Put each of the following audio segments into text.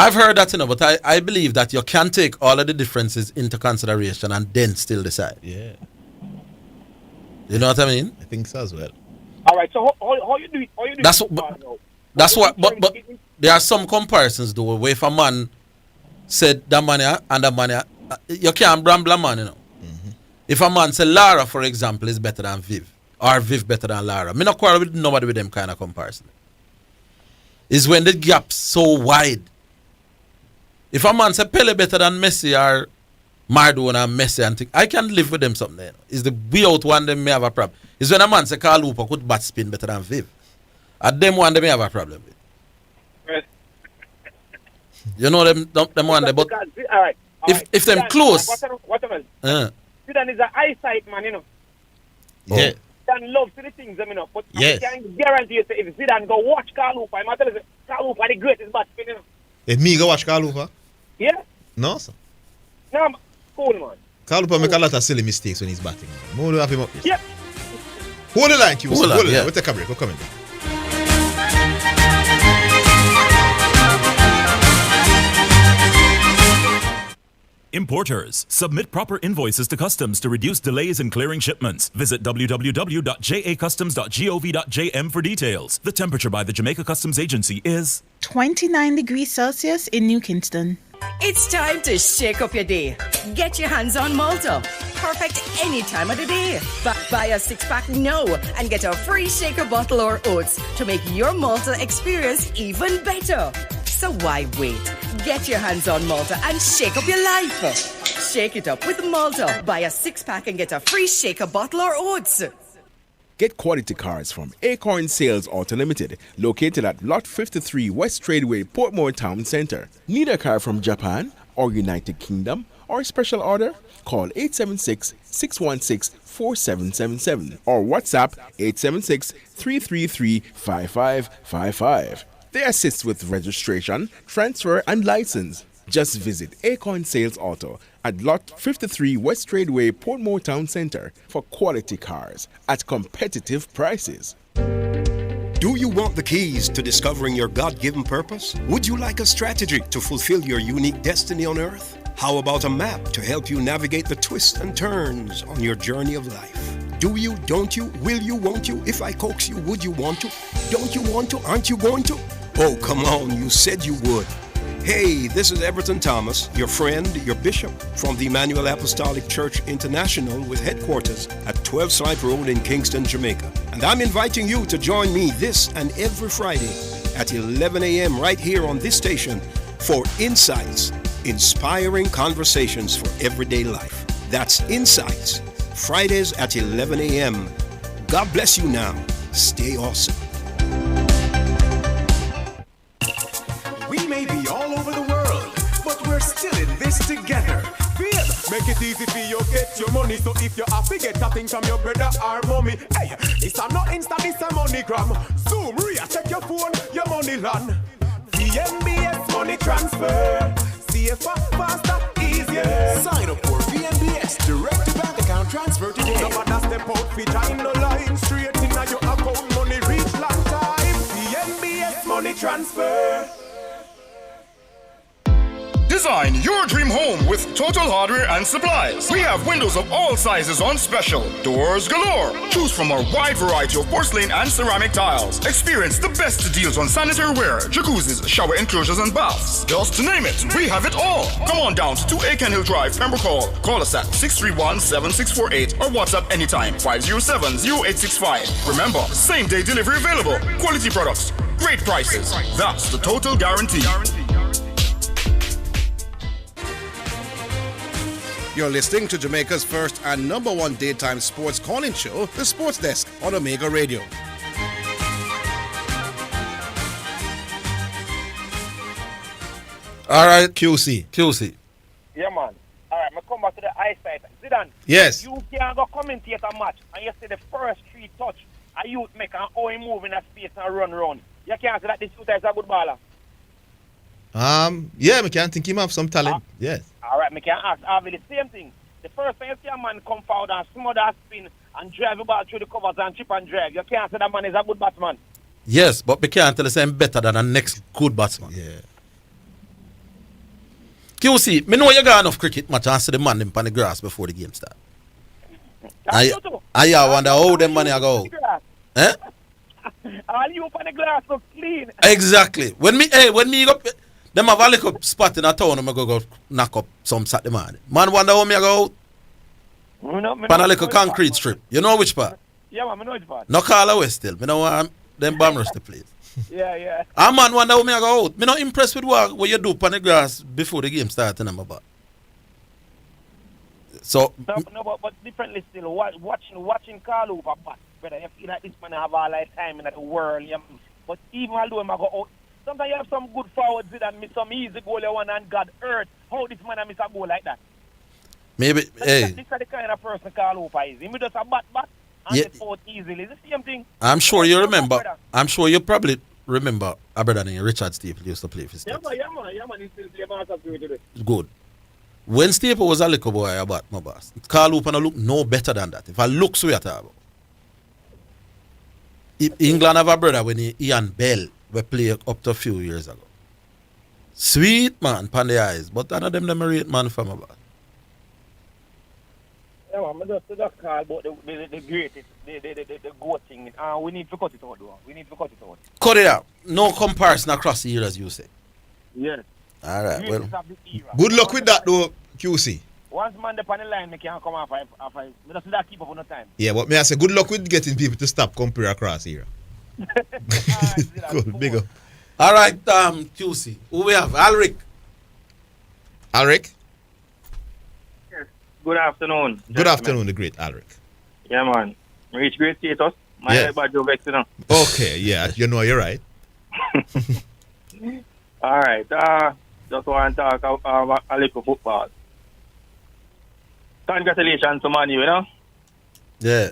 I've heard that, but I believe that you can take all of the differences into consideration and then still decide. Yeah. You know what I mean? I think so as well. All right, so how you do it? How you do That's it? that's what. But there are some comparisons though, where if a man said that man and that man, you can't bramble a man, Mm-hmm. If a man say Lara, for example, is better than Viv, or Viv better than Lara, me not quarrel with nobody with them kind of comparison. Is when the gap's so wide. If a man say Pele better than Messi or Maradona and Messi and things, I can live with them something. It's the we out one them may have a problem. It's when a man say Carl Hooper could bat spin better than Viv. At them one they may have a problem with. Right. You know them one they, but all right. If them Zidane, close. What else? Zidane is an eyesight man, Yeah. Zidane loves the things, but Yes. I can guarantee you, if Zidane go watch Carl Hooper, I'm tell you, Carl Hooper the greatest batsman, If me go watch Carl Hooper? Yeah? No, sir. No, cool, man. Carl Hooper make a lot of silly mistakes when he's batting. More do have him up. Yep. Hold the line, Q. Hold Hold on, the yeah. line. We'll take a break. We're coming back. Importers, submit proper invoices to customs to reduce delays in clearing shipments. Visit www.jacustoms.gov.jm for details. The temperature by the Jamaica Customs Agency is 29 degrees Celsius in New Kingston. It's time to shake up your day. Get your hands on Malta. Perfect any time of the day. Buy a 6-pack now and get a free shaker bottle or oats to make your Malta experience even better. So why wait? Get your hands on Malta and shake up your life. Shake it up with Malta. Buy a 6-pack and get a free shaker bottle or oats. Get quality cars from Acorn Sales Auto Limited, located at Lot 53 West Tradeway, Portmore Town Centre. Need a car from Japan or United Kingdom or special order? Call 876-616-4777 or WhatsApp 876-333-5555. They assist with registration, transfer, and license. Just visit Acorn Sales Auto at Lot 53 West Tradeway, Portmore Town Centre for quality cars at competitive prices. Do you want the keys to discovering your God-given purpose? Would you like a strategy to fulfill your unique destiny on earth? How about a map to help you navigate the twists and turns on your journey of life? Do you, don't you, will you, won't you? If I coax you, would you want to? Don't you want to? Aren't you going to? Oh, come on, you said you would. Hey, this is Everton Thomas, your friend, your bishop, from the Emmanuel Apostolic Church International with headquarters at 12 Slide Road in Kingston, Jamaica. And I'm inviting you to join me this and every Friday at 11 a.m. right here on this station for Insights, inspiring conversations for everyday life. That's Insights, Fridays at 11 a.m. God bless you now. Stay awesome. We may be all over the world, but we're still in this together. Babe, make it easy for you get your money. So if you have to get a thing from your brother or mommy, hey, it's a not Insta, it's a MoneyGram. Zoom, Ria, check your phone, your money land. VNBS money transfer. Safer, faster, easier. Sign up for VNBS direct to bank account transfer today. No matter step out, fit in the line. Straight in your account, money reach long time. VNBS money transfer. Design your dream home with Total Hardware and Supplies. We have windows of all sizes on special. Doors galore. Choose from our wide variety of porcelain and ceramic tiles. Experience the best deals on sanitary ware, jacuzzis, shower enclosures, and baths. Just to name it, we have it all. Come on down to 2 Aiken Hill Drive, Pembroke Hall. Call us at 631-7648 or WhatsApp anytime 507-0865. Remember, same-day delivery available. Quality products, great prices. That's the Total Guarantee. You're listening to Jamaica's first and #1 daytime sports calling show, The Sports Desk, on Omega Radio. All right, QC. Yeah, man. All right, I come back to the eyesight. Zidane. Yes. You can go commentate a match, and you see the first 3 touch, a youth make an own move in a space and run round. You can't say that this shooter is a good baller. Yeah, I can't think him have some talent. Yes. All right, I can ask Orville the same thing. The first time you see a man come forward and smother a spin and drive the ball through the covers and chip and drag, you can't say that man is a good batsman. Yes, but we can't tell us I'm better than the next good batsman. Yeah. QC, me know you got enough cricket match and see the man them on the grass before the game start. I wonder how them money are go. Eh? All you on the glass look clean. Exactly. When me go, them have a little spot in a town, I'm go knock up some Saturday morning. Man wonder how me I go out. Pan a little concrete strip. You know which part? Yeah, man, I know which part. No call away still. Me know want them bombers to play. Yeah. A man wonder how me I go out. Me not impressed with what you do on the grass before the game starts in about. So no, but differently still. Watching Carlo over bat, brother, you feel like this man have all that time in the world. Yeah. But even although him I go out, sometimes you have some good forwards and miss some easy goal you want and God hurt. How this man miss a goal like that? Maybe This is the kind of person Carlo is. He just a bat and get out easily. It's the same thing. I'm sure you remember. I'm sure you probably remember a brother named Richard Staple used to play for States. Yeah, man. He still play Masters today. Good. When Staple was a little boy about my boss, Carl Hooper look no better than that. If I look so at about. England have a brother when Ian Bell we play up to a few years ago. Sweet man, pan the eyes, but none of them rate man from about. Yeah, man, just call about the greatest, the goat thing. We need to cut it out, though. Cut it out. No comparison across the year, as you say. Yes. All right. Well, good luck with that, though, QC. Once man up on the line, I can't come off. I just that keep up on the time. Yeah, but may I say good luck with getting people to stop compare across here. Good, big up. All right, QC. Who we have? Alric. Alric? Yes. Good afternoon. Good afternoon, the great Alric. Yeah, man. Reach great status. My bad joke accident. Okay, yeah, you know you're right. All right. Just want to talk a little football. Congratulations to Man U, you know? Yeah.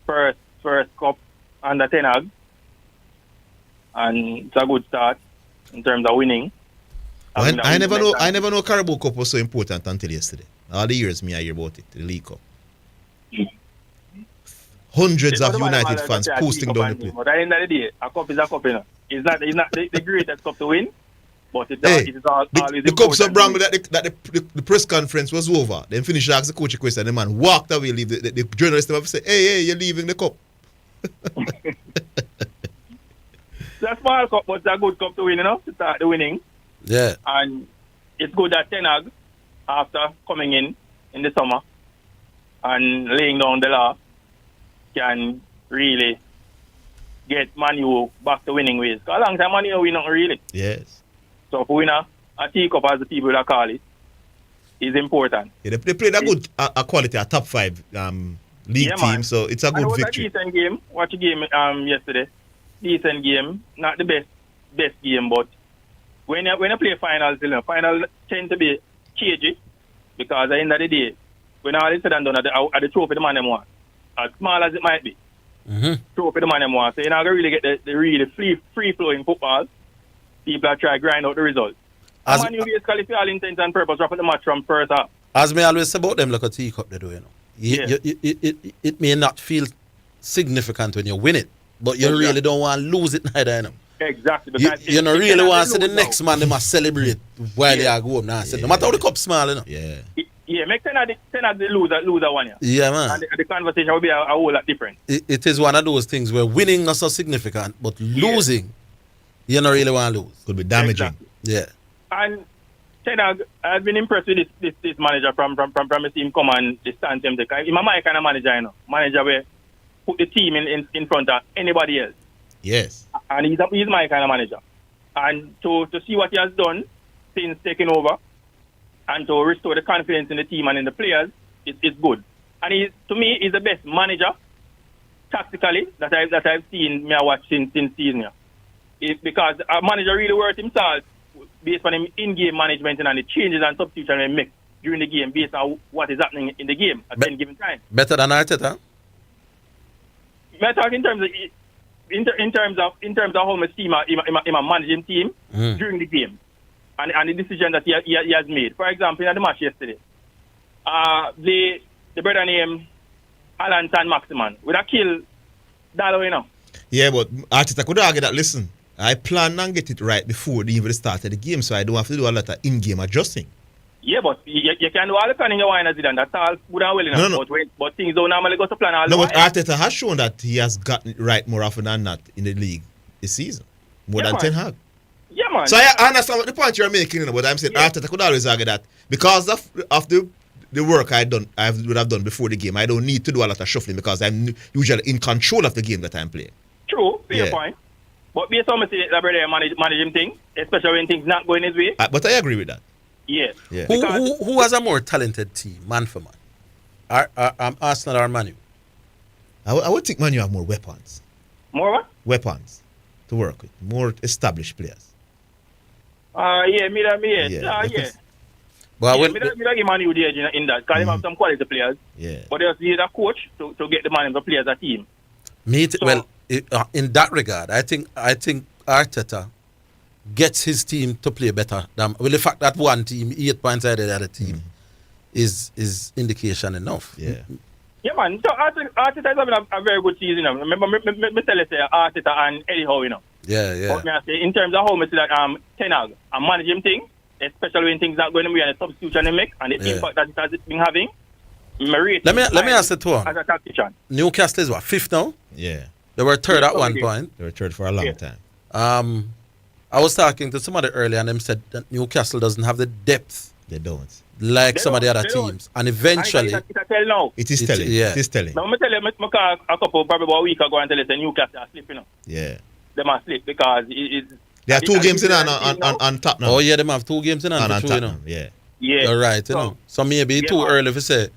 First cup under Ten Hag. And it's a good start in terms of winning. I never know Carabao Cup was so important until yesterday. All the years me I hear about it, the League Cup. Hundreds of United fans posting down the play. But at the end of the day, a cup is a cup, you know. It's not the greatest cup to win. But it is always the cup so bramble that the press conference was over. Then finished ask the coach a question. The man walked away, leave the journalist have said, hey, you're leaving the cup. It's a small cup, but it's a good cup to win, you know, to start the winning. Yeah. And it's good that Ten Hag, after coming in the summer and laying down the law, can really get Man U back to winning ways. Because a long time Man U win not really. Yes. So if we win a teacup, as the people that call it, is important. Yeah, they played a good quality, a top 5 league team, so it's a good victory. A decent game. Watch the game yesterday. Decent game. Not the best game, but when you play finals, you know, finals tend to be cagey because at the end of the day, when all is said and done, at the trophy the man them want, as small as it might be, trophy the man them want. So you're not going to really get the really free-flowing football. People are trying to grind out the results. Man, you basically, for all intents and purpose, wrap the match from first half. As me always say about them, like a teacup they do, you know. It may not feel significant when you win it, but you really don't want to lose it neither, you know. Exactly. You don't really want to see the next man, they must celebrate while they are going now. No matter how the cup small, you know. Yeah, make 10 of the loser one, yeah. Yeah, man. And the conversation will be a whole lot different. It is one of those things where winning not so significant, but losing, you don't really want to lose. Could be damaging. Exactly. Yeah. And Ten Hag, I've been impressed with this manager from the team come and the stance him. He's my kind of manager, you know. Manager where put the team in front of anybody else. Yes. And he's my kind of manager. And to see what he has done since taking over and to restore the confidence in the team and in the players, it's good. And to me, he's the best manager tactically that I've seen me watch since season. Because a manager really works himself based on him in-game management and the changes and substitution he makes during the game based on what is happening in the game at any given time. Better than Arteta? Better in terms of how much team a managing team during the game and the decision that he has made. For example, in the match yesterday, the brother named Alan San-Maximan would have killed Dallo, you know. Yeah, but Arteta could argue that, listen, I plan and get it right before even the start of the game, so I don't have to do a lot of in-game adjusting. Yeah, but you can do all the planning you want as Zidane. That's all good and well enough. No. But things don't normally go to plan all No, the but while. Arteta has shown that he has gotten it right more often than not in the league this season. More than man. Ten Hag. Yeah, man. So I understand what the point you're making, you know, but I'm saying Arteta could always argue that because of the work I would have done before the game, I don't need to do a lot of shuffling because I'm usually in control of the game that I'm playing. True, fair point. But based on the brother manage him thing, especially when things not going his way. But I agree with that. Yeah. Who has a more talented team, man for man? Arsenal or Man U? I would think Man U have more weapons. More what? Weapons to work with. More established players. Yeah. But me give Man U the edge in that because they have some quality players. Yeah. But they just need a coach to get the man to play as a team. In that regard, I think Arteta gets his team to play better. The fact that one team 8 points ahead of the other team is indication enough. Yeah. Yeah, man. So Arteta is having a very good season. Remember, me tell you say Arteta and Eddie Howe, you know. Yeah. But me I say in terms of how me see that Ten Hag and manage him thing, especially when things not going to be and the substitution they make and the impact that it has been having. Let me ask the two. As a tactician. Newcastle is what, 5th now? Yeah. They were 3rd at one point. They were 3rd for a long time. I was talking to somebody earlier and them said that Newcastle doesn't have the depth. They don't. Like some of the other teams. And eventually... It is telling. Yeah. It is telling. Now, I tell you, I call a couple, probably about a week ago and tell you that Newcastle are slipping. Yeah. They must slip because... There are 2 games in on top now. Oh, yeah, they have 2 games in on top now. Yeah. You're right, you know. So maybe too early to say.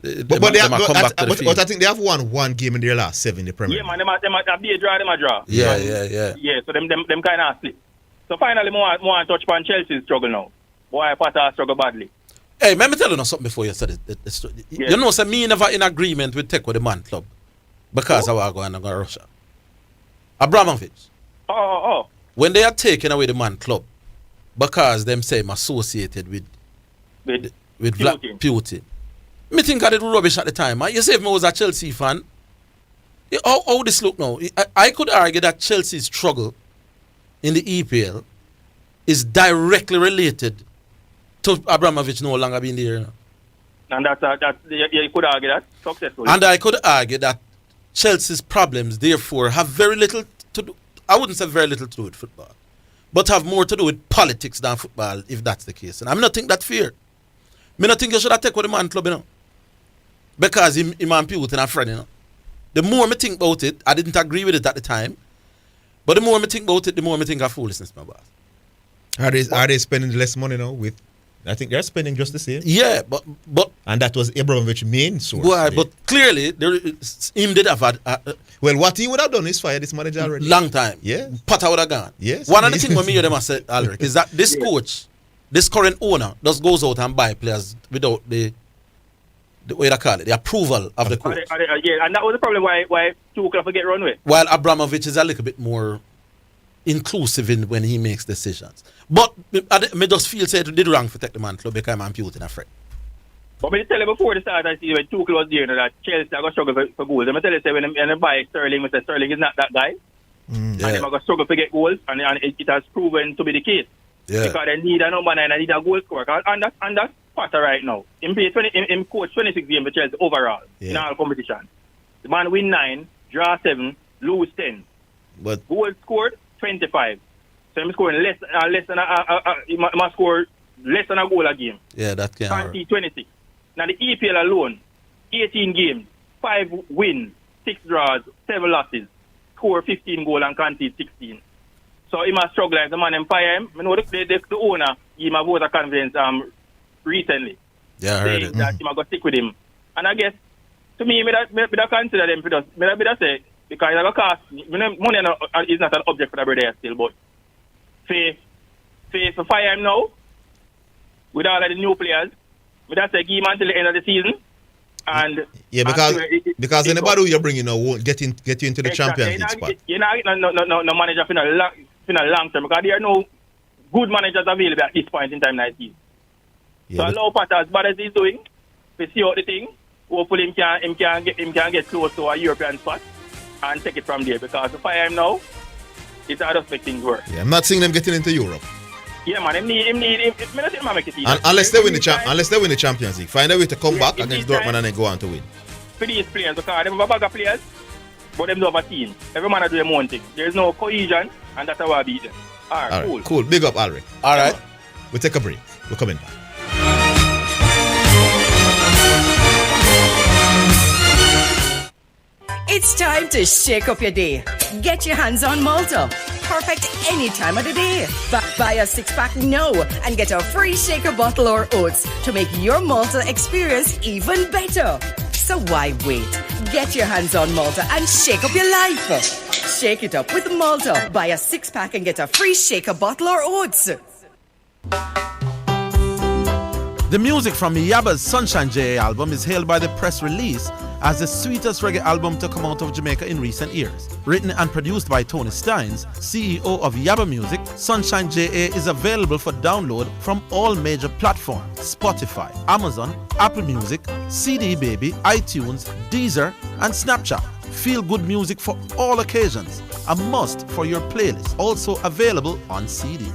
But I think they have won 1 game in their last 7 in the Premier League. Yeah, man, they might be a draw. Yeah. Yeah, so them kind of slip. So finally, more touch upon Chelsea's struggle now. Boy, Potter struggle badly. Hey, let me tell you something before you said it. You know, so me never in agreement with take with the man club because I was going to Russia. Abramovich. Oh. When they are taking away the man club because them say I'm associated with Putin. Me think I did rubbish at the time. Man. You say if I was a Chelsea fan, how this look now? I could argue that Chelsea's struggle in the EPL is directly related to Abramovich no longer being there. And you could argue that successfully. And I could argue that Chelsea's problems, therefore, have very little to do. I wouldn't say very little to do with football, but have more to do with politics than football, if that's the case. And I not think that's fair. I not think you should have taken with the man club, you know, because he and Putin are friends, you know. The more I think about it, I didn't agree with it at the time, but the more I think about it, the more I think of foolishness, my boss. Are they spending less money now with? I think they're spending just the same. Yeah, but and that was Abramovich's main source. Why? But clearly, him did have well, what he would have done is fire this manager already. Long time. Yeah. Potter would have gone. Yes. One of the things me them said, Alric, is that this coach, this current owner, just goes out and buy players without the way they call it, the approval of the coach. Yeah, and that was the problem why Tuchel forget run with. While Abramovich is a little bit more inclusive in when he makes decisions. But I just feel say it did wrong for take the man club because I'm Putin afraid. But I tell you before the start, I see when Tuchel was there, that Chelsea are going to struggle for goals. I tell you, say, when they buy Sterling, Mr. Sterling is not that guy. And they're going to struggle to get goals, and it has proven to be the case. Yeah. Because they need a number 9 and need a goal scorer. And that's Potter right now. He coach 26 games for Chelsea overall in all competition. The man win 9, draw 7, lose 10. But goals scored 25. So I'm scoring he must score less than a goal a game. Yeah, that can 26. Now the EPL alone, 18 games, 5 wins, 6 draws, 7 losses, score 15 goals and concede 16. So he must struggle like the man empire him. I know the owner gave him a vote of confidence recently. Yeah, I heard it. That he must go stick with him. And I guess to me, I consider them for I say because it's a cost. Money is not an object for the brother still, but for fire him now with all of the new players. But that's a game until the end of the season. And yeah, because anybody who you bring now won't get you into the Champions League spot. You're not no manager for the long term because there are no good managers available at this point in time in the season. So allow Potter, as bad as he's doing, to see out the thing. Hopefully him can get close to a European spot and take it from there because if I am now, it's hard to make things work. Yeah, I'm not seeing them getting into Europe. Yeah, man. Him need. Me not think man make it easy. Unless they win the Champions League, find a way to come back against Dortmund and then go on to win. For these players, because they have a bag of players, but they don't have a team. Every man do their own thing. There is no cohesion, and that's how I beat them. All right, cool. Big up, Alric. All right. We'll take a break. We're coming back. It's time to shake up your day. Get your hands on Malta. Perfect any time of the day. Buy a 6-pack now and get a free shaker bottle or oats to make your Malta experience even better. So why wait? Get your hands on Malta and shake up your life. Shake it up with Malta. Buy a 6-pack and get a free shaker bottle or oats. The music from Yabba's Sunshine JA album is hailed by the press release as the sweetest reggae album to come out of Jamaica in recent years. Written and produced by Tony Steins, CEO of Yabba Music, Sunshine JA is available for download from all major platforms: Spotify, Amazon, Apple Music, CD Baby, iTunes, Deezer, and Snapchat. Feel good music for all occasions. A must for your playlist. Also available on CD.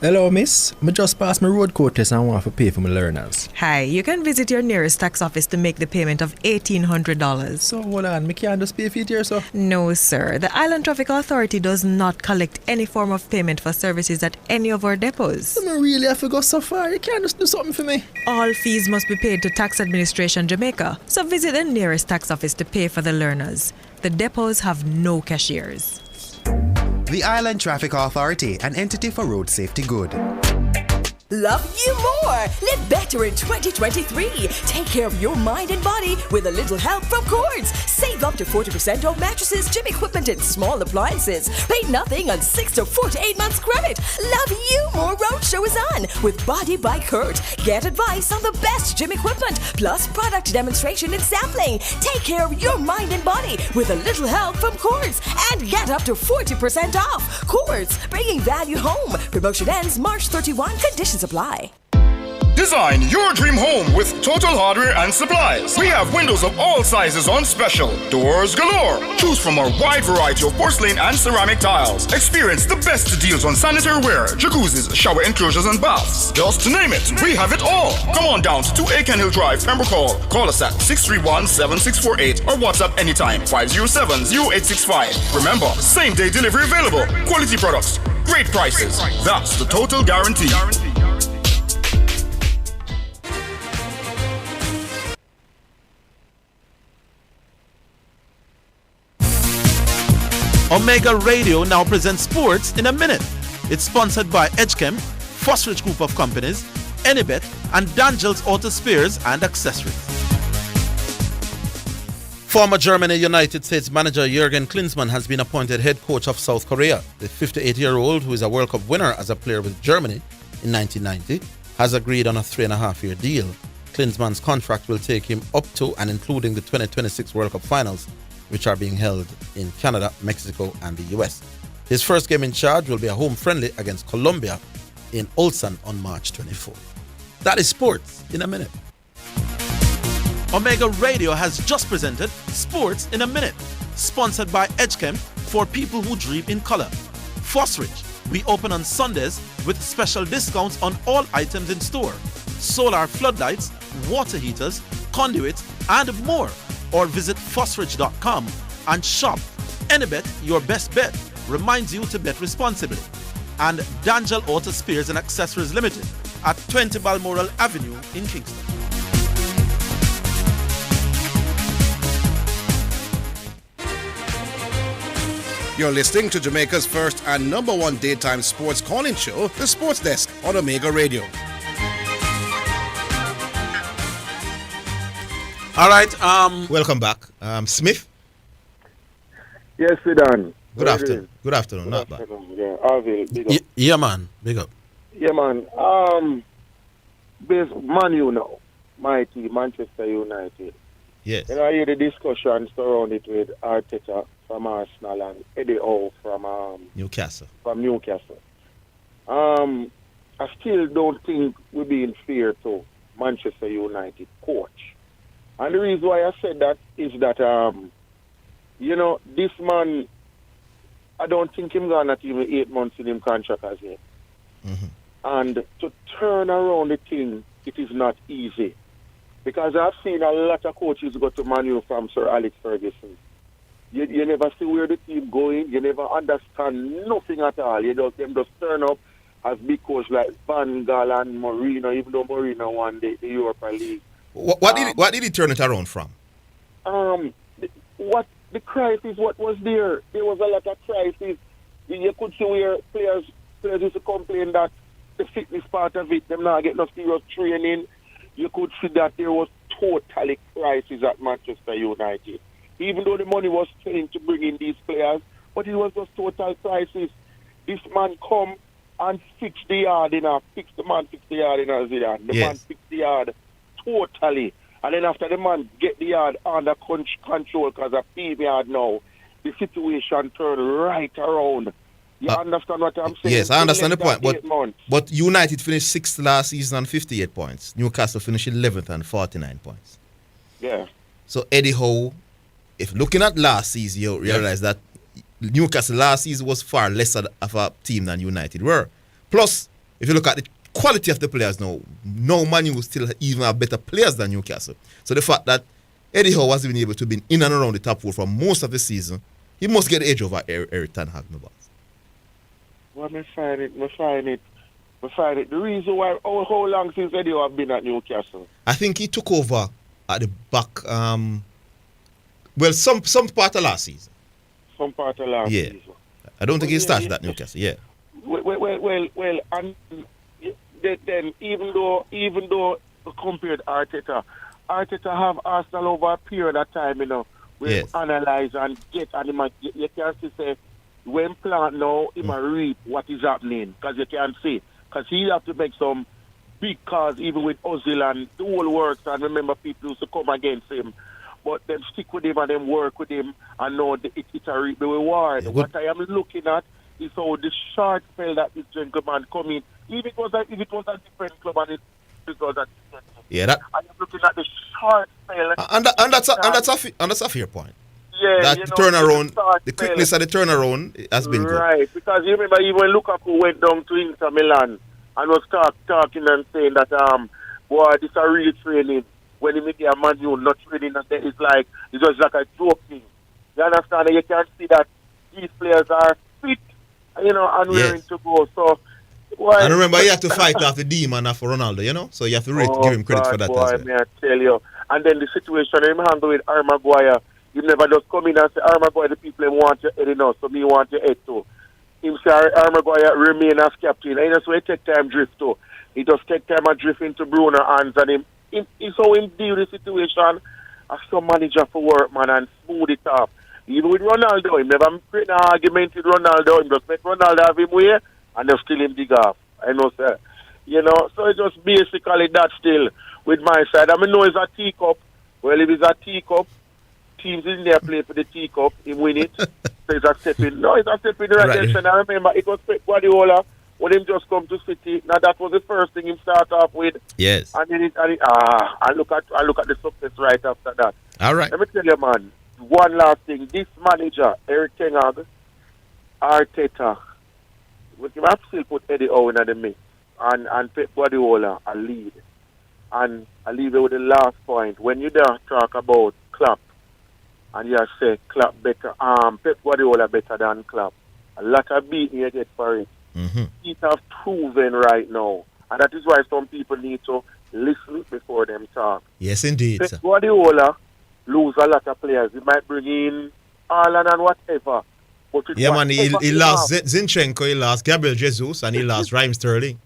Hello, miss. I just passed my road court test and I want to pay for my learners. Hi, you can visit your nearest tax office to make the payment of $1,800. So, hold on, me can't just pay for it here, so? No, sir. The Island Traffic Authority does not collect any form of payment for services at any of our depots. I really have to go so far. You can't just do something for me. All fees must be paid to Tax Administration Jamaica, so visit the nearest tax office to pay for the learners. The depots have no cashiers. The Island Traffic Authority, an entity for road safety good. Love you more. Live better in 2023. Take care of your mind and body with a little help from Cords. Save up to 40% off mattresses, gym equipment, and small appliances. Pay nothing on 6 to 4 to 8 months credit. Love you more roadshow is on with Body by Kurt. Get advice on the best gym equipment, plus product demonstration and sampling. Take care of your mind and body with a little help from Cords and get up to 40% off. Cords, bringing value home. Promotion ends March 31. Conditions apply. Design your dream home with Total Hardware and Supplies. We have windows of all sizes on special. Doors galore. Choose from our wide variety of porcelain and ceramic tiles. Experience the best deals on sanitary ware, jacuzzis, shower enclosures, and baths. Just to name it, we have it all. Come on down to 2 Aiken Hill Drive, Pembroke Hall. Call us at 631-7648 or WhatsApp anytime 507-0865. Remember, same day delivery available. Quality products, great prices. That's the Total Guarantee. Omega Radio now presents Sports in a Minute. It's sponsored by Edgechem, Fosrich Group of Companies, Enibet, and Dangel's Auto Spares and Accessories. Former Germany United States manager Jürgen Klinsmann has been appointed head coach of South Korea. The 58-year-old, who is a World Cup winner as a player with Germany in 1990, has agreed on a 3.5-year deal. Klinsmann's contract will take him up to and including the 2026 World Cup finals, which are being held in Canada, Mexico, and the US. His first game in charge will be a home friendly against Colombia in Ulsan on March 24. That is Sports in a Minute. Omega Radio has just presented Sports in a Minute, sponsored by Edgechem for people who dream in color. Fosrich, we open on Sundays with special discounts on all items in store. Solar floodlights, water heaters, conduits, and more. Or visit fosrich.com and shop. Enibet, your best bet, reminds you to bet responsibly. And Dangel Auto Spares and Accessories Limited at 20 Balmoral Avenue in Kingston. You're listening to Jamaica's first and #1 daytime sports calling show, The Sports Desk on Omega Radio. All right, welcome back. Smith? Yes, Zidane. Good afternoon. Good afternoon, not bad. Yeah, Orville, big up. Yeah, man, big up. Yeah, man. Man, you know, my team, Manchester United. Yes. You know, I hear the discussion surrounded with Arteta from Arsenal and Eddie Howe from Newcastle. I still don't think we're being fair to Manchester United coach. And the reason why I said that is that, you know, this man, I don't think him gonna not even 8 months in him contract as yet. Mm-hmm. And to turn around the thing, it is not easy. Because I've seen a lot of coaches go to Man U from Sir Alex Ferguson. You never see where the team going. You never understand nothing at all. Them just turn up as big coach like Van Gaal and Mourinho, even though Mourinho won the Europa League. What did he turn it around from? What the crisis? What was there? There was a lot of crisis. You could see where players used to complain that the fitness part of it, them not get no serious training. You could see that there was totally crisis at Manchester United. Even though the money was spent to bring in these players, but it was just total crisis. This man come and fix the yard in Zidane. The man fixed the yard totally. And then after the man get the yard under control because of team yard now, the situation turned right around. You understand what I'm saying? Yes, I understand the point. But United finished 6th last season on 58 points. Newcastle finished 11th on 49 points. Yeah. So Eddie Howe, if looking at last season, you realize that Newcastle last season was far lesser of a team than United were. Plus, if you look at the quality of the players now, no Man U still even have better players than Newcastle. So the fact that Eddie Howe was even able to be in and around the top 4 for most of the season, he must get the edge over Eric Ten Hag. Well, I find it. The reason why, how long since Eddie Howe have been at Newcastle? I think he took over at the back, some part of last season. Some part of last season. I don't think he started at Newcastle, Well, and then even though compared Arteta have Arsenal over a period of time, we analyze and get, and you can say, when plant now, he might reap what is happening, because you can see, because he have to make some big calls, even with Ozil and the whole works, and remember people used to come against him, but them stick with him and them work with him, and know it a reap the reward. What I am looking at is how the short spell that this gentleman come in, if it was a different club and it was a that. I am looking at the short spell, and that's a fair point. Yeah, that turnaround, the quickness of the turnaround has been good. Right, because you remember even when Lukaku went down to Inter Milan and was talking and saying that boy, this is a real training. When he make a Man U not training, and it's just like a joke thing. You understand? You can see that these players are fit, and willing to go. So, and remember, you have to fight off the demon of Ronaldo, so you have to give him credit for that as well. May I tell you? And then the situation him handle with Harry Maguire. You never just come in and say, Maguire, the people want your head enough, so me want your head too. Him say, Maguire remain as captain. And that's why he take time drift too. He just take time and drift into Bruno's hands, and he's how him deal with the situation as some manager for work, man, and smooth it up. Even with Ronaldo, he never create an argument with Ronaldo. He just make Ronaldo have him way, and they still him dig off. I know, sir. So it's just basically that still with my side. I know it's a teacup. Well, if it's a teacup, teams in there play for the teacup, he win it. So it's a step in. No, it's a step in the right direction. I remember it was Pep Guardiola when him just come to City. Now that was the first thing he start off with. Yes. And I look at the success right after that. All right. Let me tell you, man. One last thing. This manager, Eric Ten Hag, Arteta, we can still put Eddie Howe in the mix, and Pep Guardiola a lead. And I leave it with the last point. When you talk about Klopp, and you say Klopp better, Pep Guardiola better than Klopp. A lot of beating you get for it. Mm-hmm. It has proven right now. And that is why some people need to listen before them talk. Yes, indeed. Pep Guardiola lose a lot of players. He might bring in Haaland and whatever. But he lost Zinchenko, he lost Gabriel Jesus, and he lost Raheem Sterling.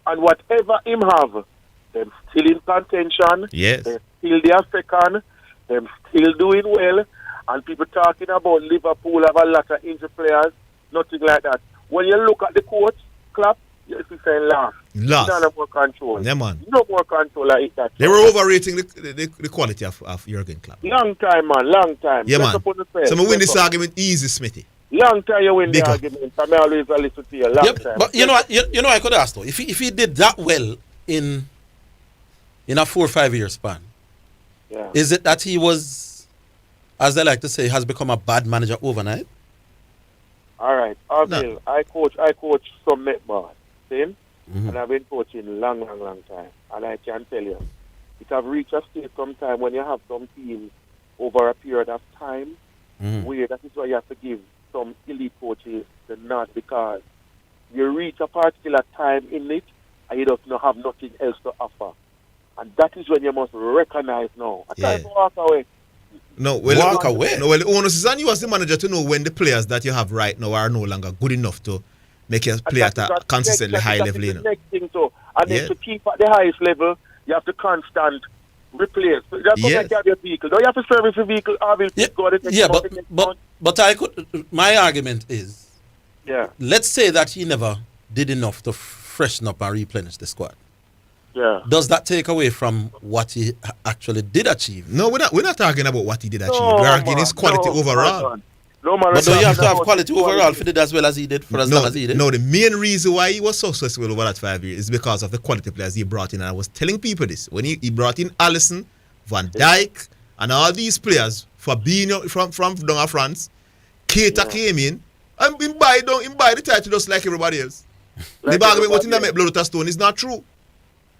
And whatever him have, them still in contention. Yes. They still their second. Them still doing well, and people talking about Liverpool have a lot of injured players, nothing like that. When you look at the coach, Klopp, you say last. No more control. Yeah, man. No more control like that. They were overrating the quality of Jurgen Klopp. Long time, man. Long time. Yeah, man. So I win this argument easy, Smithy. Long time you win the argument. I'm always listen to you. Long time. But I could ask though, if he did that well in a 4 or 5 year span. Yeah. Is it that he was, as they like to say, has become a bad manager overnight? All right, Orville, I coach some netball, see? And I've been coaching long time. And I can tell you, it have reached a stage sometime when you have some teams over a period of time where that is why you have to give some elite coaches the nod, because you reach a particular time in it and you don't have nothing else to offer. And that is when you must recognize now. I can't walk away. No, well, the onus is on you as the manager to know when the players that you have right now are no longer good enough to make you play at a consistently high level. That's the next thing too. And then to keep at the highest level, you have to constant replace. So that's what you have your vehicle. Don't you have to service the vehicle? But I could. My argument is, let's say that he never did enough to freshen up and replenish the squad. Yeah. Does that take away from what he actually did achieve? No, we're not talking about what he did achieve. We're arguing his quality overall. But do you have to have quality overall for it as well as he did for as long as he did? No, the main reason why he was so successful over that 5 years is because of the quality players he brought in. And I was telling people this. When he brought in Alisson, Van Dijk, and all these players for being from down France, Keita came in and he buy the title just like everybody else. The argument what in the make blood out of stone is not true.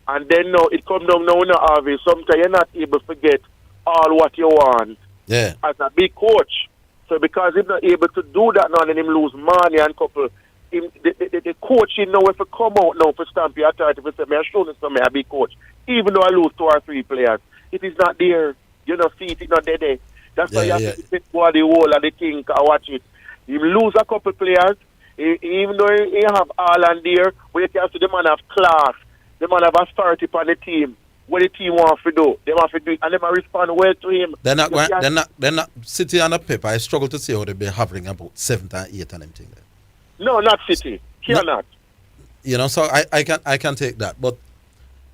And then now it comes down now, Harvey. Sometimes you're not able to get all what you want as a big coach. So because he's not able to do that now, then him lose money and couple. The coaching now if you come out now for stamp your authority for say, me I show you something a big coach. Even though I lose 2 or 3 players, it is not there. You know, see it not there. That's why you have to sit for the whole and the king and watch it. You lose a couple players, even though you have Haaland there, but you can see the man have class. The man have authority upon the team. What the team wants to do, they want to do it, and they might respond well to him. They're not City and the Pep. I struggle to see how they be hovering about 7th and 8th and them thing there. No, not City. Cannot. You know, so I can take that. But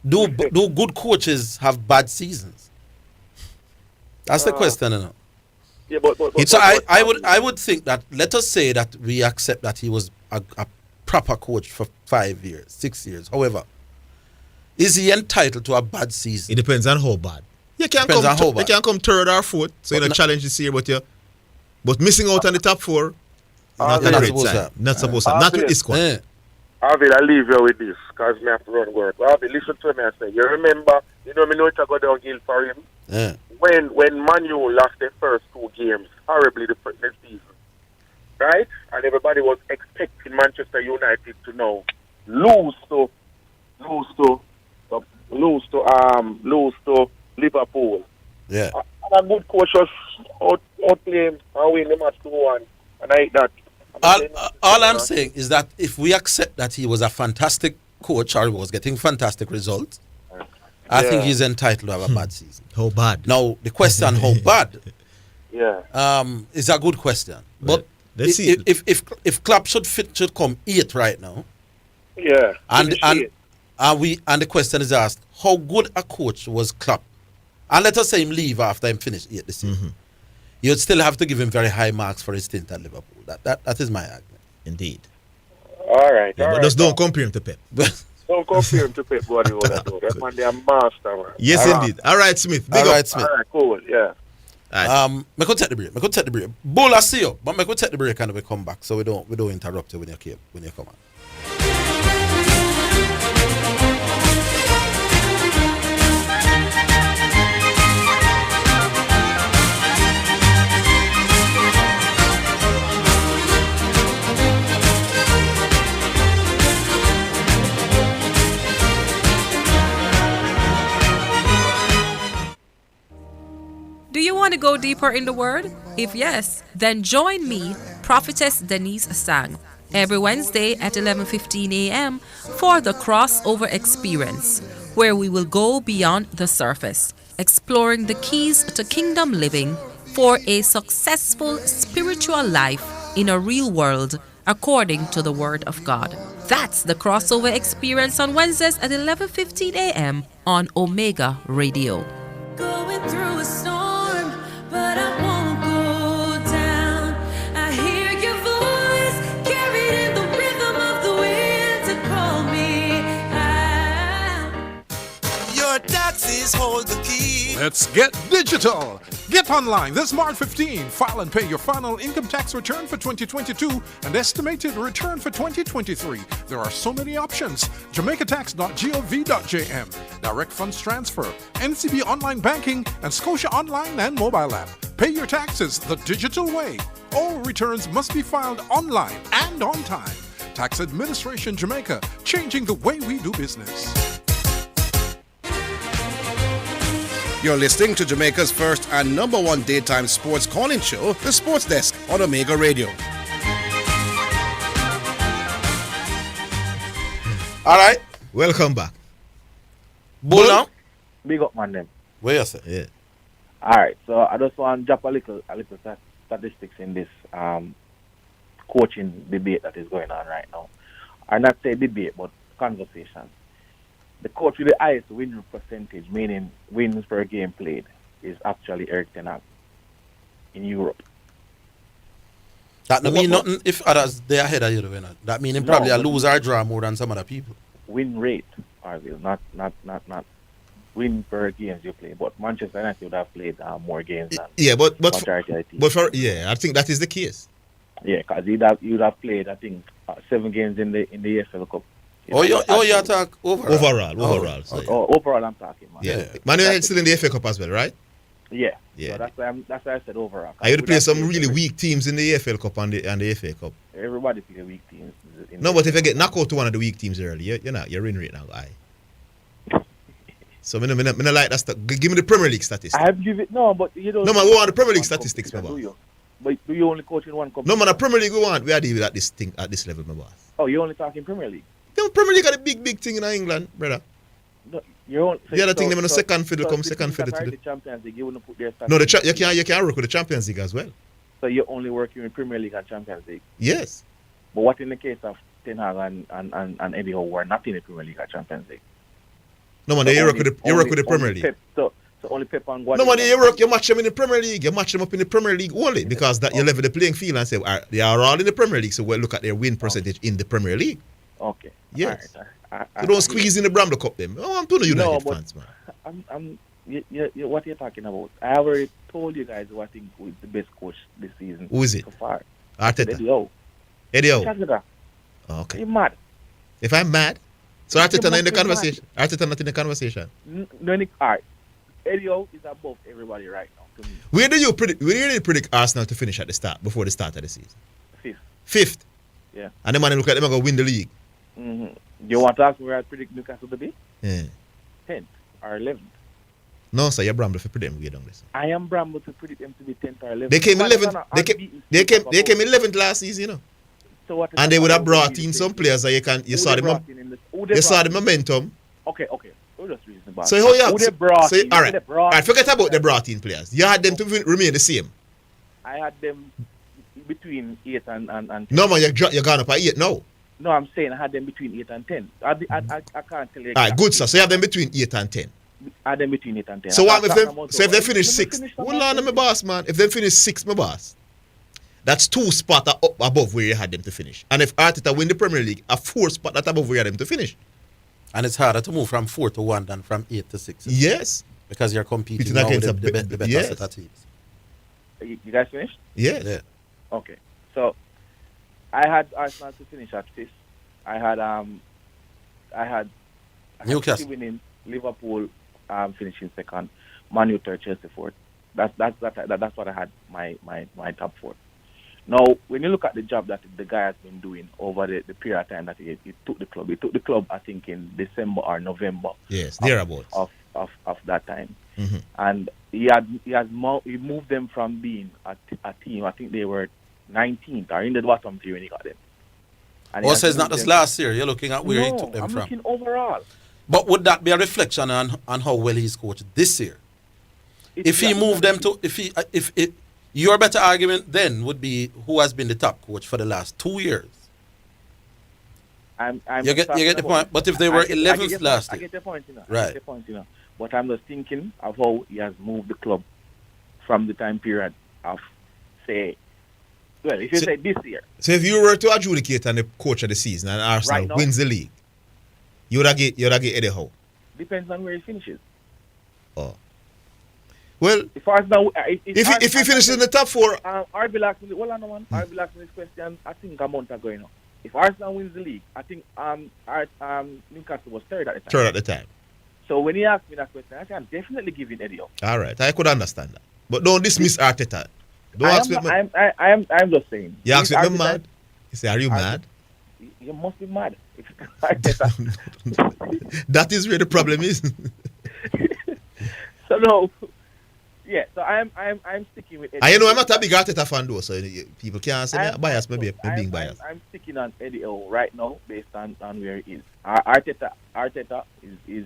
do good coaches have bad seasons? That's the question, you know. Yeah, but so I would think that, let us say that we accept that he was a proper coach for 5 years, 6 years, however. Is he entitled to a bad season? It depends on how bad. You can't come third or fourth, so you don't challenge this year, but missing out on the top 4, not supposed to. Not with this squad. Orville, I leave you with this, because I have to run work. Orville, listen to me and say, you remember, me know it go downhill for him. Yeah. When Manu lost their first 2 games, horribly the season, right? And everybody was expecting Manchester United to now lose to Liverpool. Yeah. And a good coach was outplay and win the match 2-1. And I hate that. All I'm saying is that if we accept that he was a fantastic coach or he was getting fantastic results, I think he's entitled to have a bad season. How bad? Now, the question how bad is a good question. But let's see. If Klopp should come 8th right now, and the question is asked, how good a coach was Klopp? And let us say him leave after him finish 8th this season. You'd still have to give him very high marks for his stint at Liverpool. That is my argument. Indeed. All right. But just don't compare him to Pep. Don't compare him to Pep. That man, they are master, man. Yes, indeed. All right, Smith. Big up. Smith. All right, cool. Yeah. Me could take the break. Bull, I see you, but me could take the break and we come back, so we don't interrupt you when you come on. Do you want to go deeper in the Word? If yes, then join me, Prophetess Denise Sang, every Wednesday at 11:15 a.m. for the Crossover Experience, where we will go beyond the surface, exploring the keys to kingdom living for a successful spiritual life in a real world according to the Word of God. That's the Crossover Experience on Wednesdays at 11:15 a.m. on Omega Radio. Going through a storm, but I won't go down. I hear your voice carried in the rhythm of the wind to call me out. Your taxes hold the key. Let's get digital. Get online this March 15. File and pay your final income tax return for 2022 and estimated return for 2023. There are so many options. JamaicaTax.gov.jm, direct funds transfer, NCB online banking, and Scotia online and mobile app. Pay your taxes the digital way. All returns must be filed online and on time. Tax Administration Jamaica, changing the way we do business. You're listening to Jamaica's first and number one daytime sports calling show, The Sports Desk on Omega Radio. All right, welcome back. Bull now? Big up, man, them. Where you say? Yeah. All right, so I just want to drop a little statistics in this coaching debate that is going on right now. Or not say debate, but conversation. The coach with the highest win percentage, meaning wins per game played, is actually Eric Ten Hag in Europe. That don't mean nothing if others they ahead of you, though, not. That means probably a lose or draw more than some other people. Win rate, Orville, not win per games you play. But Manchester United would have played more games than but majority of the team. I think that is the case. Yeah, because you'd have played, I think, 7 games in the EFL Cup. You talk overall. Overall. Overall, I'm talking, man. Yeah. Man United still in the FA Cup as well, right? Yeah. Yeah. So that's why I said overall. I had to play some really weak teams in the EFL Cup and the FA Cup. Everybody play weak teams. No, but if you get knocked out to one of the weak teams early, you're in right now, aye. So, I don't like that stuff. Give me the Premier League statistics. I have give it, no, but you don't. No, man, we want the Premier League statistics, my boss. But do you only coach in one company? No, man, the Premier League we are dealing at this thing, at this level, my boss. Oh, you only talking Premier League? The Premier League are the big thing in England, brother. No, the other thing, them in the second fiddle to the Champions League. You wouldn't put their No, you can work with the Champions League as well. So you're only working with Premier League and Champions League. Yes. But what in the case of Ten Hag and Eddie Howe were not in the Premier League or Champions League? No, man, you work with the Premier League. So only Pep and Guardiola. No, man, you match them in the Premier League. You match them up in the Premier League only because that you level the playing field and say they are all in the Premier League. So we'll look at their win percentage in the Premier League. Okay. Yes. You don't squeeze in the Bramble Cup them. Oh, I'm telling you, United fans, man. What you're talking about? I already told you guys who I think is the best coach this season. Who is it? So far. Arteta. Eddie Howe. Oh, okay. You're mad. If I'm mad, so Arteta not in the conversation. Arteta not in the conversation. No, all right. Eddie Howe is above everybody right now. To me. Where do you predict Arsenal to finish at the start before the start of the season? Fifth. Yeah. And the man look at them and go win the league. Mm-hmm. You want to ask me where I predict Newcastle to be? Yeah. 10th or 11th. No, sir, you're Bramble to predict them. We don't listen. I am Bramble to predict them to be 10th or 11th. They came 11th. They came 11th last season, you know. So what and they would have brought in some players that you saw the momentum. Okay. We'll just reason about so how you have, all right, forget about the brought in players. You had them to remain the same. I had them between 8 and 10. No, man, you're gone up at 8 now. No, I'm saying I had them between 8 and 10. I can't tell you. All right, good, sir. So you have them between 8 and 10. I had them between 8 and 10. So if they finish 6th, hold on, my boss, man. If they finish 6th, my boss, that's 2 spots up above where you had them to finish. And if Arteta win the Premier League, a 4 spot that above where you had them to finish. And it's harder to move from 4 to 1 than from 8 to 6. Yes. Because you're competing now with the better set of teams. You guys finished? Yes. Yeah. Okay. So I had Arsenal to finish at 5th. I had Newcastle City winning, Liverpool finishing 2nd, Man U 3rd, Chelsea 4th. That's what I had my top 4. Now, when you look at the job that the guy has been doing over the period of time that he took the club, I think, in December or November. Yes, thereabouts. Of that time. Mm-hmm. And he moved them from being a team, I think they were 19th or in the bottom tier when he got them. And also, it's not just last year. You're looking at where he took them from. I'm looking overall. But would that be a reflection on how well he's coached this year? If he moved them to, if your better argument then would be who has been the top coach for the last 2 years. You get the point. But if they were 11th last year, I get the point, you know. Right. I get the point, you know. But I'm just thinking of how he has moved the club from the time period of, say, well, if you say this year. So if you were to adjudicate on the coach of the season and Arsenal wins the league, you would have get Eddie Howe. Depends on where he finishes. Oh. Well, if Arsenal, if he finishes in the top 4, Orville asked me, Orville asked me this question, I think a month ago, you know. If Arsenal wins the league, I think Newcastle was third at the time. Third at the time. So when he asked me that question, I said, I'm definitely giving Eddie up. All right, I could understand that. But don't dismiss Arteta. Don't ask me. I'm just saying. You ask me mad? You say, are you mad? You must be mad. That is where the problem is. So no, yeah. So I'm sticking with Eddie. I know I'm not a big Arteta fan though, so people can't say I'm biased. Maybe I'm being biased. I'm sticking on Eddie O right now based on where he is. Arteta is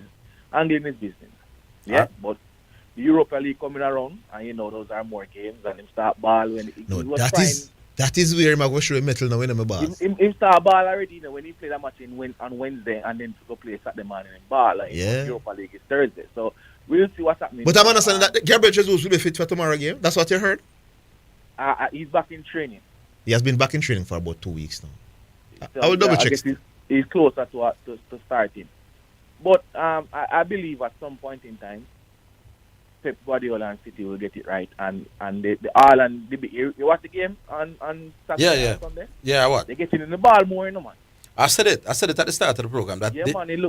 handling his business. Yeah, but the Europa League coming around, and you know those are more games, and him start ball when he was trying. That is where I'm going to show metal now when I'm a boss. Him start ball already, you know, when he played a match on Wednesday and then to go play Saturday morning in ball. Like, yeah. Europa League is Thursday. So we'll see what's happening. But I'm understanding that Gabriel Jesus will be fit for tomorrow game. That's what you heard? He's back in training. He has been back in training for about 2 weeks now. I will double check. He's closer to starting. But I believe at some point in time, Pep Guardiola and City will get it right, and the Ireland. You watch the game on Saturday and Sunday? Yeah, what? They getting in the ball more, you know, man. I said it at the start of the program that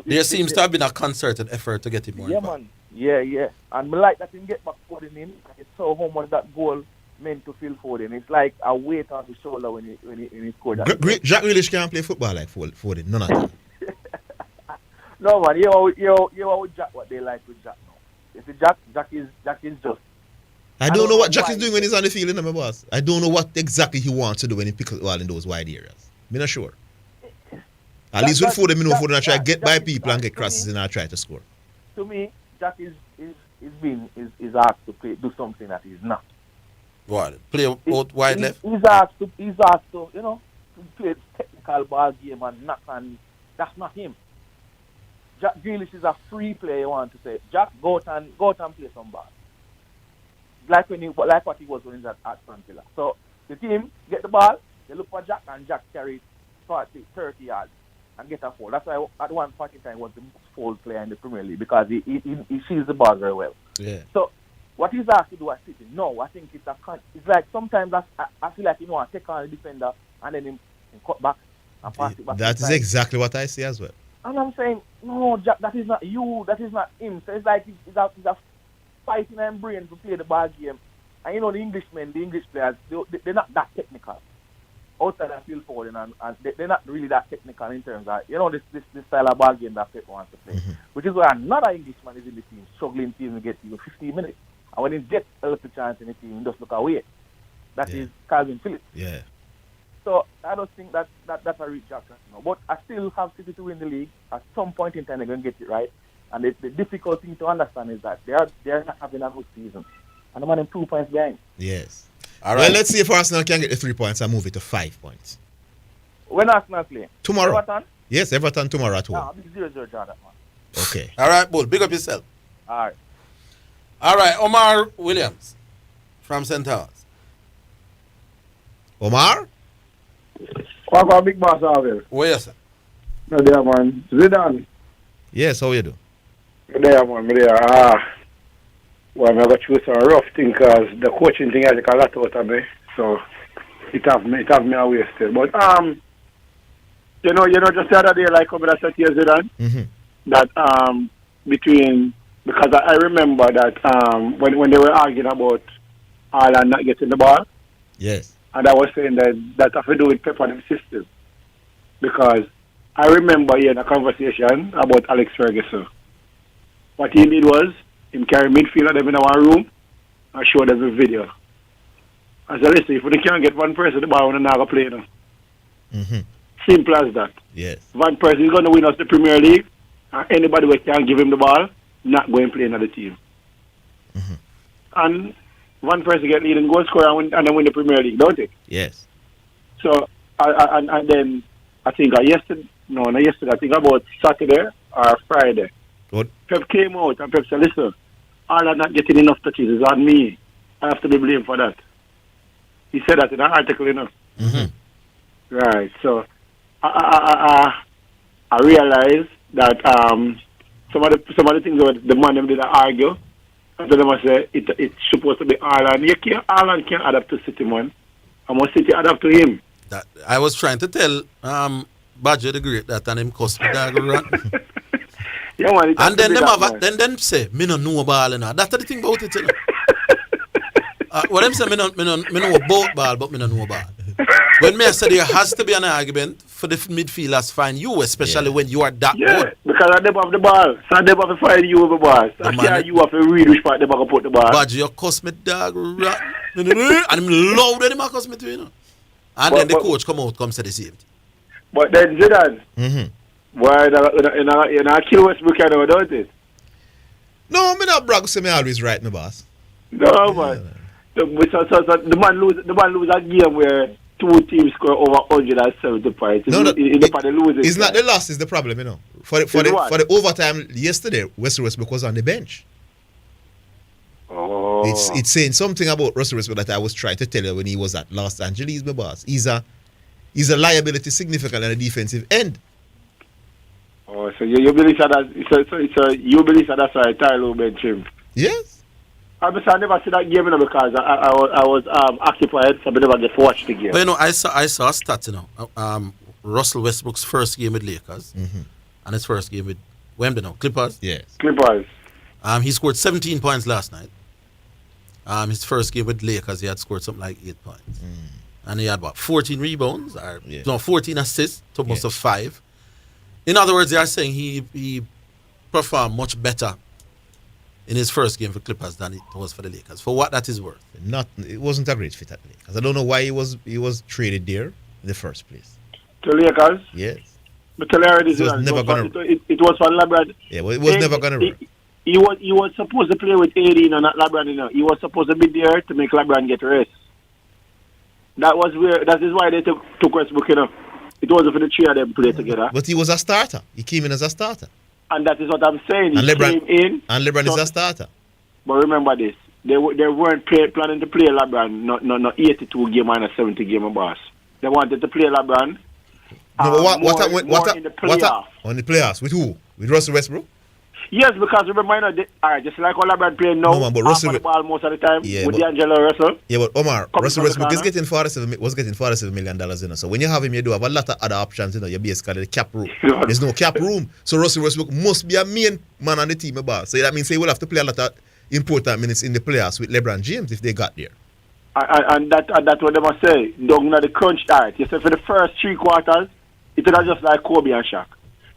there seems to have been a concerted effort to get it more. Yeah, man. Yeah. And me like that him get back Foden in. It's so how much that goal meant to Phil Foden. It's like a weight on his shoulder when he scored that. Jack Grealish can't play football like Foden. None of that. No, man. You with Jack what they like with Jack now. You see, Jack is just. I don't know what Jack is doing when he's on the field, my boss. I don't know what exactly he wants to do when he picks the ball in those wide areas. I'm not sure. At least with Foden, I know Foden try to get by people and get crosses and I try to score. To me, Jack is asked to do something that he's not. What? Play out wide left? He's asked to, you know, to play technical ball game and knock, and that's not him. Jack Grealish is a free player, you want to say. Jack, go out and play some ball. Like what he was doing at Aston Villa. So the team get the ball, they look for Jack, and Jack carries 40, 30 yards and get a foul. That's why at one point in time he was the most foul player in the Premier League, because he sees the ball very well. Yeah. So what he's asked to do at City, no, I think it's like sometimes I feel like, you know, I take on the defender and then him cut back and pass it back. That is exactly what I say as well. And I'm saying, no, Jack, that is not you, that is not him. So it's like he's a fighting and brain to play the ball game. And you know, the English players, they're not that technical. Outside of Phil Foden, and they're not really that technical in terms of, you know, this style of ball game that Pep wants to play. Mm-hmm. Which is why another Englishman is in the team, struggling team to get even 15 minutes. And when he gets a little chance in the team, he just look away. That is Calvin Phillips. Yeah. So I don't think that's a reach Jack. But I still have City to win the league. At some point in time, they're going to get it right. And the difficult thing to understand is that they're not having a good season. And I'm on them 2 points behind. Yes. All right. Well, let's see if Arsenal can get the 3 points and move it to 5 points. When Arsenal play? Tomorrow. Everton? Yes, Everton tomorrow at home. Nah, big 0-0 draw that, man. Okay. All right, Bull. Big up yourself. All right, Omar Williams from St. Thomas. Omar? What big boss Orville? Where you, sir? No, there, man. Zidane. Yes, how you do? There, man. Well, I'm going to choose a rough thing because the coaching thing has a lot out of me. So it have me wasted. But, you know, just the other day, like I said to you, Zidane, that because I remember that when they were arguing about Ireland not getting the ball. Yes. And I was saying that have to do with Pep and system. Because I remember hearing a conversation about Alex Ferguson. What he did was, him carry midfielder them in our room and show them the video. I said, listen, if we can't get one person the ball, we're not going to play now. Mm-hmm. Simple as that. Yes. One person is going to win us the Premier League, and anybody who can give him the ball, not going to play another team. Mm-hmm. And one person get leading goal scorer and then win the Premier League, don't it? Yes. So, and then I think yesterday, I think about Saturday or Friday, what? Pep came out and Pep said, listen, all are not getting enough touches is on me. I have to be blamed for that. He said that in an article, you know. Mm-hmm. Right, so I realized that some of the things that the man them did argue, And then I say it's supposed to be Haaland. Haaland can't adapt to City, man. I must City adapt to him. That I was trying to tell Badger the Great that and him cost me dog run. Yeah, man, and then them say me no know ball, you know. That's the thing about it, you know. What them say me know about ball, but me no know ball. When me I say there has to be an argument for the midfielders find you, especially when you are that good. Because I never have the ball. So I never have to find you over the ball. So you have to read which part they can put the ball. Badger, you cost me dog run. And I'm loud when him cost me too, you know. And then the coach come say the same thing. But then Zidane, why in a kill Westbrook, you know, don't it? No, me not brag, so me always right, my boss. No, man. The man lose a game where two teams score over 170 points. It's not the loss is the problem, you know. For the overtime yesterday, Westbrook was on the bench. Oh. It's saying something about Russell Westbrook that I was trying to tell you when he was at Los Angeles, my boss. He's a liability significant on the defensive end. Oh, so you believe that you believe that's why Tyler bench him? Yes. I never see that game, you know, because I was occupied, so I never get to watch the game. But you know, I saw a stat, you know. Russell Westbrook's first game with Lakers and his first game with Wembley now, Clippers. Yes. Clippers. He scored 17 points last night. His first game with Lakers, he had scored something like 8 points. And he had about 14 rebounds, 14 assists to most of 5. In other words, they are saying he performed much better in his first game for Clippers than it was for the Lakers. For what that is worth. It wasn't a great fit at Lakers. I don't know why he was traded there in the first place. To Lakers? Yes. But it was for LeBron. Yeah, well, it was never going to work. He was supposed to play with AD, you know, not LeBron, you know. He was supposed to be there to make LeBron get rest. That is why they took Westbrook, you know. It wasn't for the three of them play together. But he was a starter. He came in as a starter. And that is what I'm saying. And LeBron came in. And LeBron is a starter. But remember this. They weren't planning to play LeBron, no 82 game and a 70 game boss. They wanted to play LeBron. No, but what in the playoffs. On the playoffs? With who? With Russell Westbrook? Yes, because remember, just like how LeBron playing now, but Russell, the ball most of the time with D'Angelo Russell. Yeah, but Omar, Russell Westbrook is getting $47 million, you know. So when you have him, you do have a lot of other options, you know. You're basically the cap room. There's no cap room. So Russell Westbrook must be a main man on the team, boss. So that means he will have to play a lot of important minutes in the playoffs with LeBron James if they got there. And that's what they must say. Down at the crunch time. You say for the first 3 quarters, it was just like Kobe and Shaq.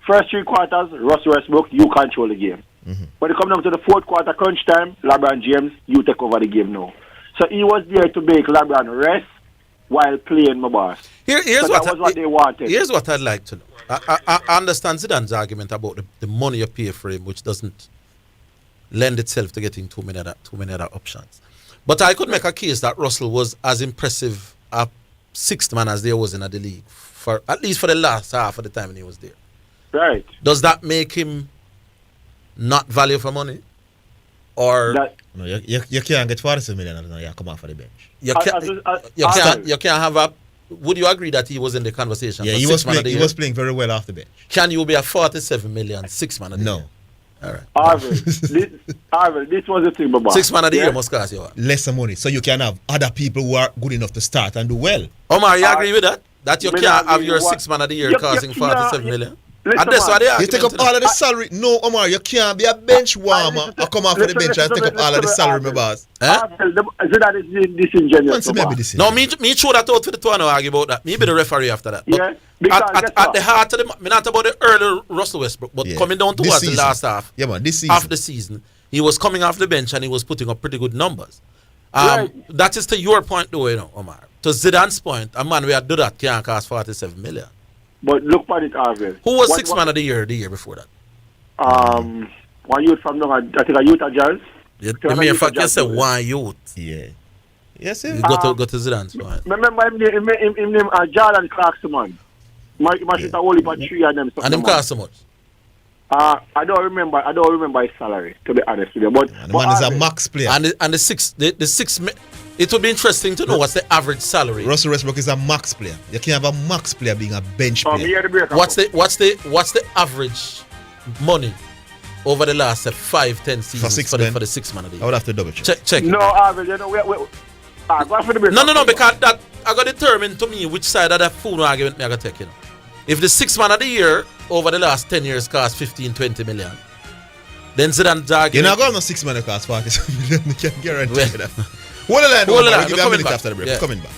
First 3 quarters, Russell Westbrook, you control the game. When it comes down to the 4th quarter crunch time, LeBron James, you take over the game now. So he was there to make LeBron rest while playing my boss. Here's what they wanted. Here's what I'd like to know. I understand Zidane's argument about the money you pay for him, which doesn't lend itself to getting too many other options. But I could make a case that Russell was as impressive a 6th man as there was in the league, for at least for the last half of the time when he was there. Right. Does that make him not value for money? Or no, you can't get $47 million and you come off for the bench. You can't have a. Would you agree that he was in the conversation? Yeah, he was playing very well off the bench. Can you be a $47 million 6 man of the year? All right. Arville, this was the thing, Baba. 6 man of the year must cost you less money, so you can have other people who are good enough to start and do well. Omar, you agree with that? That you can't have your 6 man of the year costing $47 million? And that's why you take up all of the salary. No, Omar, you can't be a bench warmer or come off of the bench and take up all of the salary, my boss. That is disingenuous. No, me throw that out for the two and argue about that. Me be the referee after that. Yeah, at the heart of the, me not about the early Russell Westbrook, but coming down towards the last half. Yeah, man, this season. After the season, he was coming off the bench and he was putting up pretty good numbers. That is to your point, though, you know, Omar. To Zidane's point, a man we had do that can't cost $47 million. But look at it, Orville. Who was 6 man of the year before that? One youth from I think a Utah Jazz. You mean in fact you say one youth? Yeah. Yes, you go to Zidane's point. Remember him name Jordan Clarkson, man. My sister only about 3 of them. And him cost so much? I don't remember his salary, to be honest with you. But the man is a max player. And the six it would be interesting to know what's the average salary. Russell Westbrook is a max player. You can't have a max player being a bench player. What's the average money over the last 5-10 seasons six for men. the 6 man of the year? I would have to double check. Check. No, Orville, you know, go for the break. No, because that I got determined to me which side of that food argument me I got take, you know. If the 6 man of the year over the last 10 years cost 15-20 million, then Zidane's argument. You're not going to 6 man that cost 40 million. You can guarantee that. Hold the line. We'll give you a minute after the break. Yeah. Coming back.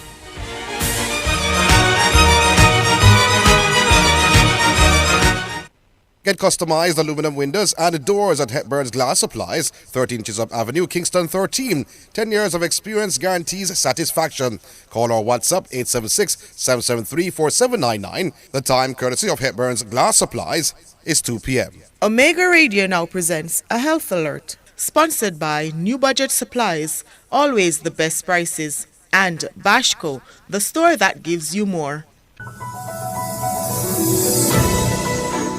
Get customized aluminum windows and doors at Hepburn's Glass Supplies, 13 Chisholm Avenue, Kingston 13. 10 years of experience guarantees satisfaction. Call or WhatsApp 876-773-4799. The time, courtesy of Hepburn's Glass Supplies, is 2 p.m. Omega Radio now presents a health alert, sponsored by New Budget Supplies, always the best prices, and Bashco, the store that gives you more.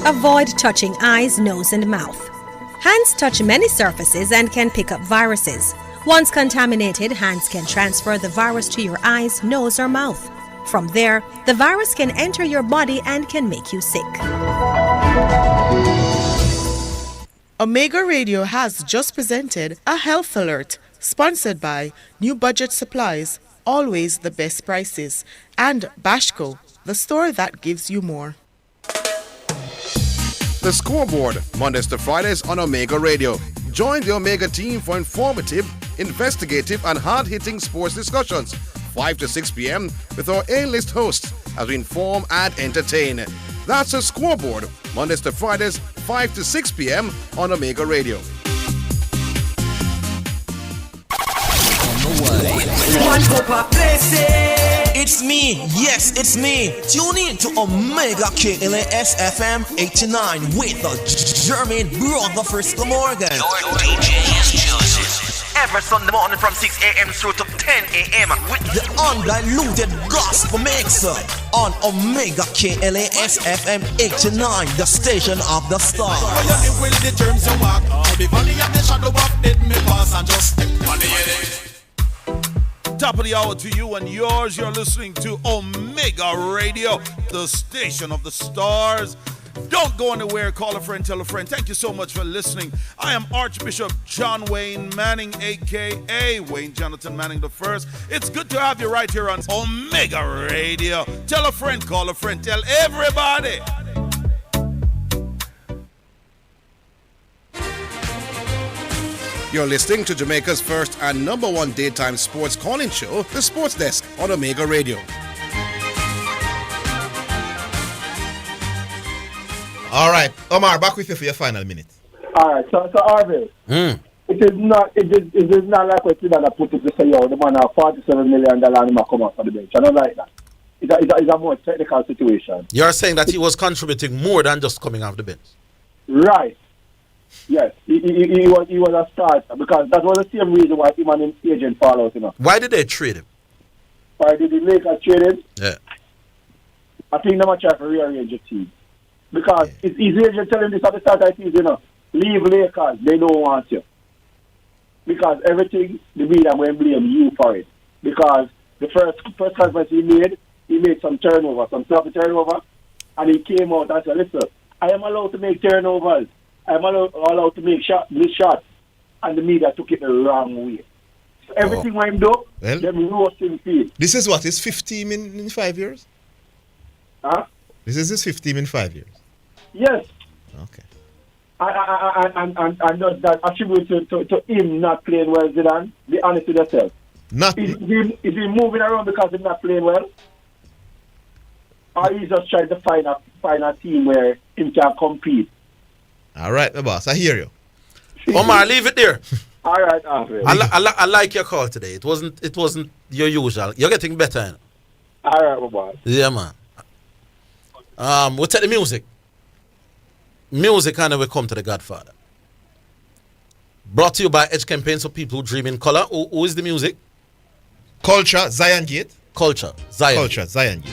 Avoid touching eyes, nose, and mouth. Hands touch many surfaces and can pick up viruses. Once contaminated, hands can transfer the virus to your eyes, nose, or mouth. From there, the virus can enter your body and can make you sick. Omega Radio has just presented a health alert, sponsored by New Budget Supplies, always the best prices, and Bashco, the store that gives you more. The Scoreboard, Mondays to Fridays on Omega Radio. Join the Omega team for informative, investigative, and hard-hitting sports discussions, 5 to 6 p.m. with our A-list hosts as we inform and entertain. That's The Scoreboard, Mondays to Fridays, 5 to 6 p.m. on Omega Radio. It's me, yes, it's me. Tune in to Omega KLAS FM 89 with the German brother Frisco Morgan. Your DJ is Joseph. Every Sunday morning from 6 a.m. through to 10 a.m. with the undiluted gospel mixer on Omega KLAS FM 89, the station of the stars. Top of the hour to you and yours. You're listening to Omega Radio, the station of the stars. Don't go anywhere. Call a friend, tell a friend. Thank you so much for listening. I am Archbishop John Wayne Manning, a.k.a. Wayne Jonathan Manning I. It's good to have you right here on Omega Radio. Tell a friend, call a friend, tell everybody. You're listening to Jamaica's first and number one daytime sports calling show, The Sports Desk on Omega Radio. All right, Omar, back with you for your final minute. All right, so Orville, it is not like what Zidane put it to say, yo, the man have $47 million and he come out for the bench. I don't like that. It's a more technical situation. You're saying that he was contributing more than just coming off the bench? Right. Yes, he was a starter because that was the same reason why him and his agent fall out, you know. Why did they trade him? Why did the Lakers trade him? Yeah. I think they might try to rearrange the team. Because it's easier to tell him this at the start of the season, you know. Leave Lakers, they don't want you. Because everything, the media will blame you for it. Because the first conference he made some turnover, some sloppy turnover, and he came out and said, listen, I am allowed to make turnovers. I am allowed to make this shot. And the media took it the wrong way. So everything what him do, them roasting feet. This is what, his 5th team in 5 years? Huh? This is his 5th team in 5 years? Yes. Okay. And does that attribute to him not playing well, Zidane? Be honest with yourself. Is he moving around because he's not playing well? Or he's just trying to find a team where he can compete? All right, my boss, I hear you. Omar, leave it there. All right, I like your call today. It wasn't your usual. You're getting better. You know? All right, my boss. Yeah, man. We'll take the music. Music, and then we come to the Godfather. Brought to you by Edge Campaigns for people who dream in color. Who is the music? Culture, Zion Gate. Culture, Zion Gate.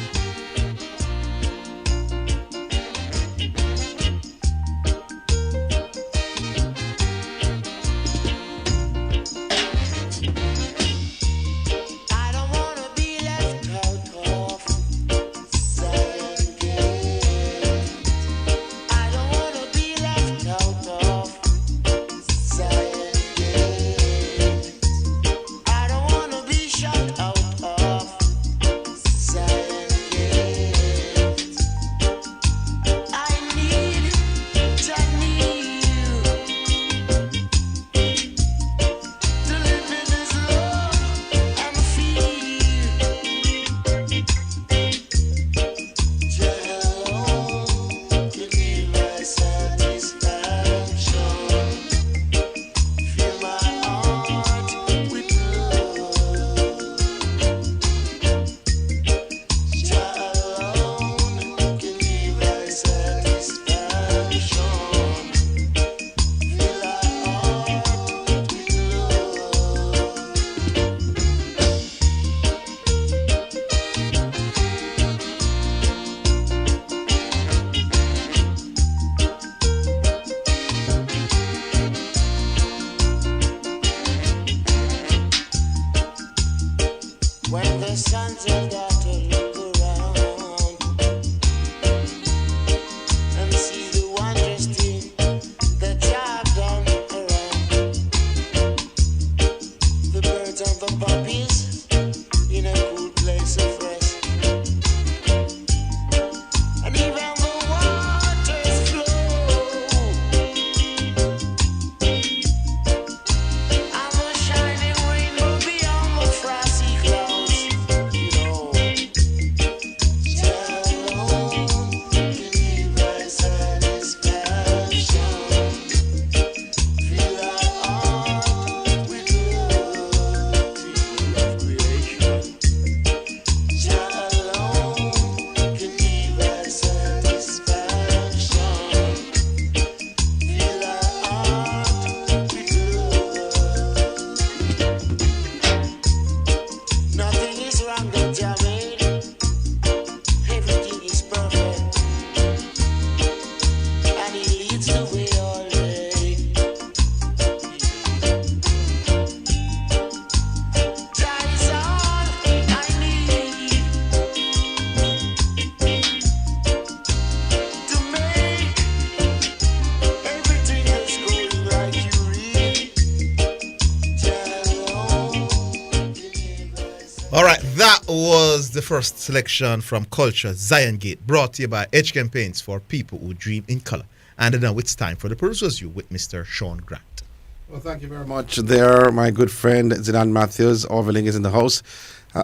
the first selection from Culture, Zion Gate, brought to you by Edge Campaigns for people who dream in color. And now it's time for the Producer's View with Mr. Sean Grant. Well, thank you very much there, my good friend Zidane Mathews. Orville is in the house.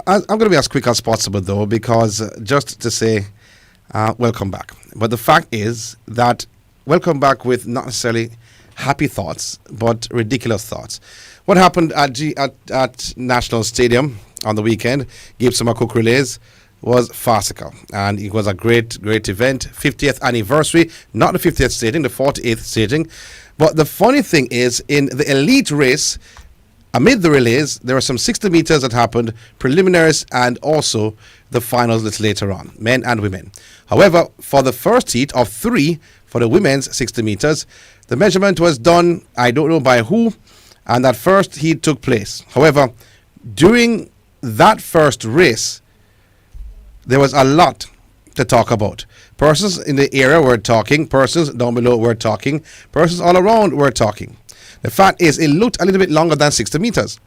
I'm going to be as quick as possible, though, because just to say welcome back. But the fact is that welcome back with not necessarily happy thoughts, but ridiculous thoughts. What happened at National Stadium on the weekend, Gibson McCook Relays, was farcical. And it was a great event. 50th anniversary, not the 50th staging, the 48th staging. But the funny thing is, in the elite race, amid the relays, there were some 60 meters that happened, preliminaries, and also the finals that's later on, men and women. However, for the first heat of 3 for the women's 60 meters, the measurement was done, I don't know by who, and that first heat took place. However, during that first race, there was a lot to talk about. Persons in the area were talking, persons down below were talking, persons all around were talking. The fact is, it looked a little bit longer than 60 meters.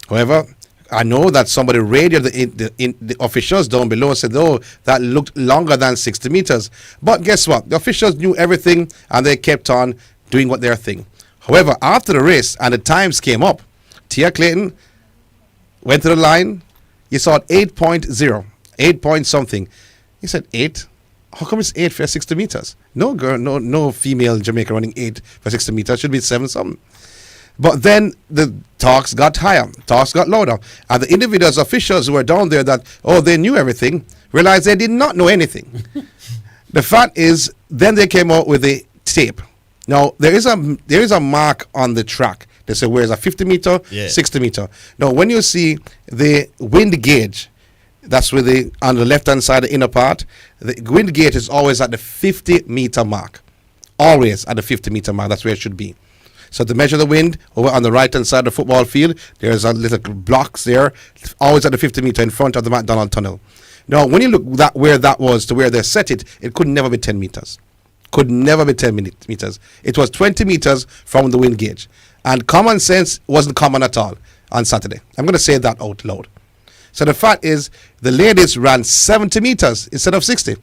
However, I know that somebody radioed the officials down below and said, oh, that looked longer than 60 meters. But guess what? The officials knew everything and they kept on doing what their thing. However, after the race and the times came up, Tia Clayton went to the line. You saw it 8.0, 8 point something. He said 8. How come it's 8 for 60 meters? No girl, no female Jamaican running 8 for 60 meters. It should be 7 something. But then the talks got higher, talks got louder. And the individuals, officials who were down there that, they knew everything, realized they did not know anything. The fact is, then they came out with a tape. Now, there is a mark on the track. They say, where's a 50 meter, 60 meter. Now, when you see the wind gauge, that's where on the left-hand side, the inner part, the wind gauge is always at the 50 meter mark. Always at the 50 meter mark. That's where it should be. So to measure the wind, over on the right-hand side of the football field, there's a little blocks there, always at the 50 meter in front of the McDonald Tunnel. Now, when you look where that was to where they set it, it could never be 10 meters. Could never be 10 meters. It was 20 meters from the wind gauge. And common sense wasn't common at all on Saturday. I'm going to say that out loud. So the fact is, the ladies ran 70 meters instead of 60.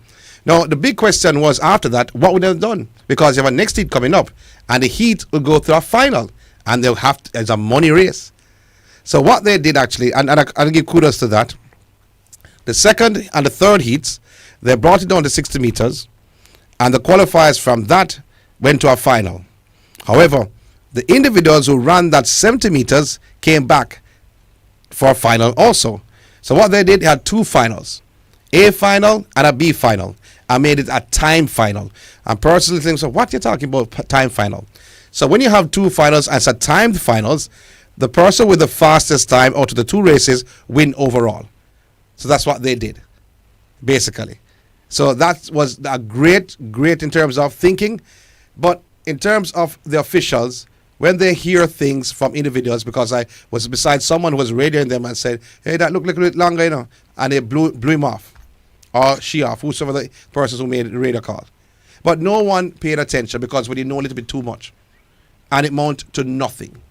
Now, the big question was after that, what would they have done? Because you have a next heat coming up, and the heat will go through a final, and they'll have to, it's a money race. So what they did actually, and I'll give kudos to that, the second and the third heats, they brought it down to 60 meters, and the qualifiers from that went to a final. However, the individuals who ran that 70 meters came back for a final also. So what they did, they had 2 finals, A final and a B final, and made it a time final. And personally think, so what you're talking about time final? So when you have 2 finals and it's a timed finals, the person with the fastest time out of the 2 races win overall. So that's what they did, basically. So that was a great in terms of thinking. But in terms of the officials, when they hear things from individuals, because I was beside someone who was radioing them and said, hey, that looked like a bit longer, you know, and they blew him off, or she off, whosoever the person who made the radio call. But no one paid attention because we didn't know a little bit too much, and it amounted to nothing.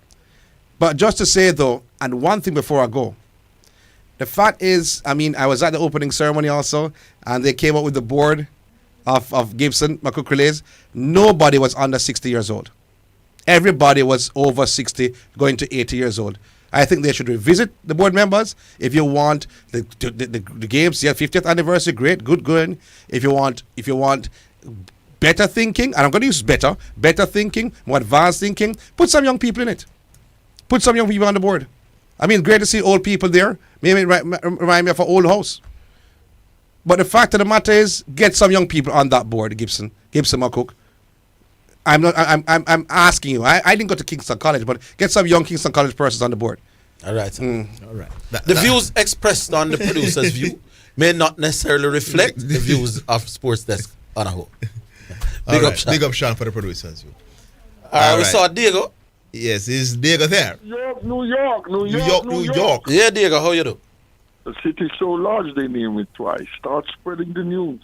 But just to say, though, and one thing before I go, the fact is, I mean, I was at the opening ceremony also, and they came up with the board of Gibson McCook Relays. Nobody was under 60 years old. Everybody was over 60, going to 80 years old. I think they should revisit the board members. If you want the games, 50th anniversary, great, good going. If you want better thinking, and I'm going to use better thinking, more advanced thinking, put some young people in it. Put some young people on the board. I mean, great to see old people there. Maybe remind me of an old house. But the fact of the matter is, get some young people on that board, Gibson McCook. I'm asking you. I didn't go to Kingston College, but get some young Kingston College persons on the board. All right. All right. The views expressed on the producer's view may not necessarily reflect the views of Sports Desk on a whole. Big up Sean for the producer's view. We saw Diego. Yes, is Diego there? New York. Yeah, Diego, how you do? The city's so large they name it twice. Start spreading the news.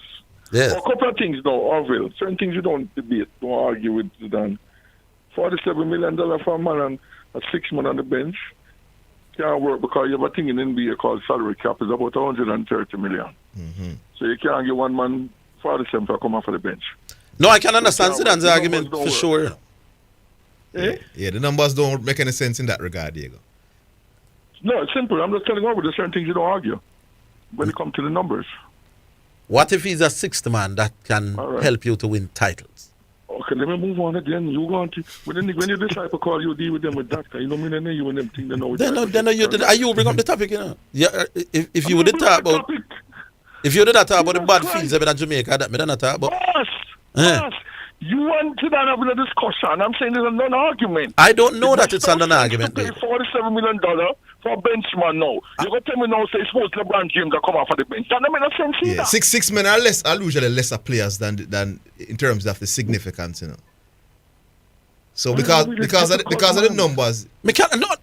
Yeah. A couple of things though, Orville. Certain things you don't debate, don't argue with Zidane. $47 million for a man and a 6 man on the bench. can't work because you have a thing in NBA called salary cap. It's about 130 million. So you can't get one man 47 to come off of the bench. No, I can understand Zidane's argument for sure. Yeah, the numbers don't make any sense in that regard, Diego. No, it's simple. I'm just telling you, there's certain things you don't argue when it comes to the numbers. What if he's a sixth man that can help you to win titles? Okay, let me move on again. You want to when you decide to call, you deal with them with that. You know, me and you and them thing they know. Then you bring up the topic, you know. Yeah, if you would talk about if you did not talk about the bad fees in Jamaica, that me don't talk about. Boss, you want to have a discussion. I'm saying there's a non-argument. I don't know that it's a non-argument. Pay $47 million for a benchman now. You go tell me now, say suppose LeBron James that come off of the bench. That don't make no sense either. Yeah, six men are usually lesser players than in terms of the significance, you know. So because of the numbers,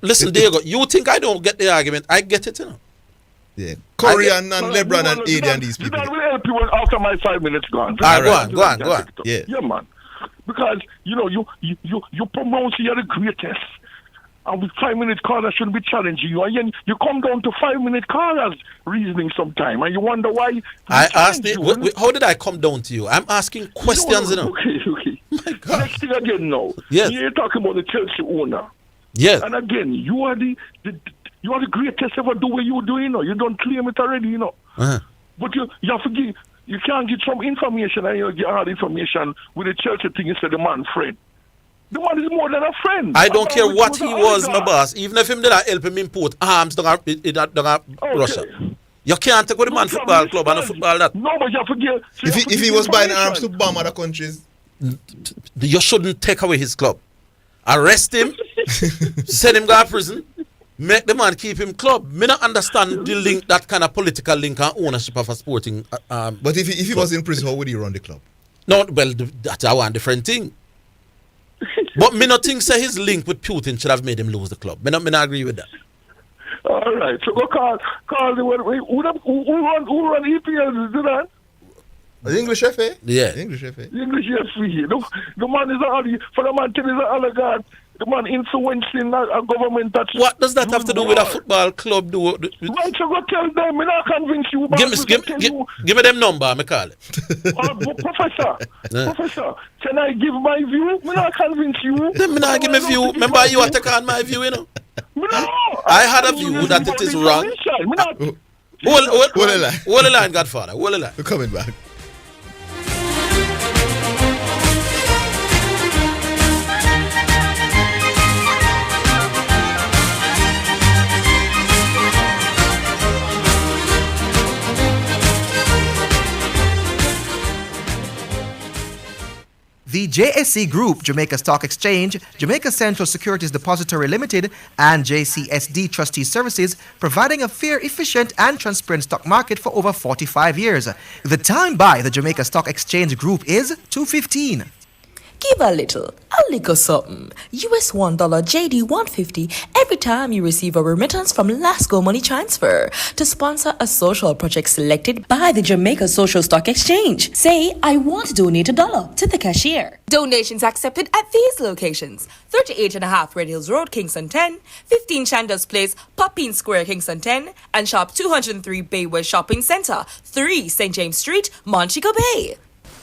listen, Diego. You think I don't get the argument? I get it, you know. Yeah, Curry and LeBron and AD and these people. That will help you after my 5 minutes gone. All right, go on. Yeah, man. Because you know you promote you're the greatest, and with 5 minute callers shouldn't be challenging you. And you come down to 5 minute callers reasoning sometime, and you wonder why. I asked you, how did I come down to you? I'm asking questions, you know. Okay. Next thing again now. Yes. You're talking about the Chelsea owner. Yes. And again, you are the greatest ever do what you do, you know. You don't claim it already, you know. But you have to give, you can't get some information and you get hard information with the Chelsea thing instead of the man friend. The man is more than a friend. I don't care what he was, my boss. Even if him did not help him import arms to Russia. You can't take with the man football club and a football that. No, but you forget. If he was buying arms to bomb other countries, you shouldn't take away his club. Arrest him, send him to prison. Make the man keep him club. Me not understand the link, that kind of political link and ownership of a sporting. But if he was in prison, how would he run the club? No, well, that's one different thing. But me not think say his link with Putin should have made him lose the club. Me not agree with that. All right, so go call the who run EPL is that? The English FA? Yeah. The English FA. The English FA. The man is for the man to is an oligarch. The man influencing a government that. What does that have to do with a football club? Right, so go tell them. I'm not convinced you. Give me them number. I call it. Professor, can I give my view? I'm not convinced you. Then me not give me view. Remember you have to take on my view, you know. No. I had a view that it is wrong. Hold the line, Godfather. Hold the line. We're coming back. The JSC Group, Jamaica Stock Exchange, Jamaica Central Securities Depository Limited, and JCSD Trustee Services, providing a fair, efficient, and transparent stock market for over 45 years. The time by the Jamaica Stock Exchange Group is 2:15. Give a little something. US $1 JD 150 every time you receive a remittance from Lasco Money Transfer to sponsor a social project selected by the Jamaica Social Stock Exchange. Say, I want to donate $1 to the cashier. Donations accepted at these locations: 38.5 Red Hills Road, Kingston 10, 15 Chandos Place, Poppin Square, Kingston 10, and Shop 203 Bayway Shopping Center, 3 St. James Street, Montego Bay.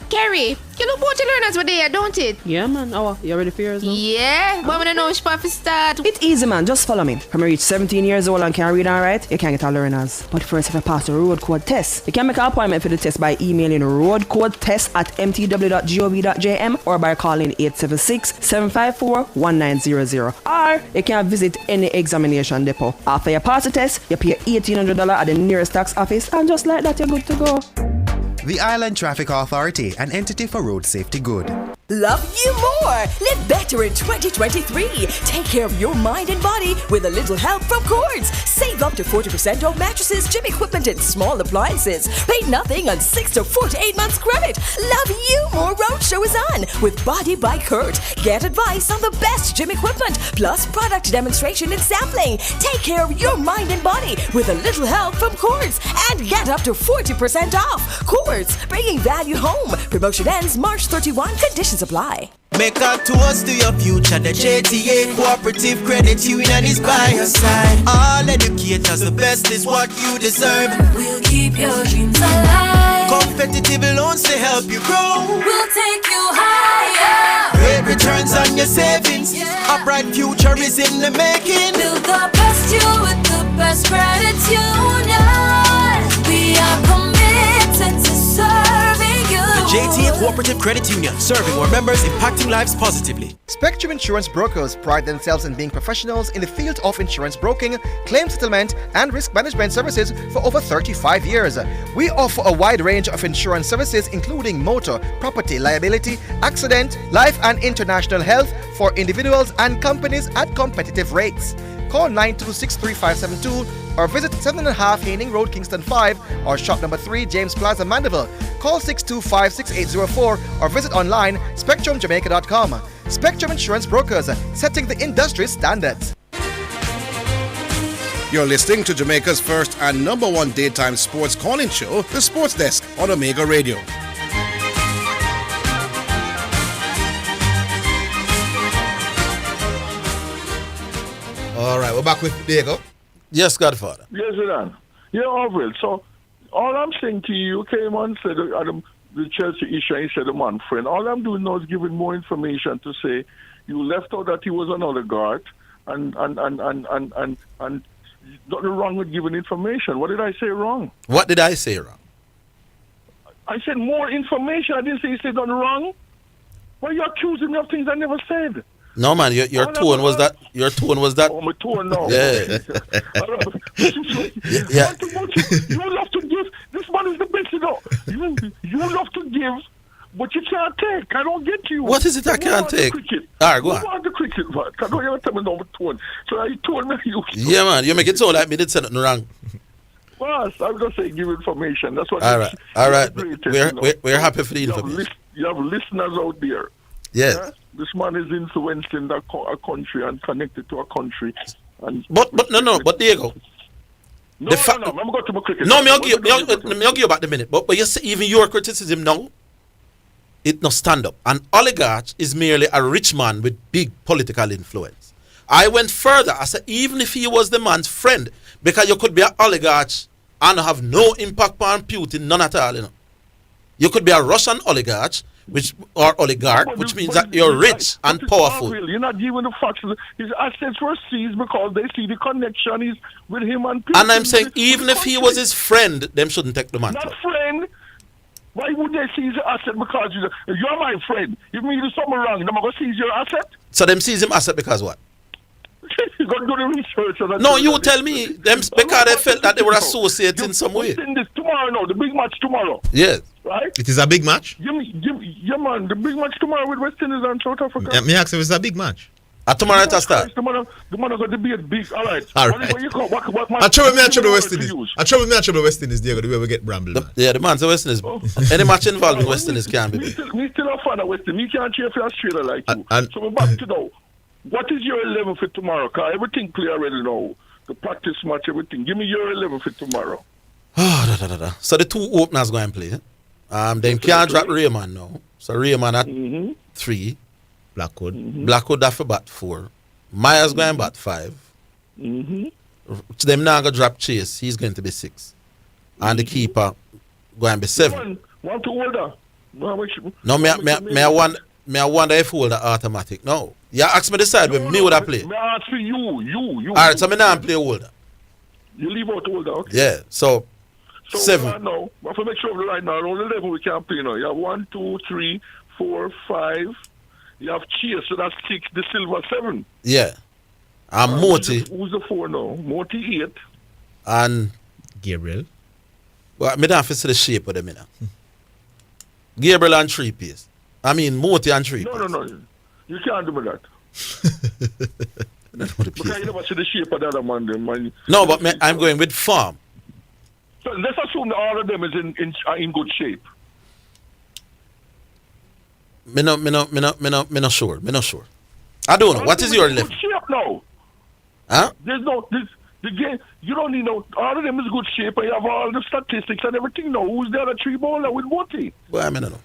Kerry, you know about the learners were there, don't it? Yeah, man. Oh, you ready for yours now? Yeah, but when I know which part to start. It's easy, man. Just follow me. From you reach 17 years old and can read and write, you can get our learners. But first, if you pass the road code test, you can make an appointment for the test by emailing roadcodetest@mtw.gov.jm or by calling 876-754-1900. Or you can visit any examination depot. After you pass the test, you pay $1,800 at the nearest tax office, and just like that, you're good to go. The Island Traffic Authority, an entity for road safety good. Love you more. Live better in 2023. Take care of your mind and body with a little help from Cords. Save up to 40% on mattresses, gym equipment, and small appliances. Pay nothing on 6 to 48 months credit. Love you more roadshow is on with Body by Kurt. Get advice on the best gym equipment, plus product demonstration and sampling. Take care of your mind and body with a little help from Cords and get up to 40% off. Cords, bringing value home. Promotion ends March 31. Conditions apply. Make a toast to your future. The JTA Cooperative Credit Union is by your side. All educators, the best is what you deserve. We'll keep your dreams alive. Competitive loans to help you grow. We'll take you higher. Great returns on your savings. A bright future is in the making. Build the best you with the best credit union. We are committed to serving you. The JTA Cooperative Credit Union, serving our members, impacting lives positively. Spectrum Insurance Brokers pride themselves in being professionals in the field of insurance broking, claim settlement, and risk management services for over 35 years. We offer a wide range of insurance services including motor, property, liability, accident, life and international health for individuals and companies at competitive rates. Call 926-3572 or visit 7.5 Haining Road, Kingston 5 or shop number 3 James Plaza, Mandeville. Call 625-6804 or visit online spectrumjamaica.com. Spectrum Insurance Brokers, setting the industry standards. You're listening to Jamaica's first and number one daytime sports calling show, The Sports Desk on Omega Radio. All right, we're back with Diego. Yes, Godfather. Yes, Zidane. Yeah, Orville. So, all I'm saying to you, came on, said the Chelsea issue, and he said, man, friend, all I'm doing now is giving more information to say you left out that he was an oligarch and nothing wrong with giving information. What did I say wrong? What did I say wrong? I said more information. I didn't say you said nothing wrong. Why are you accusing me of things I never said? No, man, your tone was that. Your tone was that. Oh, my tone now. Yeah. Yeah. You love to give. This man is the best, you know. You love to give, but you can't take. I don't get you. What is it I can't take? All right, go on. Go on the cricket, man. I don't ever tell me no tone. So you told me you. Yeah, man, you make it sound like me did say nothing wrong. Well, I'm just saying give information. That's what. All right. We're happy for the information. You have listeners out there. Yes. Yeah? This man is influenced in a country and connected to a country. But Diego. No, I'm going to my cricket. No, I'll give you back the minute. But you see, even your criticism now, it no stand up. An oligarch is merely a rich man with big political influence. I went further. I said, even if he was the man's friend, because you could be an oligarch and have no impact on Putin, none at all, you know. You could be a Russian oligarch, which means that you're rich and powerful. You're not giving the facts. His assets were seized because they see the connection is with him and Putin. And I'm saying, even if he was his friend, them shouldn't take the mantle. Not friend. Why would they seize the asset? Because you're my friend. If me do something wrong, they're going to seize your asset? So them seize him asset because what? You got to do the research. No, you tell me. Them because they felt that they were associated in some way. This tomorrow, no, the big match tomorrow. Yes. Right? It is a big match? Yeah, man, the big match tomorrow with West Indies and South Africa. Me ask if it's a big match. Tomorrow at a start. The man going to be a big. All right. All right. I trouble the West Indies. I trouble the West Indies, Diego, the way we get brambled. Yeah, the man's the West Indies. Any match involving West Indies can be big. Me still a fan of West Indies. Me can't cheer for Australia like you. So we're back to now. What is your 11 for tomorrow? Because everything clear already now. The practice match, everything. Give me your 11 for tomorrow. So the two openers going to play. Then can't drop Raymond now. So Raymond at 3. Blackwood. Blackwood at for bat 4. Myers going bat 5. Them now going to drop Chase. He's going to be 6. And the keeper going to be 7. Want to order? No, me I wonder if hold the automatic. No. You ask me the side when me would have play. Me ask for you. All right, so me now play older. You leave out older, okay? Yeah, so 7. Right now, but for make sure right now, on the level we can play now. You have 1, 2, 3, 4, 5. You have Chase, so that's 6. The Silver 7. Yeah. And Moti. Who's the 4 now? Moti 8. And Gabriel. Well, me don't have to see the shape of them now. Gabriel and 3 piece. I mean, Moti and 3 piece. No. You can't do that. Because you never see the shape of the other man. No, but I'm going with form. So let's assume that all of them is in good shape. Me not sure. I don't know. What is your 11? Good shape now. Huh? There's no the game. You don't need no. All of them is good shape. And you have all the statistics and everything now. Who's the other 3 bowler with Moti? Well, I mean, I don't know.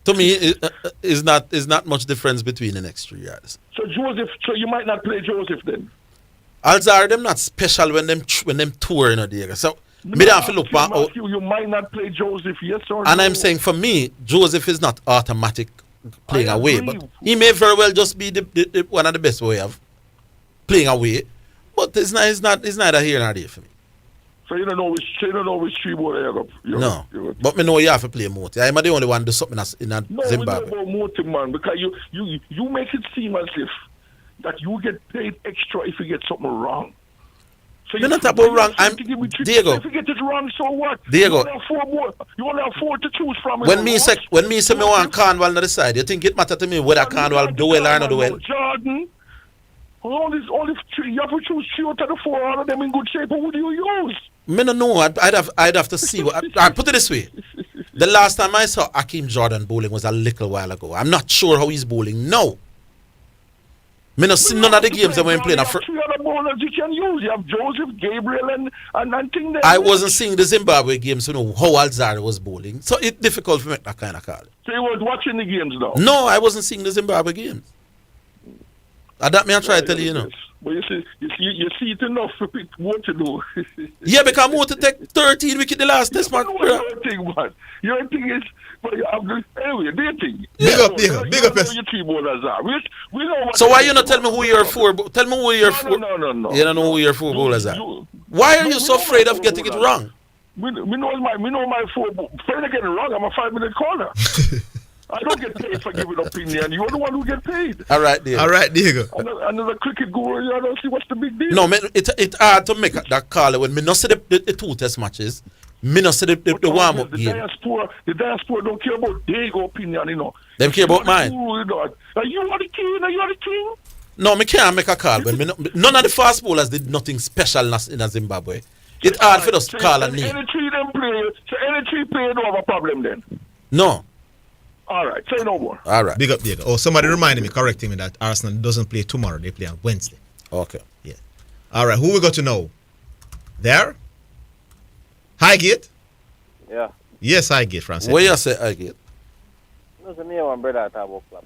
To me, is not much difference between the next 3 years. So Joseph, so you might not play Joseph then. Also, them not special when them tour, Diego. So me don't feel look back. You might not play Joseph, yes or And no. I'm saying for me, Joseph is not automatic playing away, but he may very well just be the one of the best way of playing away. But it's neither here nor there for me. So you don't know which three boy they have. No, but me know you have to play Moti. I'm the only one do something in Zimbabwe. No, we know about Moti, man, because you make it seem as if that you get paid extra if you get something wrong. So you're not about wrong. I'm Diego. If you get it wrong, so what? Diego. You only have 4 to choose from. When me say me want Cornwall on the side, you think it matter to me whether Cornwall do well or not do well? Jordan, only three. You have to choose 3 out of the 4. All of them in good shape. Who do you use? Me no know. I'd have to see. I put it this way. The last time I saw Hakeem Jordan bowling was a little while ago. I'm not sure how he's bowling now. Me no see none of the games that we're playing. 3 other bowlers you can use. You have Joseph, Gabriel, and thing there. I wasn't seeing the Zimbabwe games to know how Alzari was bowling. So it's difficult for me that kind of call. So you was watching the games now? No, I wasn't seeing the Zimbabwe games. That me I try to tell you, But you see it enough for what to do. Yeah, because Mo to take 13 wickets the last test match. Your thing is, but anyway, their thing. Big up, yes. Your three bowlers are. We know what. So why you not tell me who your 4? Tell me who your 4. No. You don't know who your 4 bowlers are. Why are you so afraid of getting it wrong? We know my 4. Afraid of getting it wrong. I'm a 5-minute corner. I don't get paid for giving opinion. You're the one who get paid. All right, Diego. Another cricket guru, I don't see what's the big deal. No, it's hard to make that call when me not see the 2 test matches. Me not see the warm-up game. The diaspora don't care about their opinion, you know. They care about mine. You are the king, are you the king? No, me can't make a call. When none of the fast bowlers did nothing special in Zimbabwe. It's hard for us to call a name. Any 3 them play, so any 3 play don't have a problem then? No. All right, say no more. All right. Big up, Diego. Oh, somebody reminded me, correcting me that Arsenal doesn't play tomorrow. They play on Wednesday. Okay. Yeah. All right, who we got to know? There? Highgate? Yeah. Yes, Highgate, Francis. Where you say Highgate? No, so me and one brother talk about club.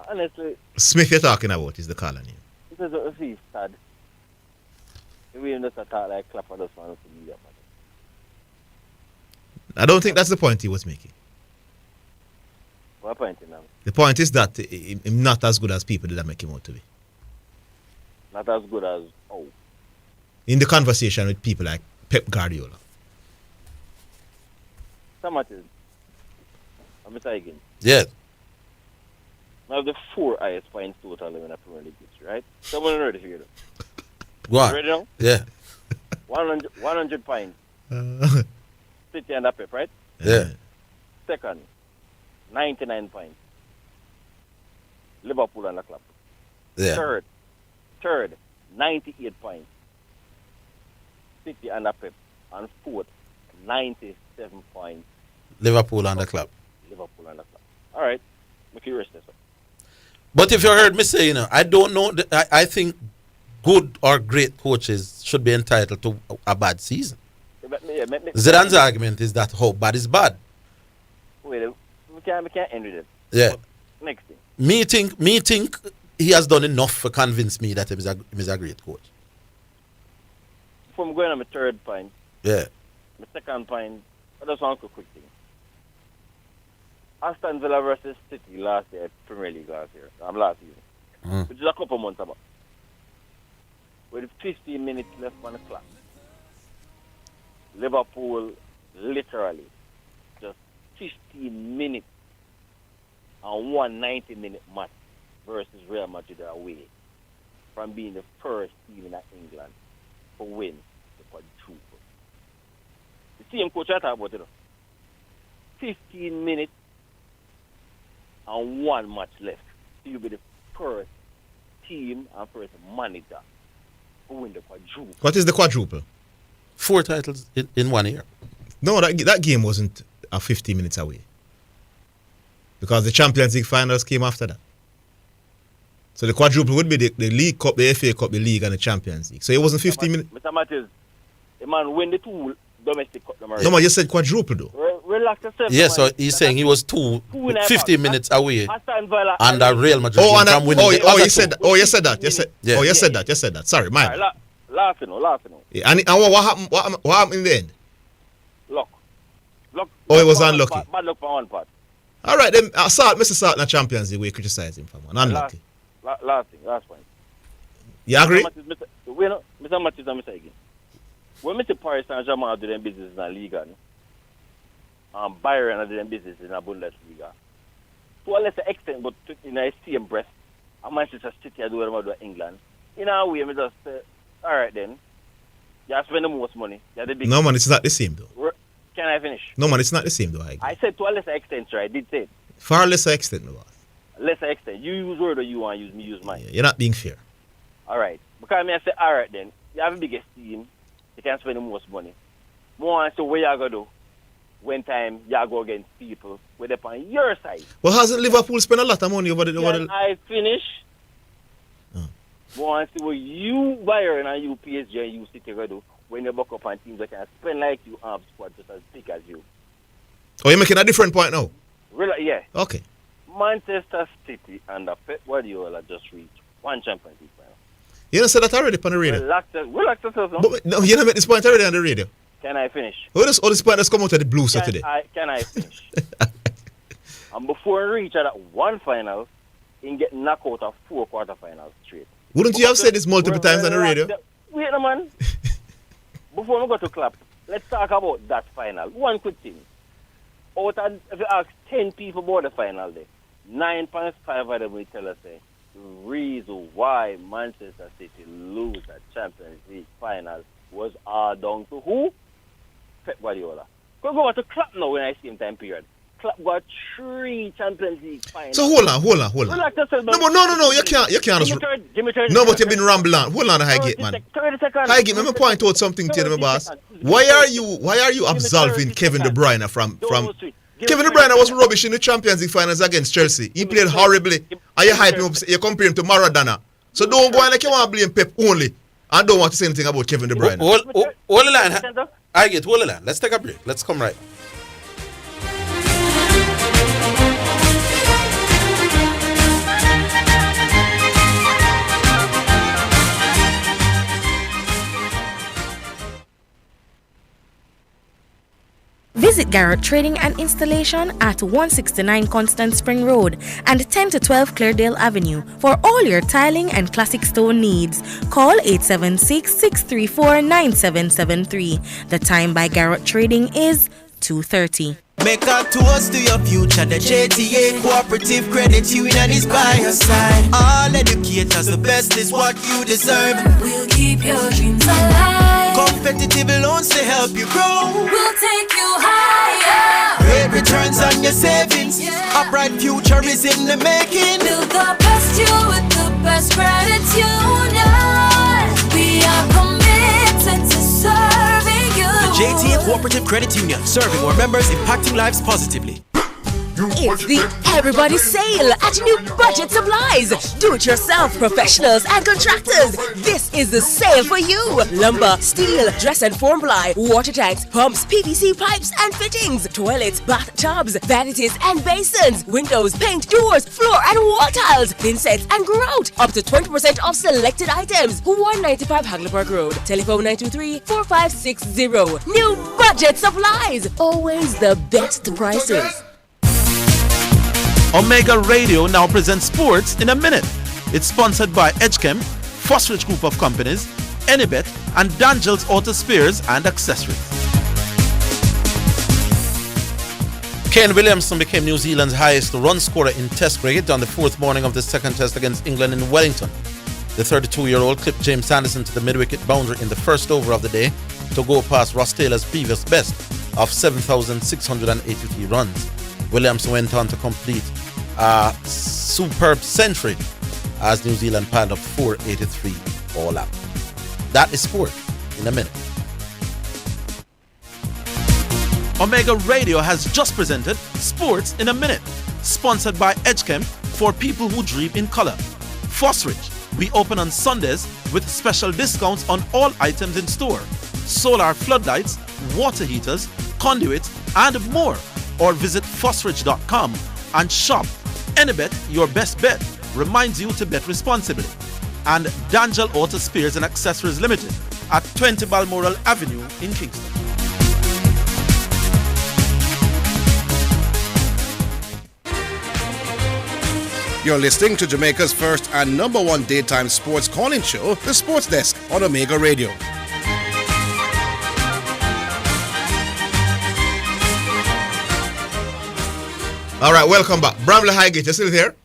Honestly. Smith you're talking about is the caller name. This is a fee sad. We even just talk like clap for this one to be up. I don't think that's the point he was making. What point now? The point is that he's not as good as people that make him out to be. Not as good as in the conversation with people like Pep Guardiola. Mathews. I'm Higgins. Yeah. Now the 4 highest points total in the Premier League history, right? Someone ready for you. Go on. Ready now? Yeah. 100 points. City and Pep, right? Yeah. Second, 99 points. Liverpool and the club. Yeah. Third, 98 points. City and Pep. And fourth, 97 points. Liverpool and the club. Liverpool and the club. All right. I'm curious this one. But if you heard me say, I don't know. I think good or great coaches should be entitled to a bad season. Zidane's argument is that how bad is bad. Wait, we can't end with it. Yeah. Next thing. Me think he has done enough to convince me that he is a great coach. If I'm going on my 3rd point. Yeah. My 2nd point, I just want to quick thing. Aston Villa versus City last year, Premier League last season. Which is a couple months ago. With 15 minutes left on the clock. Liverpool literally just 15 minutes and 190-minute match versus Real Madrid away from being the first team in England to win the quadruple. The same coach I talk about, 15 minutes and 1 match left. So you'll be the first team and first manager to win the quadruple. What is the quadruple? 4 titles in 1 year. No, that game wasn't 15 minutes away. Because the Champions League finals came after that. So the quadruple would be the League Cup, the FA Cup, the League, and the Champions League. So it wasn't 15 minutes. Mr. Mathews, the man win the 2 domestic cup. No, man, you said quadruple though. relax yourself. Yeah, so man. he's saying he was 50 minutes away Aston Villa under Real Madrid from winning the you other said two. that. You said that. Yeah. You said that. Sorry, man. Laughing. Yeah, and what happened? What happened in the end? Luck. Oh, it was unlucky. Bad luck for one part. All right, then. Mr. Salt in the Champions League, we criticize him for one. Unlucky. Last point. You agree? Mr. Mathews and Mr. Higgins. When Mr. Paris Saint-Germain do them business in the Liga, and Bayern do them business in the Bundesliga, to a lesser extent, but in a same breath, and Manchester City do what they do in England. In a way, I just say, all right then, you spend the most money. No, man, it's not the same though. Can I finish? No, man, it's not the same though. I said to a lesser extent, right? I did say it. Far lesser extent, no. Lesser extent. You use word or you want to use me, use mine. Yeah, you're not being fair. All right. Because I say, all right then, you have the biggest team, you can spend the most money. More so what you going to do when time you go against people with them on your side. Well, hasn't Liverpool spent a lot of money over the... Can I finish? More see what you Bayern and you PSG and you City going to do when you buck up on teams that can spend like you have squad just as big as you. Oh, you're making a different point now? Really? Yeah. Okay. Manchester City and the Pep Guardiola just reached one Champions League final. You don't say that already on the radio? Relax yourself, no? But, no, you don't make this point already on the radio. Can I finish? All this point that's come out of the blue today. Can I finish? And before we reach that one final, in get knocked out of 4 quarterfinals straight. Wouldn't you have said this multiple times on the radio? Wait a man. Before we go to clap, let's talk about that final. One quick thing. Out of, if you ask 10 people about the final day, 9.5 of them will tell us the reason why Manchester City lose the Champions League final was all down to who? Pep Guardiola. Go to clap now when I see him time period. Klopp got 3 Champions League finals. So hold on. Relax yourself, No, you can't just... Give me 30 No, but you've been rambling. Hold on, Highgate, man. 30 seconds. Highgate, let me point out something to you, my boss. Why are you absolving Kevin De Bruyne from... Kevin De Bruyne was rubbish in the Champions League finals against Chelsea. He played horribly. And you hype him up, you compare him to Maradona. So don't go on like you want to blame Pep only. I don't want to say anything about Kevin De Bruyne. Hold the line. Highgate, hold the line. Let's take a break. Let's come right. Visit Garrett Trading and Installation at 169 Constant Spring Road and 10 to 12 Cleardale Avenue for all your tiling and classic stone needs. Call 876-634-9773. The time by Garrett Trading is 2:30. Make a toast to your future. The JTA Cooperative Credit Union is by your side. All educators, the best is what you deserve. We'll keep your dreams alive. Competitive loans to help you grow. We'll take you higher. Great returns on your savings. A bright future is in the making. Build the best you with the best credit union. We are committed to serving you. The JTA Cooperative Credit Union, serving our members, impacting lives positively. It's the Everybody Sale at New Budget Supplies. Do-it-yourself professionals and contractors. This is the sale for you. Lumber, steel, dress and form ply, water tanks, pumps, PVC pipes and fittings, toilets, bathtubs, vanities and basins, windows, paint, doors, floor and wall tiles, thin sets and grout. Up to 20% off selected items. 195 Hagley Park Road. Telephone 923-4560. New Budget Supplies. Always the best prices. Omega Radio now presents Sports in a Minute. It's sponsored by Edgechem, Fosrich Group of Companies, Enibet, and Dangel's Auto Spares and Accessories. Kane Williamson became New Zealand's highest run scorer in Test cricket on the 4th morning of the second Test against England in Wellington. The 32-year-old clipped James Anderson to the mid-wicket boundary in the first over of the day to go past Ross Taylor's previous best of 7,683 runs. Williamson went on to complete a superb century as New Zealand piled up 483 all out. That is sport in a minute. Omega Radio has just presented Sports in a Minute, sponsored by Edgechem for people who dream in color. Fosrich, we open on Sundays with special discounts on all items in store. Solar floodlights, water heaters, conduits, and more. Or visit fussridge.com and shop. Anybet, your best bet, reminds you to bet responsibly. And Dangel Auto Spares and Accessories Limited at 20 Balmoral Avenue in Kingston. You're listening to Jamaica's first and number one daytime sports calling show, The Sports Desk on Omega Radio. All right, welcome back. Bramley Highgate, you still here?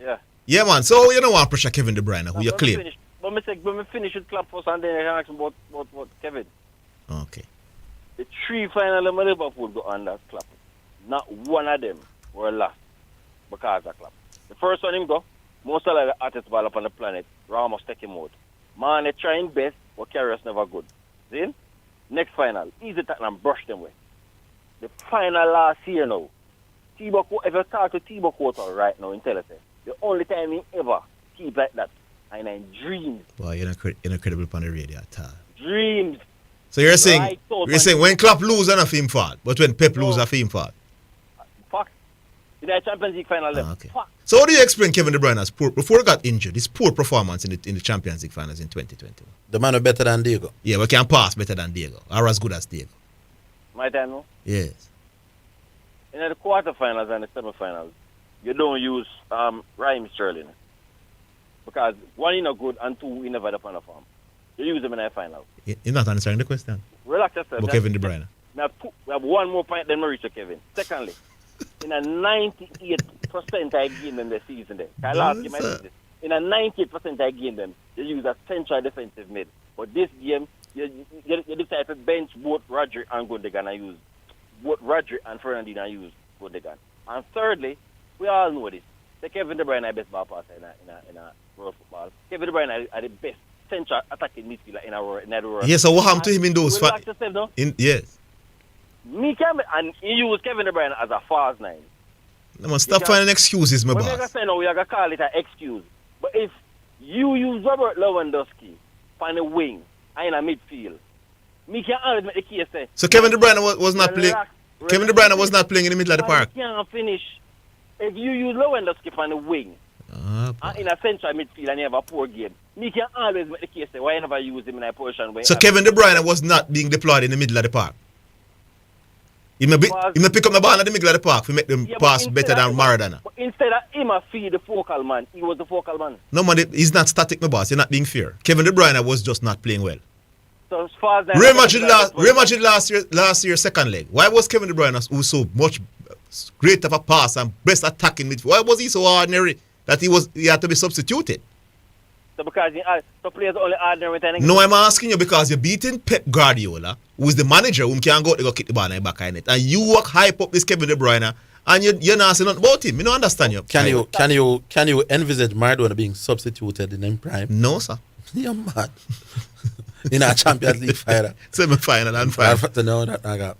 Yeah. Yeah, man. So you don't want to pressure Kevin De Bruyne, who you claim. But when we finish with club first and then I can ask about Kevin. Okay. The 3 final of Liverpool go on that club. Not one of them were lost because of that club. The first one him go, most of the artists ball up on the planet, Ramos take him out. Man, they trying best, but carry never good. See? Next final, easy Tottenham brush them away. The final last year now. Thibaut, if you talk to Thibaut Courtois right now in Telefone, the only time he ever keep like that, and in dreams. Well, you're not credible upon the radio at all. Dreams. So you're saying Right when Klopp lose, it's not him fault, but when Pep lose, it's him fault. Fuck. In the Champions League final, Okay. Fuck. So how do you explain Kevin De Bruyne as poor before he got injured? His poor performance in the Champions League finals in 2021. The man is better than Diego. Yeah, we can pass better than Diego, or as good as Diego. My time, no? Yes. In the quarterfinals and the semifinals, you don't use Raheem Sterling. Because one, you're not good, and two, you never had a on form. You use them in the final. You're not answering the question. Relax yourself. But Kevin De Bruyne. We have one more point than Mauricio Kevin. Secondly, in a 98% I gain them this season. Last game I did this. In a 98% I gain them, you use a central defensive mid. But this game, you decide to bench both Rodri and Gundogan and use both Rodri and Fernandinho and use Gundogan. And thirdly, we all know this. The Kevin De Bruyne is the best ball passer in a world football. Kevin De Bruyne is the best central attacking midfielder in the world. Yes, so what happened to him in those Yes. And he used Kevin De Bruyne as a false 9. No, man, stop finding excuses, my boss. We're saying now we are going to call it an excuse. But if you use Robert Lewandowski on the wing and in a midfield, me can always make the case say. So Kevin De Bruyne was not playing. Kevin De Bruyne was not playing in the middle of the park. You can't finish. If you use Lewandowski on the wing and in a central midfield and you have a poor game, me can always make the case say why you never use him in a position where. So Kevin De Bruyne was not being deployed in the middle of the park. He may pick up the ball in the middle of the park to make them pass better than Maradona. But instead of him feed the focal man, he was the focal man. No, man, he's not static, my boss. You're not being fair. Kevin De Bruyne was just not playing well. So as far as Real Madrid last year second leg. Why was Kevin De Bruyne who so much great of a pass and best attacking midfield? Why was he so ordinary that he had to be substituted? So because the players only ordinary. No, I'm asking you because you're beating Pep Guardiola, who's the manager who can go kick the ball in the back of net, and you walk hype up this Kevin De Bruyne, and you're not saying nothing about him. I don't understand you. Can you envisage Maradona being substituted in him prime? No, sir. You're mad. In a Champions League final. Semi-final and final. I have to know that I got.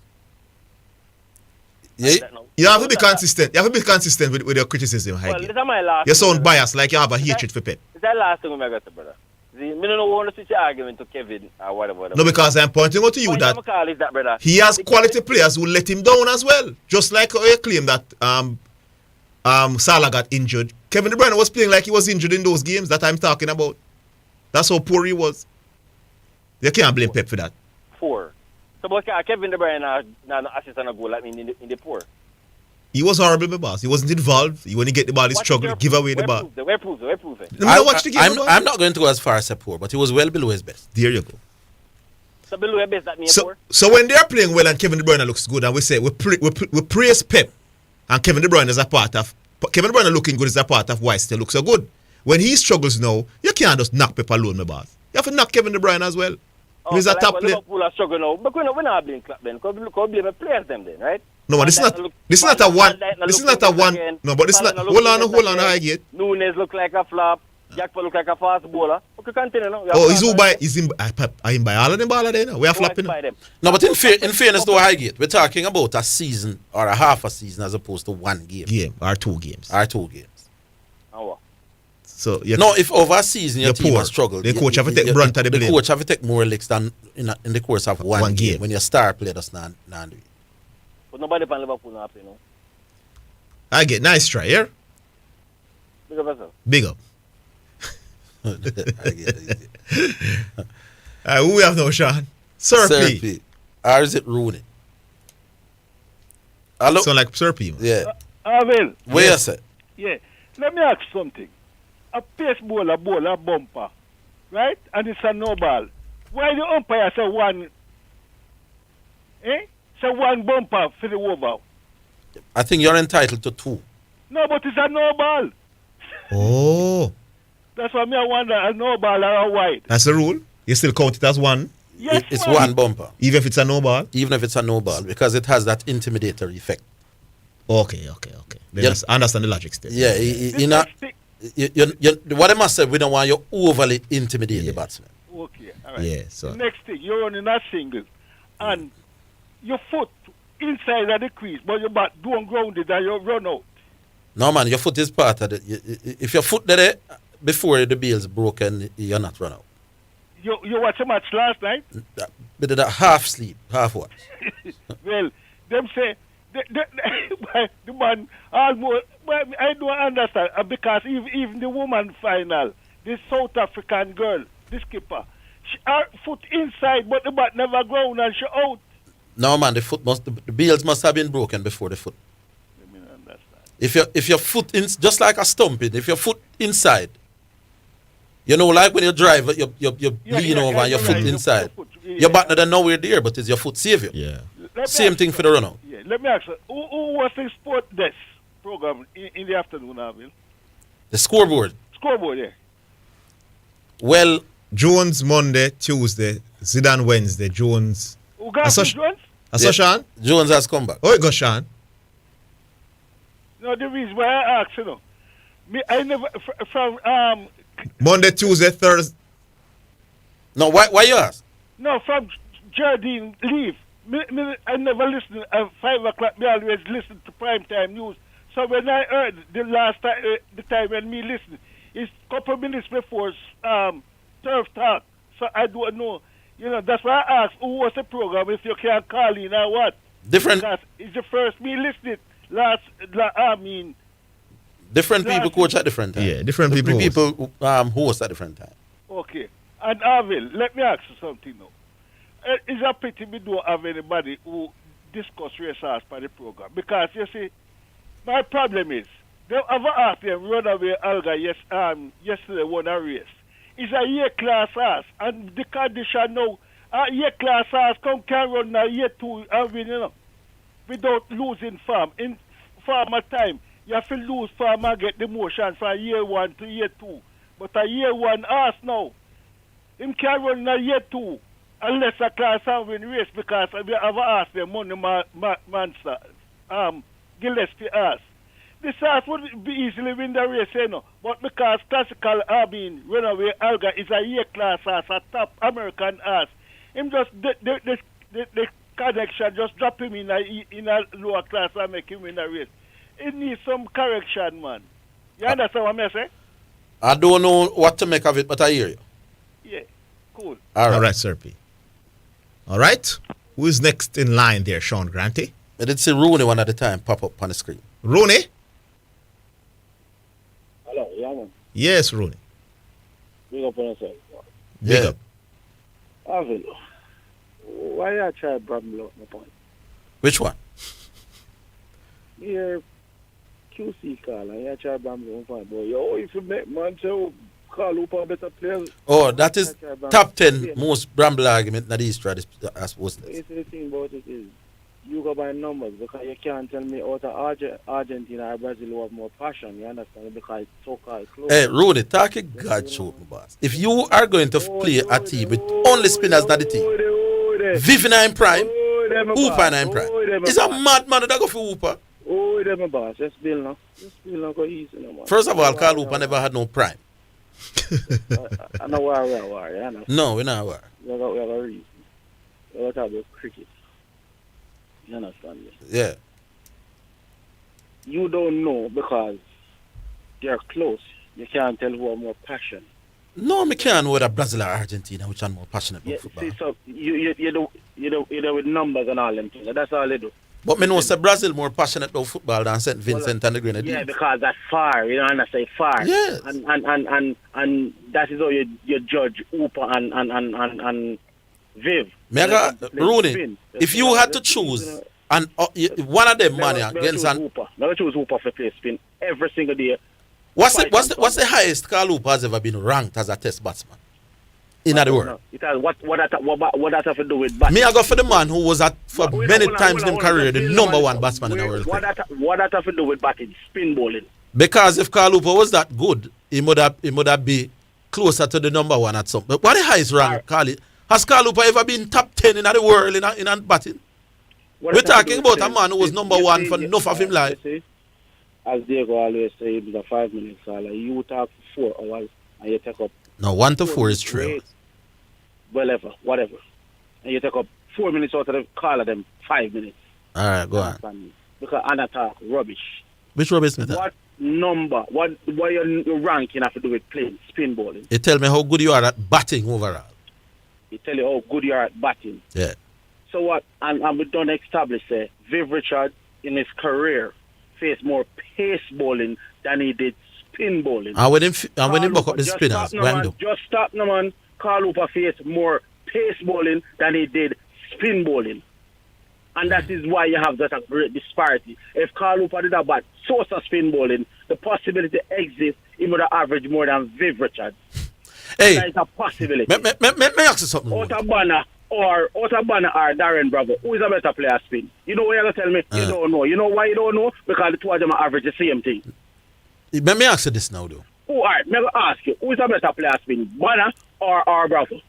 You have to be consistent. You have to be consistent with your criticism. Well, this is my last. You sound biased, like you have a hatred for Pep. Is that last thing I got to, brother? See, I don't know want to switch your argument to Kevin or whatever. No, because I'm pointing out to you that he has quality players who let him down as well. Just like you claim that Salah got injured. Kevin De Bruyne was playing like he was injured in those games that I'm talking about. That's how poor he was. You can't blame Pep for that. 4. So, but Kevin De Bruyne not assist on a goal like me in the poor. He was horrible, my boss. He wasn't involved. When he get the ball, he struggled. Give away the ball. Where proof it? I'm not going to go as far as a poor, but he was well below his best. There you go. So below his best, that means poor? So when they're playing well and Kevin De Bruyne looks good, and we say we praise Pep, and Kevin De Bruyne is a part of Kevin De Bruyne looking good is a part of why still looks so good. When he struggles now, you can't just knock Pep alone, my boss. You have to knock Kevin De Bruyne as well. He's a top player. Liverpool are struggling now, but we're not blaming Klopp then. Because blame the players them then, right? No, but this is not a one. No, but this is not. Hold on, I get. Nunes look like a flop. Jackpot look like a fast bowler. Okay, continue now. He's in by all of them baller there. We are flopping. No, but in fairness though, Highgate, we're talking about a season or a half a season as opposed to one game. Or 2 games. Oh, what? So if over a season your team has struggled, the coach have to take brunt of the blame. The coach have to take more licks than in the course of one game when your star player does not do it. But nobody from Liverpool not happy, no. I get nice try, yeah? Big up yourself. Big up. I get it. Who we have now, Sean? Sir P. Or is it Rooney? Hello? Sound like Sir P. Man. Yeah. Well, Where you say? yeah. Let me ask something. A pace ball, a bumper, right? And it's a no ball. Why the umpire say one? Say one bumper for the over. I think you're entitled to 2. No, but it's a no ball. Oh. That's why I wonder a no ball or a wide. That's the rule? You still count it as one? Yes, it's man. one bumper. Even if it's a no ball? Even if it's a no ball, because it has that intimidatory effect. Okay. Then I understand the logic still. Yeah, what I must say, we don't want you overly intimidate the batsman. Okay, all right. Yeah, so. The next thing, you're running a single, and your foot inside of the crease, but your back don't ground it and you run out. No, man, your foot is part of it. If your foot there before the bill's broken, you're not run out. You watch a match last night? But that half sleep, half watch. Well, them say, the man almost, well, I don't understand, because even the woman final, this South African girl, the skipper, her foot inside, but the bat never ground and she out. No, man, the bills must have been broken before the foot. I mean, understand. If your foot just like a stumping, if your foot inside, you know, like when you drive, you lean over and your foot inside. Your back not nowhere there, but it's your foot save you. Yeah. Same thing for the run out. Yeah. Let me ask you, who was the sport desk program in the afternoon, Orville? The scoreboard. Scoreboard, yeah. Well, Jones Monday, Tuesday, Zidane Wednesday, Jones. Who got Jones? I saw Sean. Jones has come back. Oh, it got Sean. No, the reason why I asked, you know, I never from Monday, Tuesday, Thursday. No, why you ask? No, from Jardine leave. I never listen at 5 o'clock. Me always listen to primetime news. So when I heard the last time, the time when me listen, it's a couple minutes before Turf Talk. So I don't know. You know, that's why I asked who was the program, if you can call in or what. Different. Because it's the first me listening different people coach at different times. Yeah, different people. People host at different times. Okay. And Orville, let me ask you something now. It's a pity we don't have anybody who discuss race horse by the program. Because, you see, my problem is, they ever asked them runaway Alga yesterday won a race. It's a year class horse, and the condition now, a year class horse can run a year 2 and win, you know, without losing farm. In farmer time, you have to lose farm and get the motion from year 1 to year 2. But a year 1 horse now, him can run a year 2 unless a class and win race, because we have asked them money monster Gillespie horse. This horse would be easily win the race, you know, but because classical runaway Alga is a year class horse, a top American horse, him just the connection just drop him in a lower class and make him win the race. It needs some correction, man. You understand what I say? I don't know what to make of it, but I hear you. Yeah, cool. All right, Sir P. All right. Who is next in line there, Sean Granty? I did see Rooney one at the time pop up on the screen. Rooney? Hello, yeah, man. Yes, Rooney. Big up on yourself. Big up. Orville, why you try Bramble out my point? Which one? Here, QC call, and you try Bramble out my point. But yo, if you make man to call up a better players. Oh, that is top 10 most Bramble argument that he's tried as supposed to. The thing about it is, you go by numbers, because you can't tell me out of Argentina or Brazil who have more passion, you understand? Because it's so-called close. Hey, Rooney, talk a God show, boss. If you are going to play a team with only spinners not the team, Vivian in prime, Hooper in prime, it's a madman that go for Hooper. Oh, them boss, just build now. Just build now, go easy now, man. First of all, Carl Hooper never had no prime. I know why we are, you know? No, we're not war. We have a reason. We're talking about cricket. You understand me? Yeah. You don't know because they're close. You can't tell who are more passionate. No, me can't know whether Brazil or Argentina which one more passionate about football. See, so you do with numbers and all them things. That's all they do. But me know say Brazil more passionate about football than St. Vincent and the Grenadines. Yeah, because that's far, you know, and I say far. Yes. And that is how you judge Hooper and Viv. Rooney, if you had to choose and one of them man against an never choose Hooper for play spin every single day. What's the highest Carl Hooper has ever been ranked as a test batsman in the world? It has what that have to do with batting? Me I go for the man who was for many times in his career the number one batsman in the world. What that have to do with batting? Spin bowling. Because if Carl Hooper was that good, he would have be closer to the number one at some. But what the highest rank, Carly? Has Carl Hooper ever been top 10 in the world in batting? We're talking about a man who was number one for enough of him life. As Diego always say, it was a 5 minute call. You talk for 4 hours and you take up. No, 1 to 4 is true. Whatever. And you take up 4 minutes out of the call of them 5 minutes. All right, go on. Because Anna talk rubbish. Which rubbish, Mr.? What number? What your ranking have to do with playing spin bowling? You tell me how good you are at batting overall. He tell you how good you are at batting. Yeah. So what? And we don't establish say Viv Richard in his career faced more pace bowling than he did spin bowling. And when he buck up the spinners, just stop no man. Carl Hooper faced more pace bowling than he did spin bowling. And that is why you have such a great disparity. If Carl Hooper did a bat source of spin bowling, the possibility exists he would have averaged more than Viv Richard. Hey, that is a possibility. Me ask you something. Otabana or Darren Bravo, who is a better player spin? You know what you're going to tell me? You don't know. You know why you don't know? Because the two of them average the same thing. Let me ask you this now, though. All right, let me ask you, who is a better player spin? Banner or Bravo?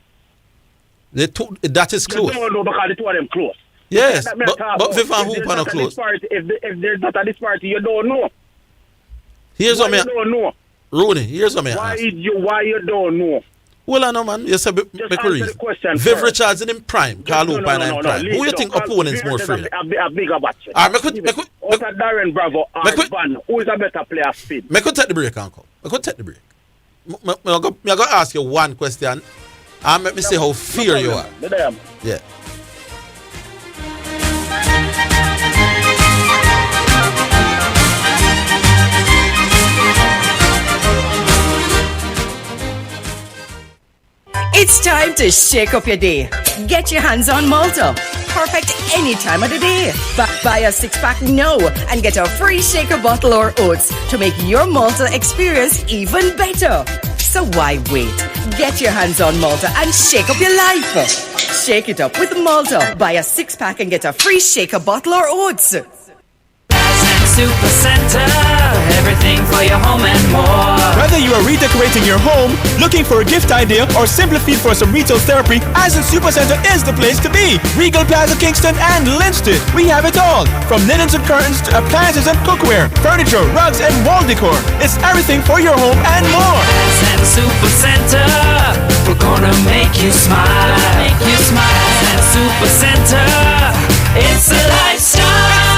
That is close. You don't know because the two of them close. Yes, but Viv and Hooper are close. If there's not a disparity, you don't know. Here's what you don't know. Rooney, here's what I ask. Why you don't know? Well, I know, man. You said Viv Richards in prime, Carl Hooper in prime. Who you think opponents more free? A bigger batsman. Darren Bravo or Van, who is a better player spin? I could take the break, Uncle. I could take the break. I'm going to ask you one question and let me see how fair you are. Yeah. It's time to shake up your day. Get your hands on Malta. Perfect any time of the day. Buy a 6-pack now and get a free shaker bottle or oats to make your Malta experience even better. So why wait? Get your hands on Malta and shake up your life. Shake it up with Malta. Buy a 6-pack and get a free shaker bottle or oats. Super Center, everything for your home and more. Whether you are redecorating your home, looking for a gift idea, or simply feel for some retail therapy, Asden Super Center is the place to be. Regal Plaza Kingston and Linston, we have it all. From linens and curtains to appliances and cookware, furniture, rugs and wall decor. It's everything for your home and more. Asden Super Center, we're gonna make you smile. Asden Super Center, it's a lifestyle.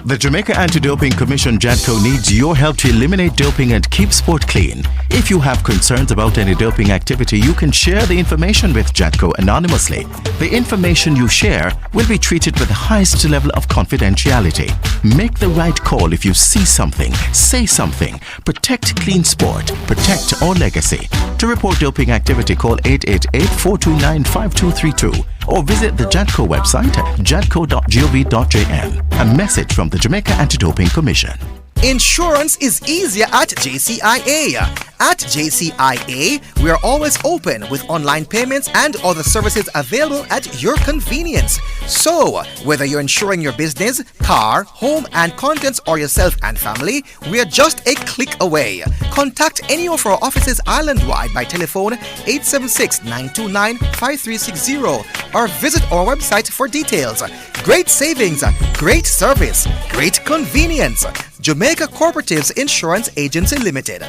The Jamaica Anti-Doping Commission JADCO needs your help to eliminate doping and keep sport clean. If you have concerns about any doping activity, you can share the information with JADCO anonymously. The information you share will be treated with the highest level of confidentiality. Make the right call if you see something, say something. Protect clean sport. Protect our legacy. To report doping activity, call 888-429-5232 or visit the JADCO website at jadco.gov.jm. A message from the Jamaica Anti-Doping Commission. Insurance is easier at JCIA. At JCIA, we are always open with online payments and other services available at your convenience. So, whether you're insuring your business, car, home and contents or yourself and family, we are just a click away. Contact any of our offices island-wide by telephone 876-929-5360 or visit our website for details. Great savings, great service, great convenience. Jamaica Cooperatives Insurance Agency Limited.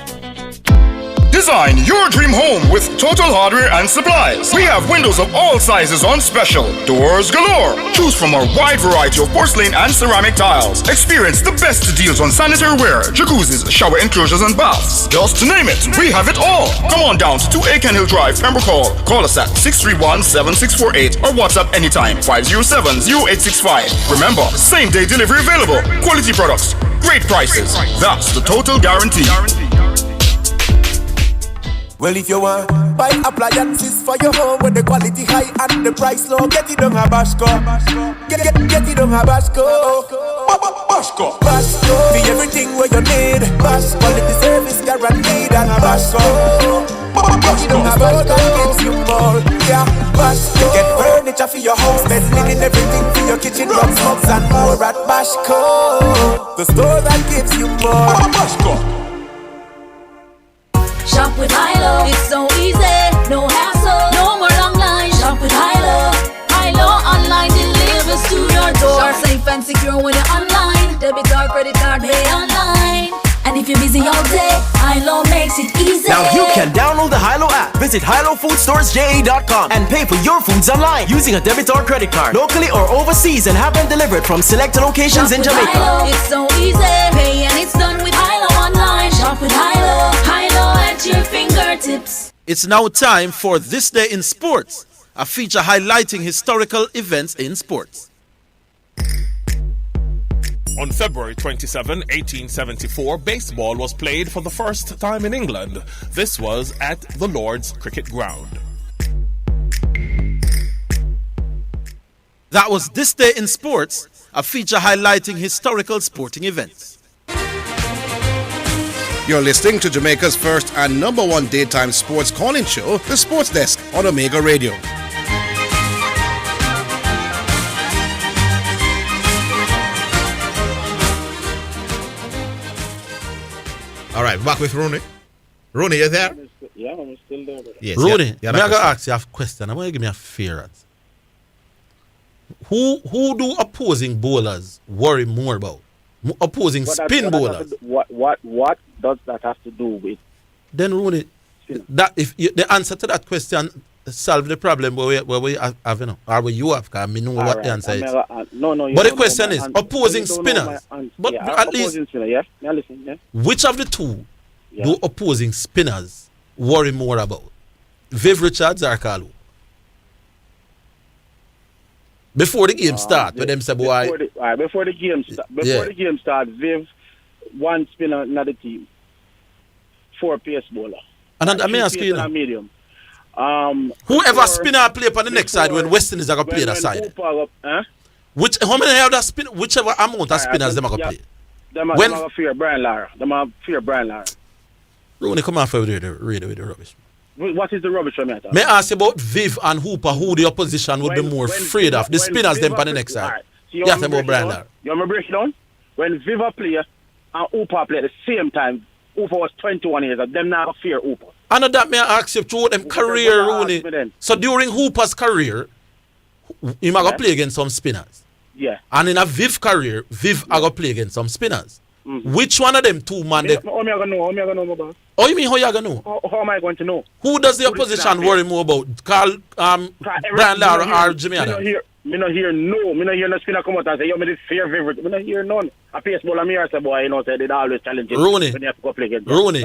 The Design your dream home with Total Hardware and Supplies. We have windows of all sizes on special. Doors galore. Choose from our wide variety of porcelain and ceramic tiles. Experience the best deals on sanitary ware, jacuzzis, shower enclosures, and baths. Just to name it, we have it all. Come on down to 2 Aiken Hill Drive, Pembroke Hall. Call us at 631-7648 or WhatsApp anytime 507-0865. Remember, same-day delivery available. Quality products, great prices. That's the Total Guarantee. Well, if you want buy appliances for your home with the quality high and the price low, get it on a Bashco. Get it on a Bashco. Bashco. Bashco. For everything where you need. Bashco. Quality service guaranteed and Bashco. Get it on a Bashco. Gives you more. Yeah, Bashco. Get furniture for your home, bed linen, everything for your kitchen, rugs, mugs, and more at Bashco. The store that gives you more. Bashco. Shop with Hilo, it's so easy, no hassle, no more long lines. Shop with Hilo, Hilo online delivers to your door. Shop safe and secure when you're online. Debit or credit card, pay online. And if you're busy all day, Hilo makes it easy. Now you can download the Hilo app, visit HiloFoodStoresJA.com and pay for your foods online using a debit or credit card, locally or overseas, and have them delivered from selected locations Shop in with Jamaica. Hilo, it's so easy, pay and it's done with Hilo online. Shop with Hilo, Hilo at your fingertips. It's now time for This Day in Sports, a feature highlighting historical events in sports. On February 27, 1874, baseball was played for the first time in England. This was at the Lord's Cricket Ground. That was This Day in Sports, a feature highlighting historical sporting events. You're listening to Jamaica's first and number one daytime sports calling show, The Sports Desk on Omega Radio. All right, back with Rooney. Rooney, you there? Yeah, I'm still there. Yes. Rooney, yeah, I'm going to ask you a question. I want you to give me a fair answer. Who do opposing bowlers worry more about? Opposing spin bowlers. What does that have to do with? Then Rooney, that if you, the answer to that question solve the problem where we have, you know, or where you have, because I know what the answer is. No. But the question is opposing spinners. But yeah, at least, opposing spinner, yeah? Yeah, listen, yeah. which of the two do opposing spinners worry more about? Viv Richards or Kalu? Before the game start, with them say, boy. Before the game start, Viv, one spinner, another team, 4 pace bowler. And I may ask you now, medium. whoever spinner play on the next side when West Indies are going to play that side. How many have that spin? Whichever amount of spinners them are going to play. Them are fear Brian Lara. Rooney, come on for read with the rubbish. What is the rubbish from that? May I ask about Viv and Hooper, who the opposition would be more afraid of? The spinners them on the next side. Right. You have to about Brian Lara. You want me to break it down? When Viva play and Hooper play at the same time, Hooper was 21 years old. Them now fear Hooper. And that may I ask you throughout them career, Rooney. So during Hooper's career, he might go play against some spinners. Yeah. And in a Viv career, Viv I go play against some spinners. Which one of them two man? How am I going to know, my boss? Oh, you mean how you going to know? How am I going to know? Who does the opposition worry more about? Carl, Brian Lara or Jimmy Adams? Me not hear no spinner come out and say, yo, me this fear favorite. Me not hear none. A pace bowler me say, boy, you know, say they always challenge it. Rooney, when you have to go play against Rooney,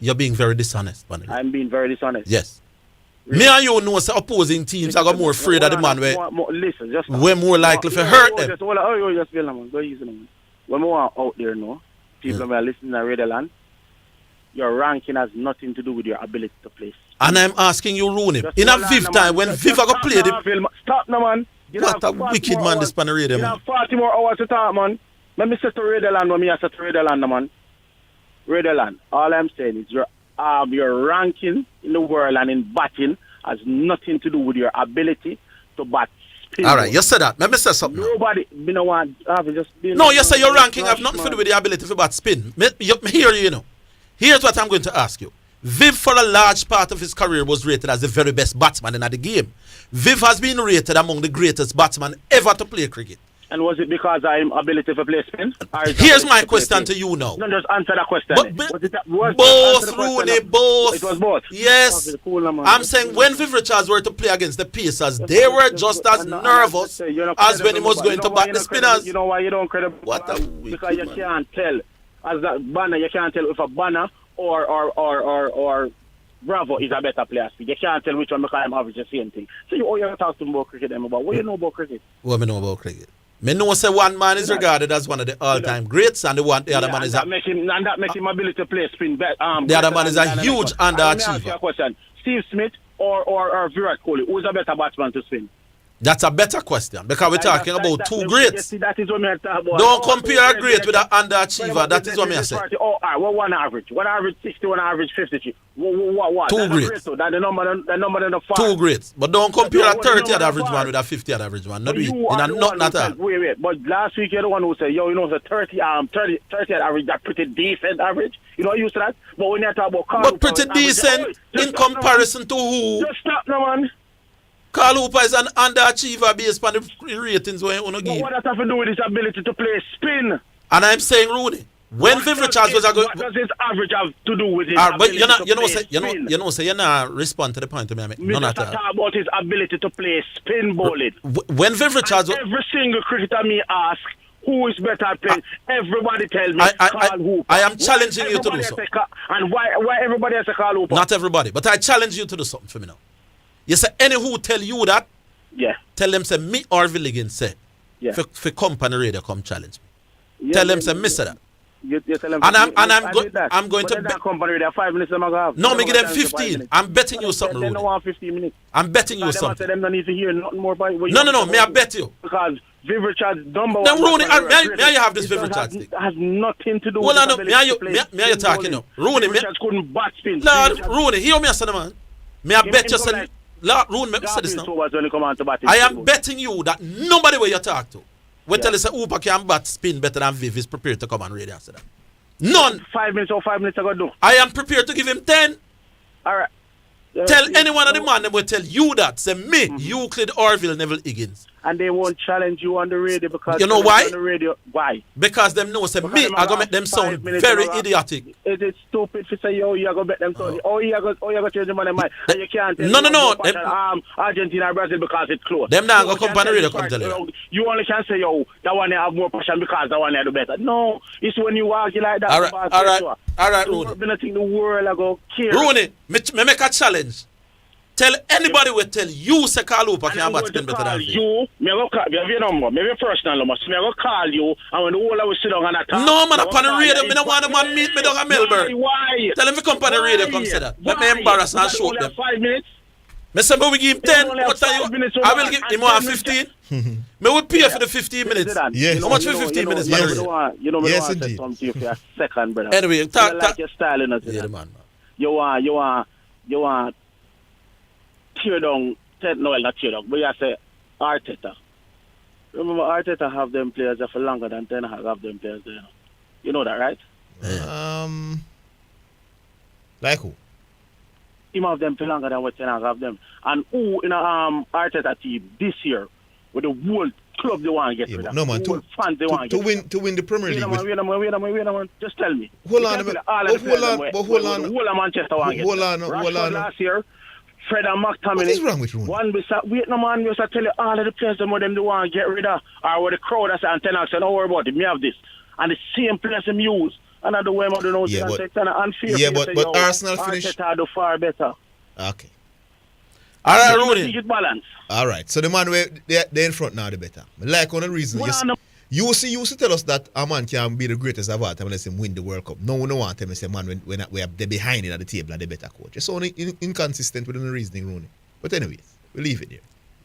you're being very dishonest, man. I'm being very dishonest. Yes. Really? Me and you know say opposing teams are more afraid of the man listen, just we're more likely to hurt them. Just feel man. Go easy, man. When we are out there now, people are listening to Radio Land, your ranking has nothing to do with your ability to play. And I'm asking you, Rooney, in a Viv time, when Viv are going to play the... Stop now, man. What a wicked man this pan radio, man. You have 40 more hours to talk, man. Let me say to Radio Land when I say to Radio Land, man. Radio Land, all I'm saying is your ranking in the world and in batting has nothing to do with your ability to bat. All right, you said that. Let me say something. Nobody, you know what? No, you say your ranking have nothing to do with the ability to bat spin. Me hear you, know. Here's what I'm going to ask you. Viv, for a large part of his career, was rated as the very best batsman in the game. Viv has been rated among the greatest batsmen ever to play cricket. And was it because I'm ability to play spin? Here's my question to you now. No, just answer that question. Both, Rooney, both. It was both. Yes. Okay, cool, man. I'm saying when Viv Richards were to play against the Pacers, they were just as nervous as when he was going to back the spinners. You know why you don't credit? What a because you can't tell. As that banner, you can't tell if a banner or Bravo is a better player. You can't tell which one because I'm average the same thing. So you have to talk to them about cricket them about. What you know about cricket? What I know about cricket? Me know say one man is regarded as one of the all-time greats, and the other man is that makes him ability to play spin. The other man is a huge underachiever. Question: Steve Smith or Virat Kohli, who's a better batsman to spin? That's a better question because we're talking about two greats. That is what me talk about. Don't compare a great with an underachiever. That is what me say. Oh, one average. One average 60, one average 53. What? Two greats. That the number in the five. Two greats. But don't compare a 30 at average one with a 50 at average one. Not do it. Not at all. Wait. But last week you're the one who said, the 30 at average, that pretty decent average. You know, used to that. But when you talk about Carl but pretty decent in comparison to who? Just stop now, man. Carl Hooper is an underachiever based on the ratings where you give. What does that have to do with his ability to play spin? And I'm saying, Rooney, when Viv Richards was a good... What does his average have to do with his ability to play spin? You're not respond to the point to me. None at all. Talk about his ability to play spin bowling. When Viv Richards... Every single cricketer me ask, who is better at playing? Everybody tells me Carl Hooper. I am challenging you to do so. And why everybody has a Carl Hooper? Not everybody, but I challenge you to do something for me now. You say any who tell you that, tell them say me Orville Higgins say, for company radio come challenge me. Tell them say me say that. You tell them I'm going to bet. Company radio 5 minutes I'm gonna have. No, me give them 15. I'm betting you something, They don't want 15 minutes. I'm betting you something. Them don't need to hear nothing more about what No, me I bet you. Because Viv Richards number one. Then Rooney, may you have this Viv Richards thing? Has nothing to do with his ability to play spin. May you talking now? Rooney, Richards couldn't bat spin. Lord, Rooney, hear me say man. May I bet you say Lord, Rooney, let me say this now. I am betting you that nobody where you talk to will tell you say Hooper can bat spin better than Viv is prepared to come on radio after that. None. 5 minutes ago do. I am prepared to give him 10. All right. Tell any one of the man that will tell you that. Say me, Euclid, Orville, Neville Higgins. And they won't challenge you on the radio because you know why? On the radio. Why? Because them know say me, I gonna make them sound very idiotic. It is stupid to say you gonna make them sound. You gonna change the man mind. And you can't tell No. Argentina or Brazil because it's close. Them now go come on the radio come tell you. You only can say that one have more passion because that one do better. No, it's when you argue like that. All right, Rooney. I think the world ago care. Rooney, me make a challenge. Tell anybody will tell you say Carl Hooper can bat spin better than you. Me go call you have your number, maybe personal number. So me go call you and when the whole of us sit down and attack. No man, upon the radio, me don't want the man meet me down at Melbourne. Why? Tell him to come on the radio, come say that. Let me embarrass and show them. 5 minutes. Me say we give him 10. I will give him 15. Me will pay for the 15 minutes. Yes. How much for 15 minutes? Yes, yes indeed. Something for a second, brother. Anyway, talk. Your style in it. Yeah, man. You want tear down, not tear down, but you say Arteta. Remember, Arteta have them players there for longer than Ten Hag have them players there. You know that, right? Like who? Him have them for longer than what Ten Hag have them. And who in a Arteta team this year, with the whole club they want to get rid of. No man, to win the Premier League. Wait a minute. Just tell me. Hold on. Manchester want to get rid of. Last year, Fred and McTominay. What is wrong with Rooney? Wait, no man, we used to tell you all of the players them they want to get rid of. Or where the crowd I say, and Ten Hag say, don't worry about it, me have this. And the same players them use. Another way, I don't know, it's kind of unfair. Yeah, but Arsenal finished. Arteta do far better. Okay. All right, Rooney. Balance. All right. So the man where they're in front now, the better. Like one of the reasons. You used to tell us that a man can be the greatest of all time unless him win the World Cup. No, we don't want to say man when they're behind it at the table and the better coach. It's only inconsistent within the reasoning, Rooney. But anyways, we leave it there.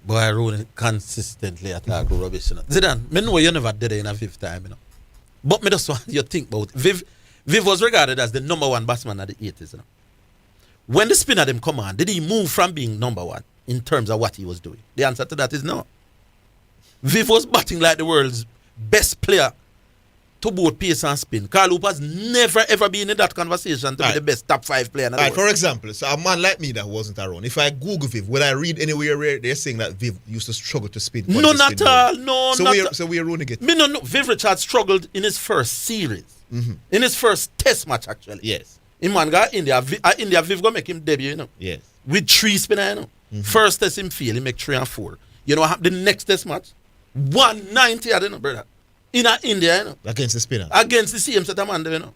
Boy, Rooney consistently attack rubbish. You know. Zidane, me know you never did it in a fifth time, you know. But me just want you think about it. Viv was regarded as the number one batsman of the 80s, you know. When the spinner them come on, did he move from being number one in terms of what he was doing? The answer to that is no. Viv was batting like the world's best player to both pace and spin. Carl Hooper's never ever been in that conversation to be the best top 5 player in the world. For example, so a man like me that wasn't around, if I Google Viv, would I read anywhere where they're saying that Viv used to struggle to spin? No, not all. No, so not we're all. so we're running it. Me no. Viv Richards struggled in his first series. In his first test match, actually. Yes. In man got India. India Viv go make him debut, you know. Yes. With 3 spinner, you know. First test him fail, he make 3 and 4. You know what happened the next test match? 190, I don't know, brother. In India, you know. Against the spinner. Against the same set of man, you know.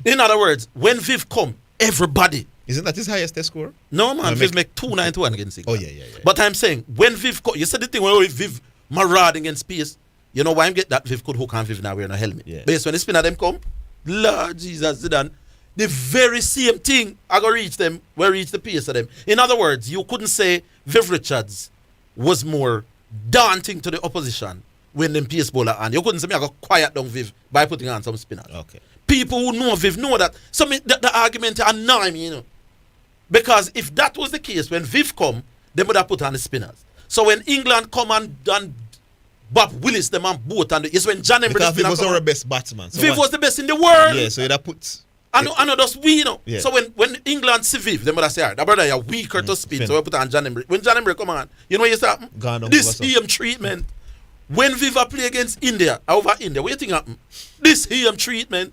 In other words, when Viv come, everybody. Isn't that his highest test score? No, man. Viv make 291 against England. Oh, yeah. But I'm saying, when Viv come, you said the thing when Viv marauding against pace, you know why I'm get that Viv could hook and Viv now wearing a helmet. Yeah. Based when the spinner them come, Lord Jesus, Zidane, the very same thing I go reach them, where reach the pace of them. In other words, you couldn't say Viv Richards was more daunting to the opposition when them pace bowler and you couldn't say me I got quiet down Viv by putting on some spinners. Okay. People who know Viv know that. So the argument annoy me, you know. Because if that was the case, when Viv come, they would have put on the spinners. So when England come and Bob Willis them and both and it's when John Embry because Viv was our best batsman. So Viv was the best in the world. Yeah, so that puts. I know that's we, you know. Yeah. So when England see Viv, they would have say, alright, that brother you're weaker to spin, so we put on John Embry. When John Embry come on, you know what you say happen? This EM treatment. When Viv play against India, over India, what you think happen? This EM treatment,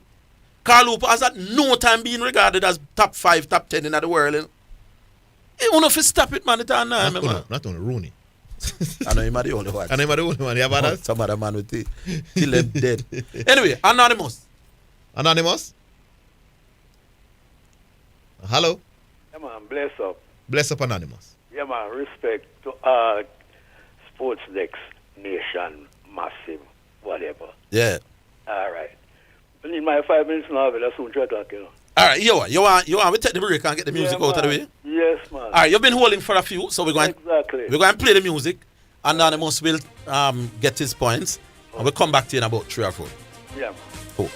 Carl Hooper has at no time been regarded as top 5, top 10 in the world. You know? You want to stop it, man. Not only Rooney. I know him are the only one. I know him are the only one. You have others? Some other man with it. Kill them dead. Anyway, Anonymous. Anonymous? Hello? Yeah, man. Bless up. Bless up, Anonymous. Yeah, man. Respect to Sports Next Nation, massive, whatever. Yeah. All right. I need my 5 minutes now, but that's soon 3 o'clock, you know. All right, you want we take the break and get the music out of the way? Yes, man. All right, you've been holding for a few, so we're going to play the music, and Anonymous will get his points, and we'll come back to you in about 3 or 4. Yeah. Cool.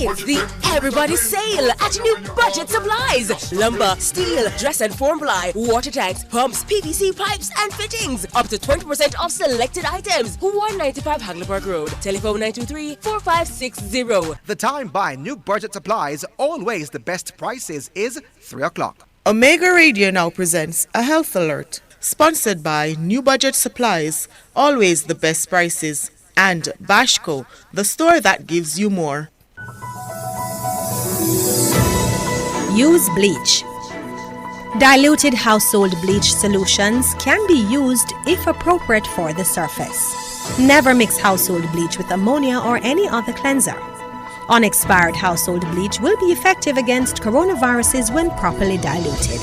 It's the Everybody Sale at New Budget Supplies. Lumber, steel, dress and form ply, water tanks, pumps, PVC pipes and fittings. Up to 20% off selected items. 195 Hagleyburg Road. Telephone 923-4560. The time by New Budget Supplies, always the best prices, is 3 o'clock. Omega Radio now presents a health alert. Sponsored by New Budget Supplies, always the best prices. And Bashco, the store that gives you more. Use bleach. Diluted household bleach solutions can be used if appropriate for the surface. Never mix household bleach with ammonia or any other cleanser. Unexpired household bleach will be effective against coronaviruses when properly diluted.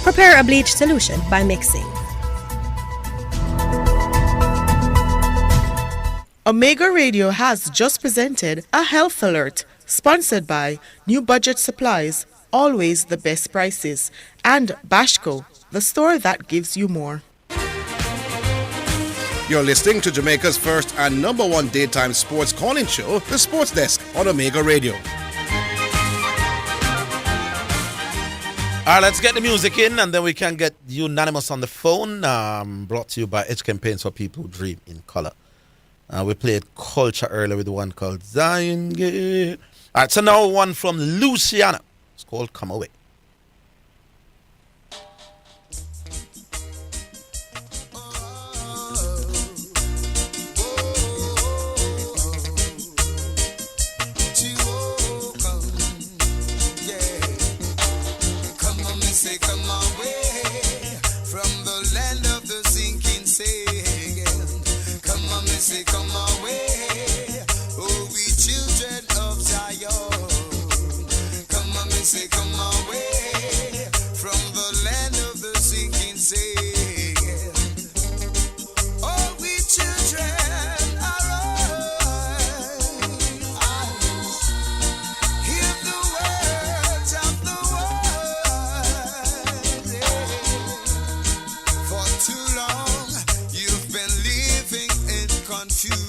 Prepare a bleach solution by mixing. Omega Radio has just presented a health alert, sponsored by New Budget Supplies, always the best prices, and Bashco, the store that gives you more. You're listening to Jamaica's first and number 1 daytime sports calling show, The Sports Desk on Omega Radio. All right, let's get the music in, and then we can get Unanimous on the phone. Brought to you by Edge Campaigns for People Who Dream in Color. We played Culture earlier with the one called Zion Gate. All right, so now one from Luciana. It's called Come Away. Come away, oh we children of Zion. Come on, me say come away from the land of the sinking sand. Oh we children arise, hear the words of the word. For too long you've been living in confusion.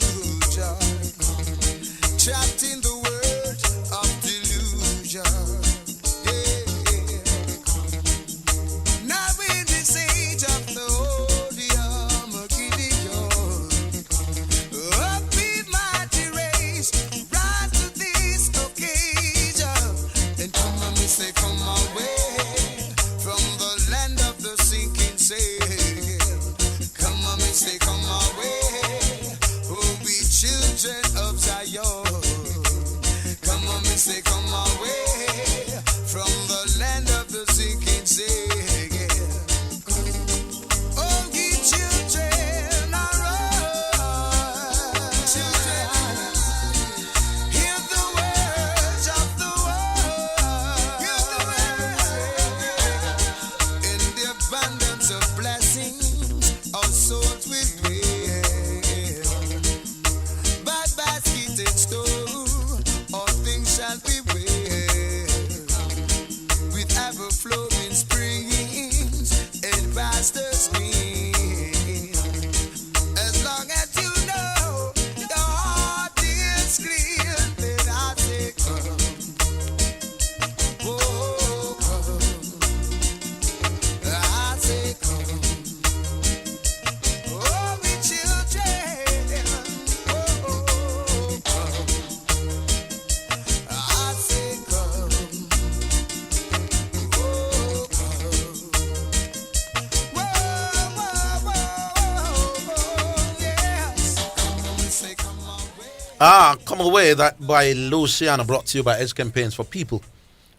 Come away that by Luciano, brought to you by Edge Campaigns for people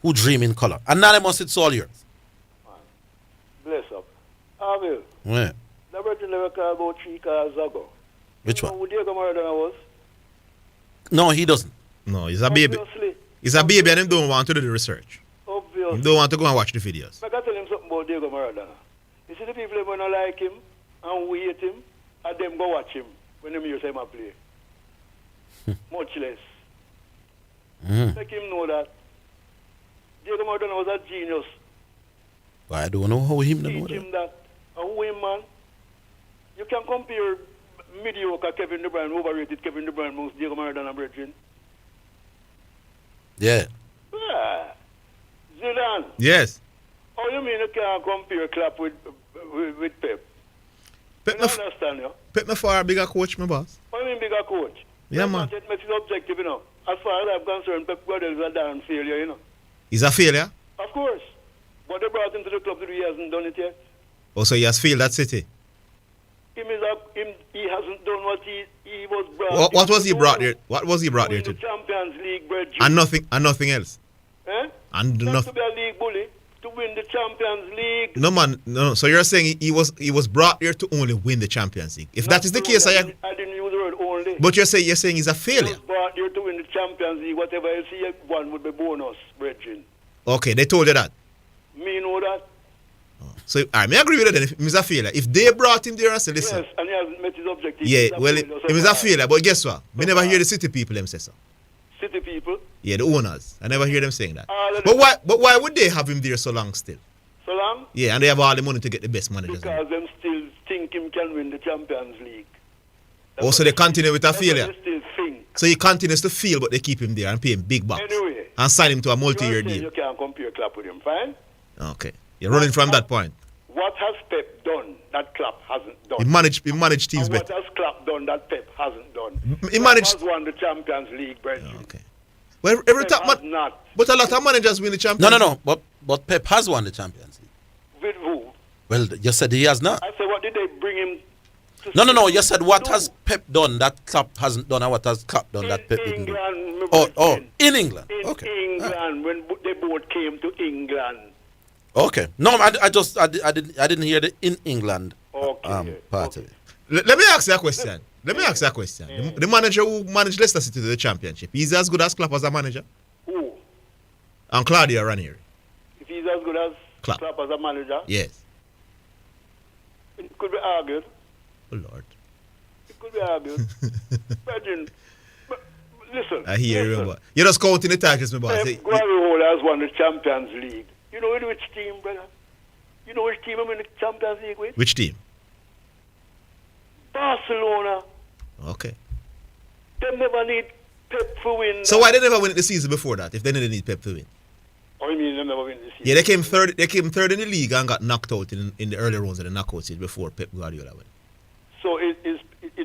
who dream in color. Anonymous, it's all yours. Bless up. Orville. Yeah. The Virgin never called about 3 cars ago. Which one? Who Diego Maradona was? No, he doesn't. No, he's a baby. Obviously. He's a baby and he don't want to do the research. Obviously. He don't want to go and watch the videos. I can tell him something about Diego Maradona. You see the people who don't like him and we hate him, and them go watch him when them hear him a play. Much less. Make him know that Diego Maradona was a genius. I don't know how him know Teach that. him that. And who him, man? You can compare mediocre Kevin De Bruyne, overrated Kevin De Bruyne, amongst Diego Maradona, brethren. Yeah. Yeah. Zidane. Yes. How you mean you can't compare Klopp with Pep? Pep I understand you. Pep me for a bigger coach, my boss. What do you mean bigger coach? Yeah, man. That makes it objective, you know. As far as I'm concerned, Pep Guardiola is a darn failure, you know. He's a failure? Of course. But they brought him to the club that he hasn't done it yet. Oh, so he has failed at City? He hasn't done what he was brought. What was he brought there? What was he brought there to? The Champions League, brethren. And nothing else. Eh? And Not nothing. to be a league bully, to win the Champions League. No man, no. So you're saying he was brought here to only win the Champions League? If that is the case, I didn't use the word only. But you're saying he's a He failure. was brought here to win the Champions League. Whatever else he won would be bonus, brethren. Okay, they told you that. Me know that. So I may agree with that then. If he's a failure, if they brought him there and said, listen, Yes, and he hasn't met his objective. yeah, He's a well, failure, he was a failure. But guess what? We never hear the City people them say so. City people. Yeah, the owners. I never hear them saying that. But why would they have him there so long still? So long? Yeah, and they have all the money to get the best managers. Because them still think him can win the Champions League. Also, they continue with a failure. They still think. So he continues to fail, but they keep him there and pay him big bucks. Anyway. And sign him to a You're multi-year saying deal. you can't compare Klopp with him, fine? Okay. You're running from that point. What has Pep done that Klopp hasn't done? He managed teams and what better. has Klopp done that Pep hasn't done? He managed- Klopp has won the Champions League, brethren. Okay. Well, every Pep time, has not. but a lot of managers win the Champions No. But Pep has won the Champions League. With who? Well, you said he has not. I said, what did they bring him to No. You said what has Pep done that Klopp hasn't done, and what has Klopp done that Pep didn't do? England, Oh, in England. in Okay. England, when they both came to England. Okay. No, I didn't hear the in England part of it. Let me ask you a question. The manager who managed Leicester City to the championship, he's as good as Klopp as a manager? Who? And Claudio Ranieri. If he's as good as Klopp. Klopp as a manager, Yes. it could be argued. Oh, Lord. It could be argued. Imagine. Listen. I hear listen. you. You're just counting the titles, my boss. Pep Guardiola has won the Champions League. You know which team, brother? You know which team I'm in the Champions League with? Which team? Barcelona. Okay. They never need Pep to win. So why they never win it the season before that, if they didn't need Pep to win? Oh, you mean they never win this season? Yeah, they came third in the league and got knocked out in the early rounds of the knockout stage before Pep Guardiola went. So it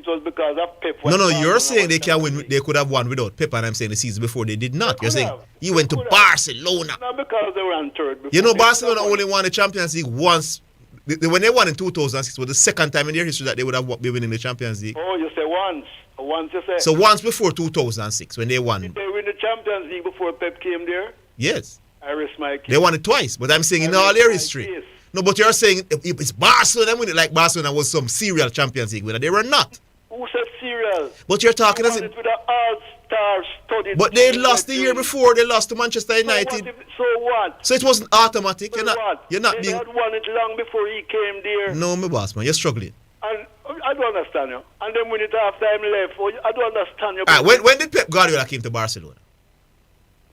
was because of Pep. No, you're saying they can win. They could have won without Pep, and I'm saying the season before they did not. You're saying he went to Barcelona. Not because they were on third. You know, Barcelona only won the Champions League once. When they won in 2006, was the second time in their history that they would have been winning the Champions League. Oh, you say once. Once you say. So once before 2006, when they won. Did they win the Champions League before Pep came there? Yes. I rest my case. They won it twice, but I'm saying in all their history. No, but you're saying if it's Barcelona winning, like Barcelona was some serial Champions League winner. They were not. Who said serial? But you're talking as it with an all-star studied. But they lost the year before. They lost to Manchester United. So what? So it wasn't automatic. They You're not they being. had won it long before he came there. No, my boss man, you're struggling. And I don't understand you. And then when it half time left, I don't understand you. All right, when did Pep Guardiola came to Barcelona?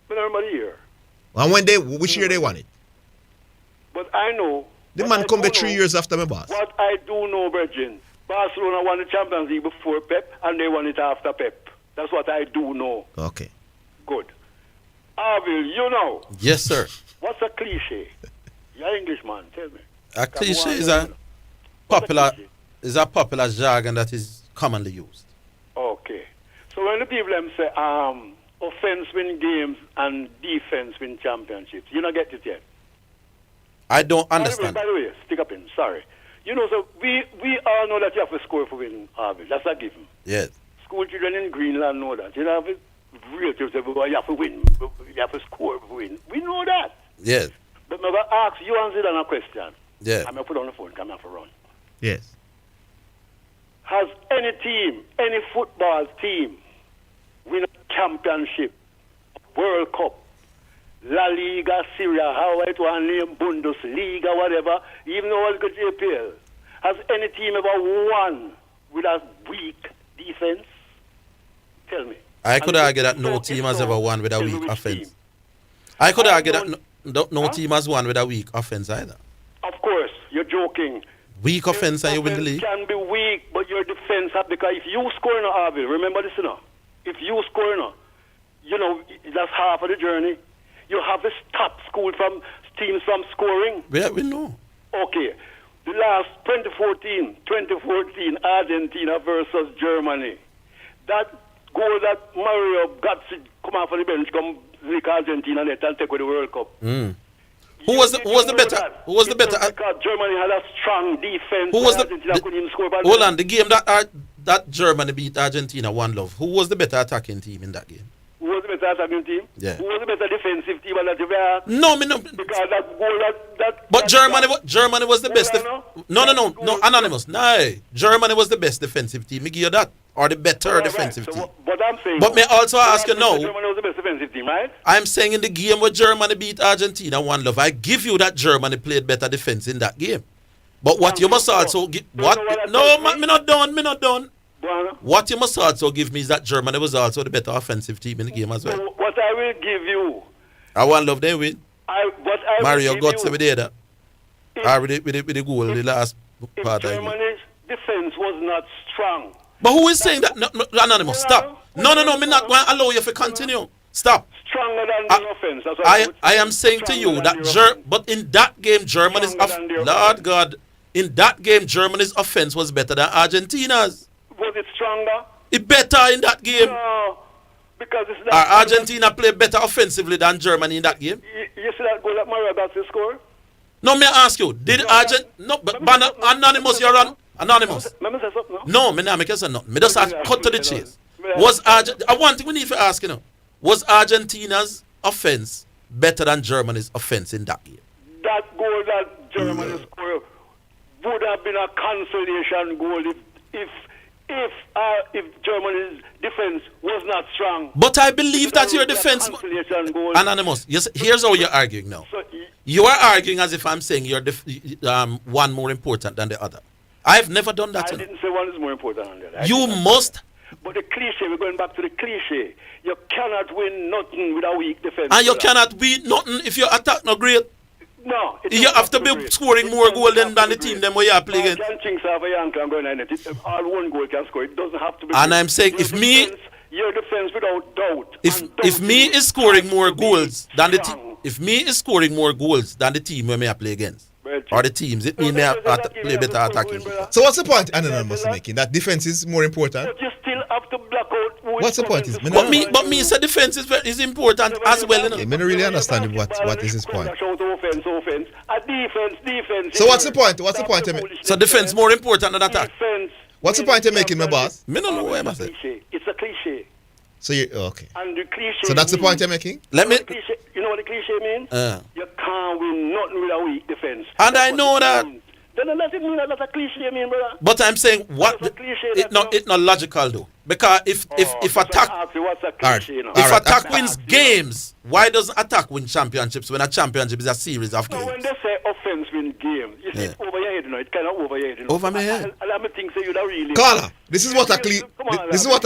I remember the year. And which year they won it? But I know. The man come back 3 years after my boss. What I do know, Virgin, Barcelona won the Champions League before Pep, and they won it after Pep. That's what I do know. Okay. Good. Orville, you know. Yes, sir. What's a cliche? You're Englishman, tell me. A cliche is a popular jargon that is commonly used. Okay. So when the people say offense win games and defense win championships, you don't get it yet. I don't understand. By the way, stick up in, sorry. You know, so we all know that you have to score for winning, Orville. That's a given. Yes. School children in Greenland know that. You know, have relatives say, well, you have to win. You have to score to win. We know that. Yes. But I'm going to ask you and Zidane a question. Yeah. I'm going to put on the phone. Come here for run. Yes. Has any team, any football team, win a championship, World Cup, La Liga, Syria, how it was named Bundesliga, whatever, even though it's good JPL, has any team ever won with a weak defense? Tell me. I could argue that no team has ever won with a weak offense. I could argue that no team has won with a weak offense either. Of course, you're joking. Weak offense and you win the league. Can be weak, but your defense have, because if you score in a Orville, remember this, if you score in that's half of the journey. You have to stop teams from scoring. Yeah, we know. Okay. The last 2014 Argentina versus Germany. That goal that Mario got to come off of the bench, come lick Argentina and take with the World Cup. Who was the better? Who was the better? Because Germany had a strong defense. Who was Argentina couldn't even score. Hold on, the game that Germany beat Argentina 1-0. Who was the better attacking team in that game? Who was the better attacking team? Yeah. Who was the better defensive team? No. Because that goal But Germany was the best. No, Anonymous. No, Germany was the best defensive team. Me give you that, or the better defensive team. But I'm saying. But may also ask you now. Germany was the best defensive team, right? I'm saying in the game where Germany beat Argentina 1-0, I give you that Germany played better defense in that game. But what you must also give, what? No, man, me not done. What you must also give me is that Germany was also the better offensive team in the game as well. What I will give you. I want love they win. Mario got to be there. With the goal the last part. Germany's defense was not strong. But who is saying that? No, Anonymous, stop. No, me not going to allow you to continue. Stop. Stronger than the offense. That's what I am saying to you that but in that game, Germany's Lord God, in that game, Germany's offense was better than Argentina's. Was it stronger? It better in that game. No, because it's Argentina played better offensively than Germany in that game. You see that goal that Mario got to score? No, may I ask you, did Argentina... No, but Anonymous, you're on... Anonymous. No, me not make you say nothing. Me just cut to the chase. We need to ask, was Argentina's offense better than Germany's offense in that game? That goal that Germany scored would have been a consolation goal if Germany's defense was not strong. But I believe that your defense... Anonymous, yes, here's how you're arguing now. You are arguing as if I'm saying you're one more important than the other. I've never done that. I didn't say one is more important than the other. You must... But the cliche, we're going back to the cliche. You cannot win nothing with a weak defense. And you cannot win nothing if your attack not great. No. You have to be scoring more goals than the team them where you are playing against. All one goal can score. It doesn't have to be. And I'm saying your defense without doubt. If me is scoring more goals than the team, if me is scoring more goals than the team where me I play against, or the teams, it means me have to play better attacking. So what's the point Anonymous making? That defense is more important? But you still have to block out. What's the point? But me say defense is important as well. I don't really understand what is his point. Offense. Defense. So what's the point? What's the point? So defense more important than attack. What's the point you're making, my boss? Me don't know what I'm saying. It's a cliche. So you okay? And the cliche. So that's the point you're making. You know what the cliche means? You can't win nothing with a weak defense. And I know that. Then let it mean that's a cliche, mean, brother. But I'm saying what it's not logical though. Because if attack attack wins games, why doesn't attack win championships when a championship is a series of games? So when they say offense win games, it's over your head, it's kind of over your head. Over my head. And I think you don't really. Carla, this is what a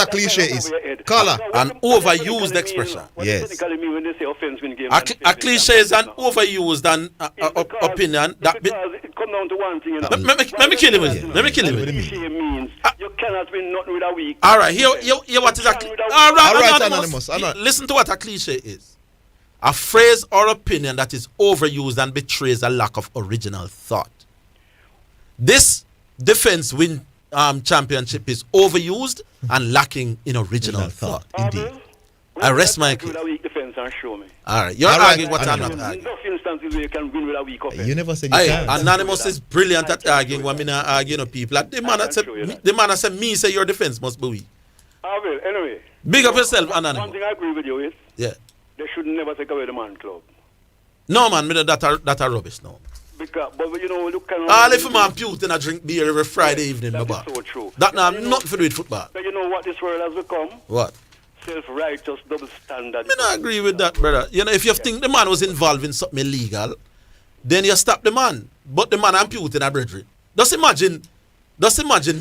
cliche is. Carla, an overused expression. Yes. When they say offense win games, a cliche is an overused opinion that. It comes down to one thing. Let me kill him with you. Cliche means you cannot win nothing with a weak. All right, here what is a cliche? All right, Anonymous. Listen to what a cliche is. A phrase or opinion that is overused and betrays a lack of original thought. This defense win championship is overused and lacking in original thought. Indeed. I rest my case. All right, you're arguing what I'm not arguing. You never said you can. Anonymous is brilliant at arguing when I'm not arguing with people. Like the man said me say your defense must be weak. Orville, anyway. Big up yourself, One Anonymous. thing I agree with you is Yeah. they should never take away the man club. No, man, that are rubbish now. Because, but you know, you can. All if a man Putin and drink beer every Friday evening, my bar. So true. That now nothing to do with football. But you know what this world has become? What? Self-righteous, double standard. I don't agree with that, brother. You know, if you think the man was involved in something illegal, then you stop the man. But the man and Putin are brethren. Just imagine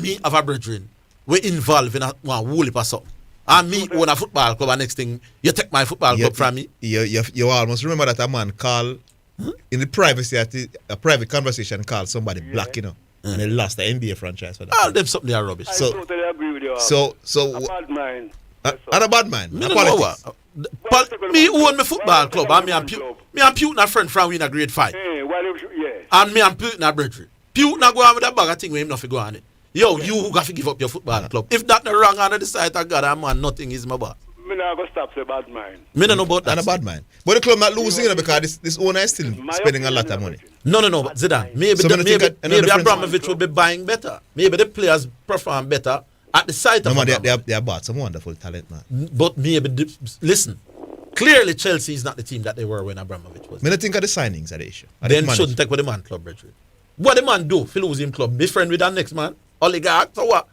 me have a brethren. We're involved in one whole heap of something. And me own a football club, and next thing, you take my football club from me. You almost remember that a man called, in the privacy, a private conversation, called somebody black, you know, and they lost the NBA franchise for that. All them something they are rubbish. I totally agree with you. So a bad mind. And a bad man. Me, me own my football club, and me and Putin a friend from we in a grade 5. Hey, yeah. And me and Putin a brethren. Putin a go on with that bag of thing with him not go on it. Yo, you who got to give up your football club. If that not wrong on the side of God, man, nothing is my boss. Me not go stop the bad mind. Me don't know about that. And a bad man. But the club not losing, you know, because this owner is still spending a lot of money. No, but Zidane, maybe Abramovich will be buying better. Maybe the players perform better at the site of Abramovich. They have bought some wonderful talent, man. But listen, clearly Chelsea is not the team that they were when Abramovich was. Me don't think of the signings are the issue. Then shouldn't take with the man club, Bridget. What the man do if he lose him club? Be friend with that next man? Oligarch, so what?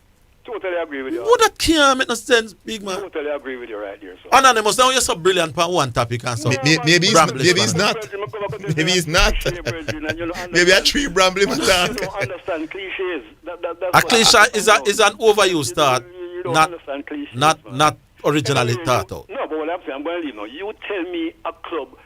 Totally agree with you. What that can't make no sense, big man. Totally agree with you right here. So. Anonymous, now you're so brilliant on one topic and so. Maybe he's not. Maybe he's not. Maybe a tree brambling man. You don't understand cliches. A cliche is an overused thought. Not originally thought out. No, but what I'm saying, I'm going to leave now. You tell me a club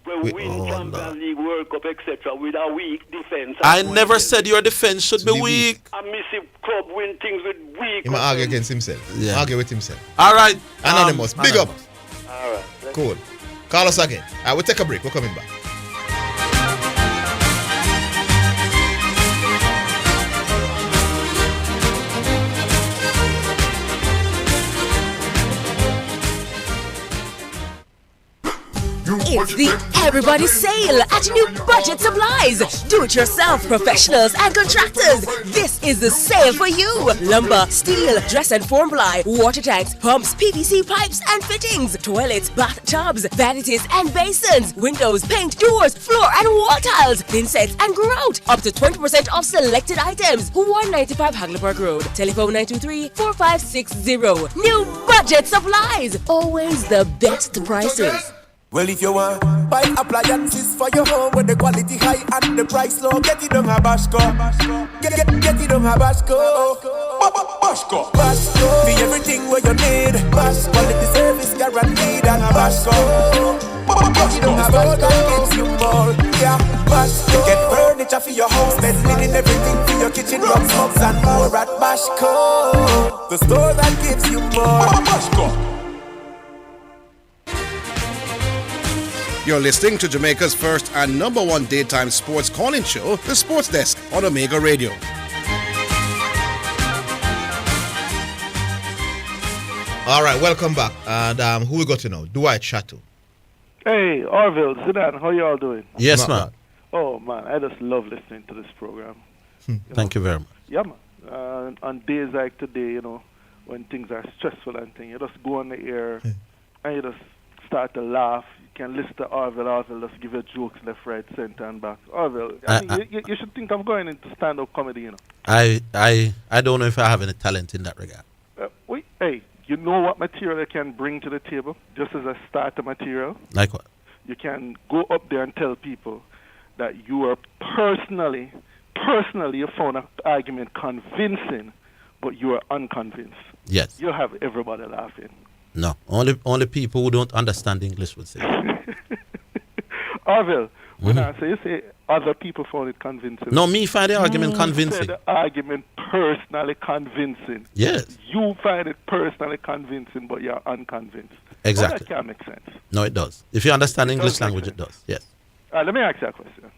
where we win Champions League, World Cup, etc. with a weak defense. I never said your defense should be weak. A missing club win things with weak. He might argue against himself. Yeah. Argue with himself. All right. Anonymous, big up. All right. Cool. Call us again. We'll take a break. We're coming back. It's the Everybody Sale at New Budget Supplies. Do-it-yourself professionals and contractors. This is the sale for you. Lumber, steel, dress and form ply, water tanks, pumps, PVC pipes and fittings, toilets, bathtubs, vanities and basins, windows, paint, doors, floor and wall tiles, thin sets and grout. Up to 20% off selected items. 195 Hagleyburg Road. Telephone 923-4560. New Budget Supplies. Always the best prices. Well, if you want buy appliances for your home with the quality high and the price low, get it on a Bashco. Get it on a Bashco. Bashco. For everything where you need. Bash quality service guaranteed and a Bashco. Get it on a Bashco gives you more. Yeah, Bashco. Get furniture for your house, bed linen, everything for your kitchen, rugs, mugs and more at Bashco. The store that gives you more. Bashco. You're listening to Jamaica's first and number one daytime sports call-in show, The Sports Desk, on Omega Radio. All right, welcome back. And who we got to know? Dwight Chateau. Hey, Orville, Zidane, how y'all doing? Yes, man. Oh, man, I just love listening to this program. Thank you very much. Yeah, man. On days like today, you know, when things are stressful and things, you just go on the air and you just start to laugh. You can listen to Orville just give you jokes left, right, center, and back. Orville, you should think I'm going into stand-up comedy, you know. I don't know if I have any talent in that regard. Hey, you know what material you can bring to the table, just as a starter material? Like what? You can go up there and tell people that you are personally you found an argument convincing, but you are unconvinced. Yes. You'll have everybody laughing. No, only people who don't understand English would say. Orville, when I say, you say other people found it convincing. No, me find the argument you convincing. Said the argument personally convincing. Yes. You find it personally convincing, but you're unconvinced. Exactly. Well, that can't make sense. No, it does. If you understand English language, it does. Yes. Let me ask you a question.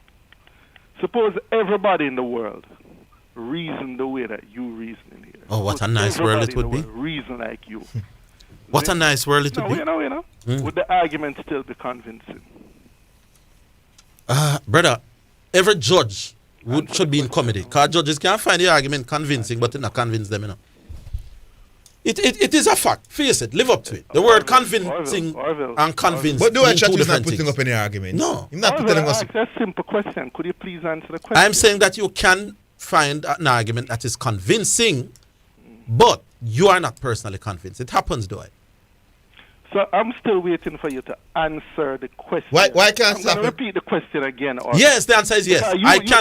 Suppose everybody in the world reason the way that you reason in here. Oh, what a nice world it would be. Reason like you. What a nice world it would be. You know. Would the argument still be convincing? Brother, every judge should be in comedy. Because judges can't find the argument convincing, but they not convince them, you know. It is a fact. Face it. Live up to it. The word convincing and convincing. But do I chat two is not different putting things. up any argument? No. He's not Orville, telling I us. asked a simple question. Could you please answer the question? I'm saying that you can find an argument that is convincing, but you are not personally convinced. It happens, though. So I'm still waiting for you to answer the question. Why can't I'm going to repeat the question again? Orville. Yes, the answer is yes.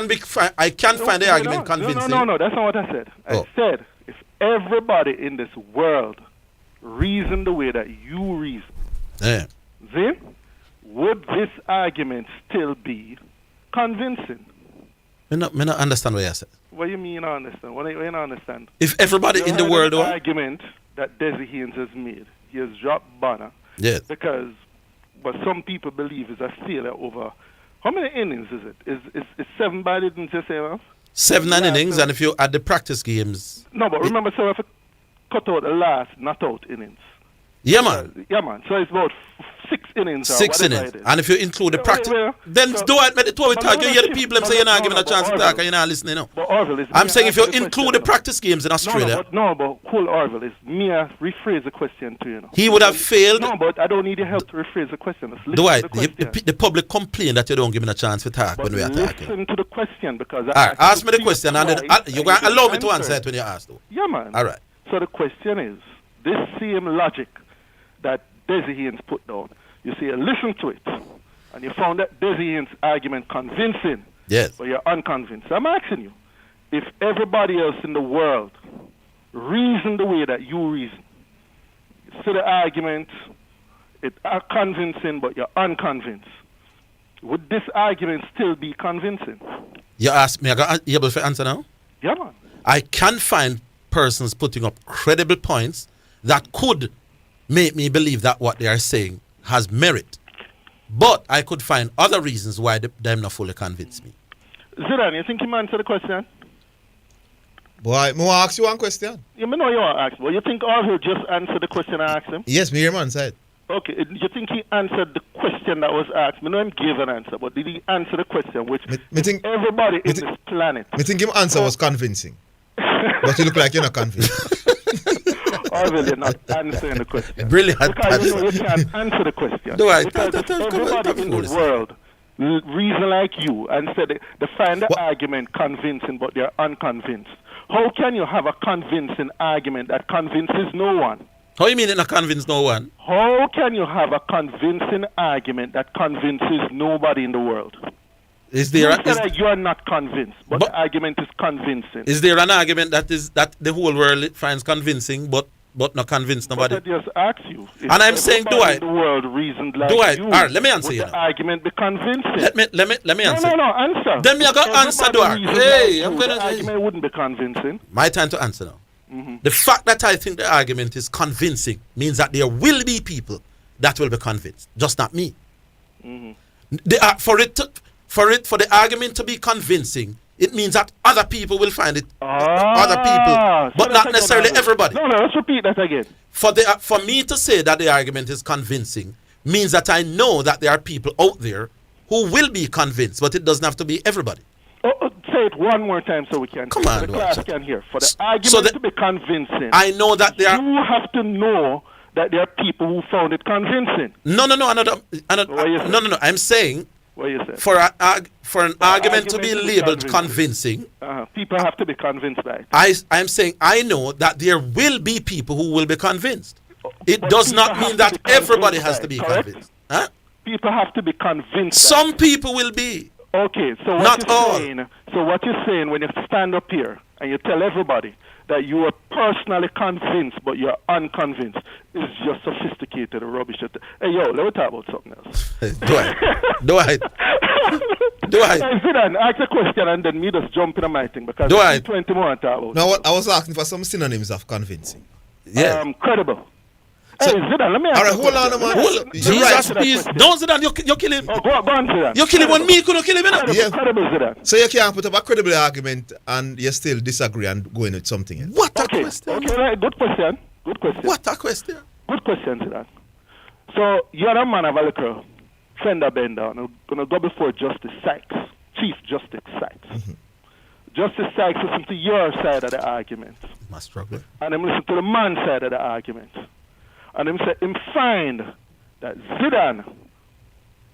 Because I can find the argument No, convincing. no, that's not what I said. I said if everybody in this world reasoned the way that you reason, then would this argument still be convincing? I not understand what you said. What do you mean I understand? What do you understand? If everybody in the world... argument that Desi Haynes has made. He has dropped Banner because what some people believe is a failure over... How many innings is it? Is 7 bad innings, you say, man? 7 innings, and if you add the practice games... No, but remember, so if you cut out the last not-out innings. Yeah, man. So it's about 6 innings. 6 innings. And if you include the practice... Then do it, make it we talk. You hear the people say you're not giving a chance to talk and you're not listening. No. But Orville, I'm saying if you include the practice games in Australia... But hold Orville. It's me rephrase the question to you. Know. He would have failed... No, but I don't need your help to rephrase the question. The public complain that you don't give him a chance to talk when we are talking. Listen to the question because... Ask me the question and then you're going to allow me to answer it when you ask, though. Yeah, man. All right. So the question is, this same logic that Desi Haynes put down, you say, listen to it, and you found that Desi Haynes' argument convincing, but you're unconvinced. I'm asking you, if everybody else in the world reasoned the way that you reason, you see the argument, it's convincing, but you're unconvinced, would this argument still be convincing? You ask me, you able to answer now? Yeah, man. I can find persons putting up credible points that could make me believe that what they are saying has merit. But I could find other reasons why them not fully convince me. Zidane, you think you answer the question? Boy, may I ask you one question? Yeah, I know you want to ask. Well, you think Orville just answered the question I asked him? Yes, me hear man said. Okay, you think he answered the question that was asked? I know him gave an answer, but did he answer the question which everybody in this planet... I think his answer was convincing. But you look like you're not convinced. Orville, you're not answering the question. Brilliant. Because you know you can't answer the question. Because everybody in the world reason like you and said they find the argument convincing, but they're unconvinced. How can you have a convincing argument that convinces no one? How you mean it not convince no one? How can you have a convincing argument that convinces nobody in the world? You're not convinced, but the argument is convincing. Is there an argument that the whole world finds convincing, but not convince nobody? But I just ask you. And I'm saying, do I? The world reasoned like do I? You, all right, let me answer you. The argument be convincing. Let me answer. No, answer. Then me I got answer, do I? Hey, I'm gonna. The argument wouldn't be convincing. My time to answer now. The fact that I think the argument is convincing means that there will be people that will be convinced, just not me. For the argument to be convincing, it means that other people will find it. Other people, but not necessarily everybody. No, let's repeat that again. For me to say that the argument is convincing means that I know that there are people out there who will be convinced, but it doesn't have to be everybody. Say it one more time so we can. Come on, the class can hear. For the argument to be convincing, I know that there are. You have to know that there are people who found it convincing. No. I'm saying. What you said? For an argument to be labeled convincing, people have to be convinced by it. I'm saying I know that there will be people who will be convinced. It does not mean that everybody has to be convinced. Huh? People have to be convinced. Some people will be. Okay, so what you're saying when you stand up here and you tell everybody that you are personally convinced but you're unconvinced is just sophisticated rubbish. Hey, let me talk about something else. Do I? Hey, Zidane, ask a question and then me just jump in my thing because 20 more to talk about. No, I was asking for some synonyms of convincing. Yeah. Credible. Hey, Zidane, let me ask you. All right, hold on, man. Jesus, please. Don't, Zidane, you kill him. Oh, go on, Zidane. You kill him when me couldn't kill him, Yeah. Credible, Zidane. So you can't put up a credible argument and you still disagree and go in with something else. What a question. Okay, right. Good question. What a question. Good question, Zidane. So, you're a man of a little fender bender and I'm going to go before Justice Sykes, Chief Justice Sykes. Justice Sykes listen to your side of the argument. My struggle. And him listen to the man's side of the argument. And him say him find that Zidane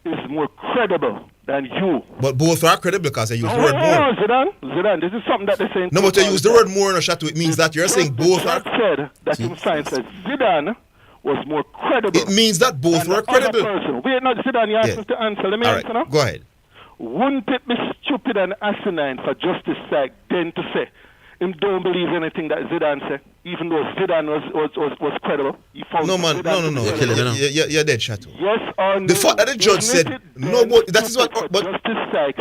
is more credible than you. But both are credible because they use the word more. No, Zidane, this is something that they're saying. No, but you use the word more in a shot, it means that you're saying both are. Said that him finds that Zidane was more credible. It means that both were credible. Wait, not Zidane, you asked me to answer. Let me answer now. Go ahead. Wouldn't it be stupid and asinine for Justice Sykes then to say him don't believe anything that Zidane said, even though Zidane was credible? He found No. You're dead, Chateau. Yes or no? The fact that the judge said no, but that is what. But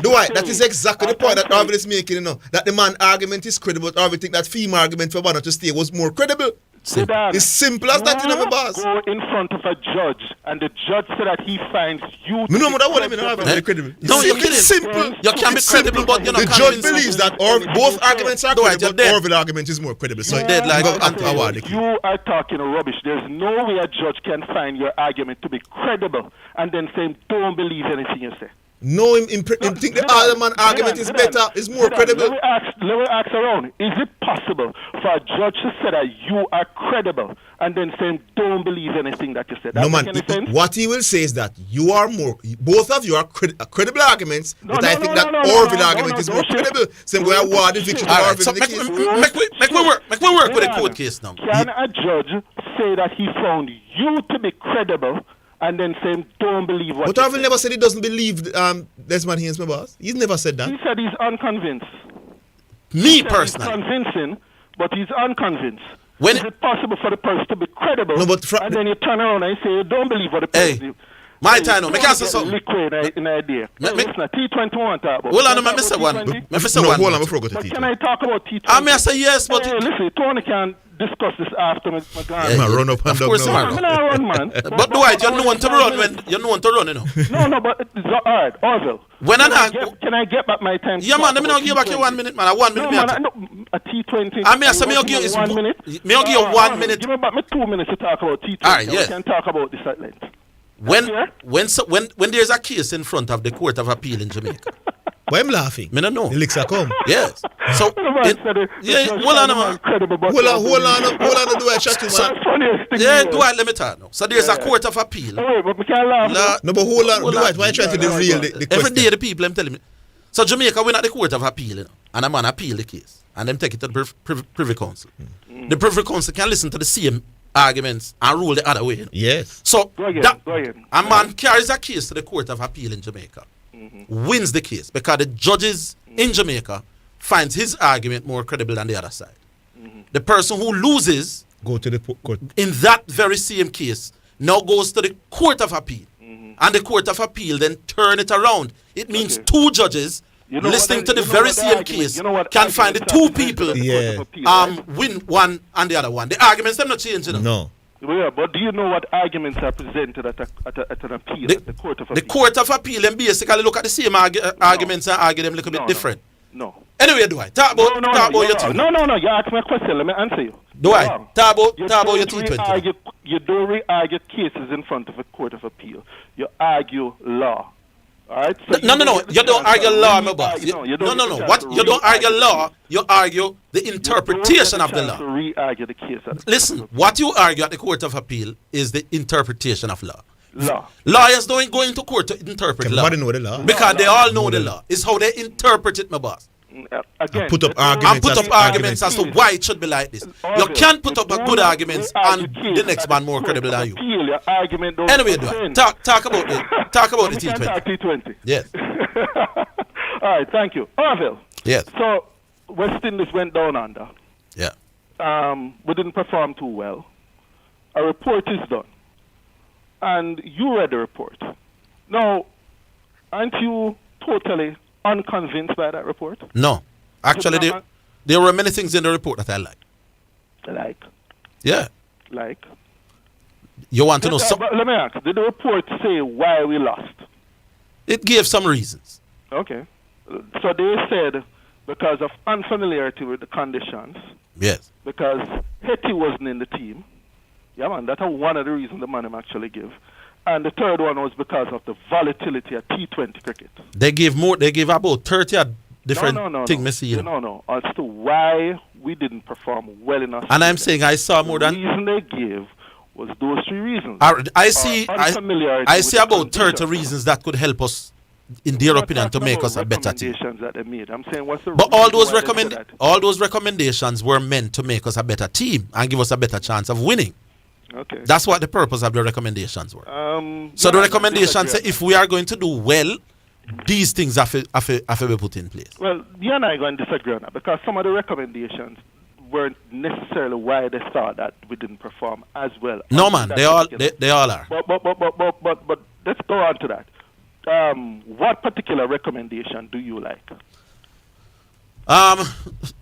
Dwight, that is exactly the point that Orville is making. You know, that the man argument is credible. But Orville think that female argument for Banner to stay was more credible. Zidane, it's simple as that, you know, my boss. Go in front of a judge, and the judge said that he finds you. No, but I want him in Orville credible. No, you're kidding. It's simple. You can be credible, but you're not. The judge believes that both arguments are credible, but Orville argument is more credible. So dead like you are talking rubbish. There's no way a judge can find your argument to be credible and then say don't believe anything you say. No, him think the other man argument is better, is more credible. Let me ask around. Is it possible for a judge to say that you are credible and then saying don't believe anything that you said? No, man. What he will say is that you are more, both of you are credible arguments, but I think that Orville argument is more credible. So we award the victory to Orville in the case. Make me work with the court case now. Can a judge say that he found you to be credible and then say don't believe what? But Orville never said he doesn't believe Desmond Haynes, my boss. He's never said that. He said he's unconvinced. Me personally. He's convincing, but he's unconvinced. When is it possible for the person to be credible? No, but and then you turn around and say you don't believe what the person. My time now. Make answer something. Liquid in idea. Listen, T21 talk about. Hold on, I say one. Hold on, before I go to T20. Can I talk about T20? I mean, I say yes, but listen, Tony can discuss this after my run up and down. Of course, I'm not run, man. But Dwight, you're no one to run when you're no one to run, you know. No, but all right, Orville. When can I get back my time? Yeah, man. Let me not give back you 1 minute, man. A 1 minute. No, man, a T20. I mean, I say me give you 1 minute. Me give you 1 minute. Give me back me 2 minutes to talk about T20. All right, yes. We can talk about this at length. When there's a case in front of the Court of Appeal in Jamaica. Why am laughing? Me don't know. The licks are come. Yes. So, hold on, man. Hold on, do I shut you, man? Yeah, Dwight, let me talk now. So there's a Court of Appeal. Wait, but we can't laugh. No, but hold on, Dwight, why are you trying to derail the question? Every day the people, I'm telling me. So Jamaica win at the Court of Appeal, you know, and a man appeal the case. And them take it to the Privy Council. The Privy Council can listen to the same arguments and rule the other way. You know? Yes. So go ahead. A man carries a case to the Court of Appeal in Jamaica, wins the case because the judges in Jamaica finds his argument more credible than the other side. The person who loses go to the court in that very same case now goes to the Court of Appeal, and the Court of Appeal then turn it around. It means two judges listening to the very same case can find the two people win one and the other one. The arguments them not changing. No. Yeah, but do you know what arguments are presented at an appeal at the Court of Appeal? The Court of Appeal and basically look at the same arguments and argue them a little bit different. No. Anyway, do I talk about your team? No. You ask me a question. Let me answer you. Do I talk about your T20? You don't re-argue cases in front of a Court of Appeal. You argue law. All right? So no. You don't argue law, my boss. No. What? You don't argue law. You argue the interpretation of the law. Re-argue the case. Listen, what you argue at the Court of Appeal is the interpretation of law. Law. Lawyers don't go into court to interpret law. Know the law. Because they all know the law. It's how they interpret it, my boss. Again, put up arguments as to why it should be like this. You can't put up good arguments and the next man more credible than you. Anyway, talk about the T20. Yes. All right, thank you. Orville. Yes. So West Indies went down under. Yeah. We didn't perform too well. A report is done. And you read the report. Now, aren't you totally unconvinced by that report? No. Actually, there were many things in the report that I liked. Like? Yeah. Like? You want to know something? Let me ask. Did the report say why we lost? It gave some reasons. Okay. So they said because of unfamiliarity with the conditions. Yes. Because Hetty wasn't in the team. Yeah, man, that's one of the reasons the man actually give. And the third one was because of the volatility of T20 cricket. They gave about 30 thing me see. You know. No. As to why we didn't perform well enough. And I'm saying I saw more than... The reason they gave was those 3 reasons. I see about 30 reasons that could help us, in their opinion, to make us a better team. That they made. I'm saying what's the But all those recommendations were meant to make us a better team and give us a better chance of winning. Okay. That's what the purpose of the recommendations were. So the recommendations say if we are going to do well, these things have to be put in place. Well, you and I are going to disagree on that because some of the recommendations weren't necessarily why they thought that we didn't perform as well. No, man, they all are. But let's go on to that. What particular recommendation do you like?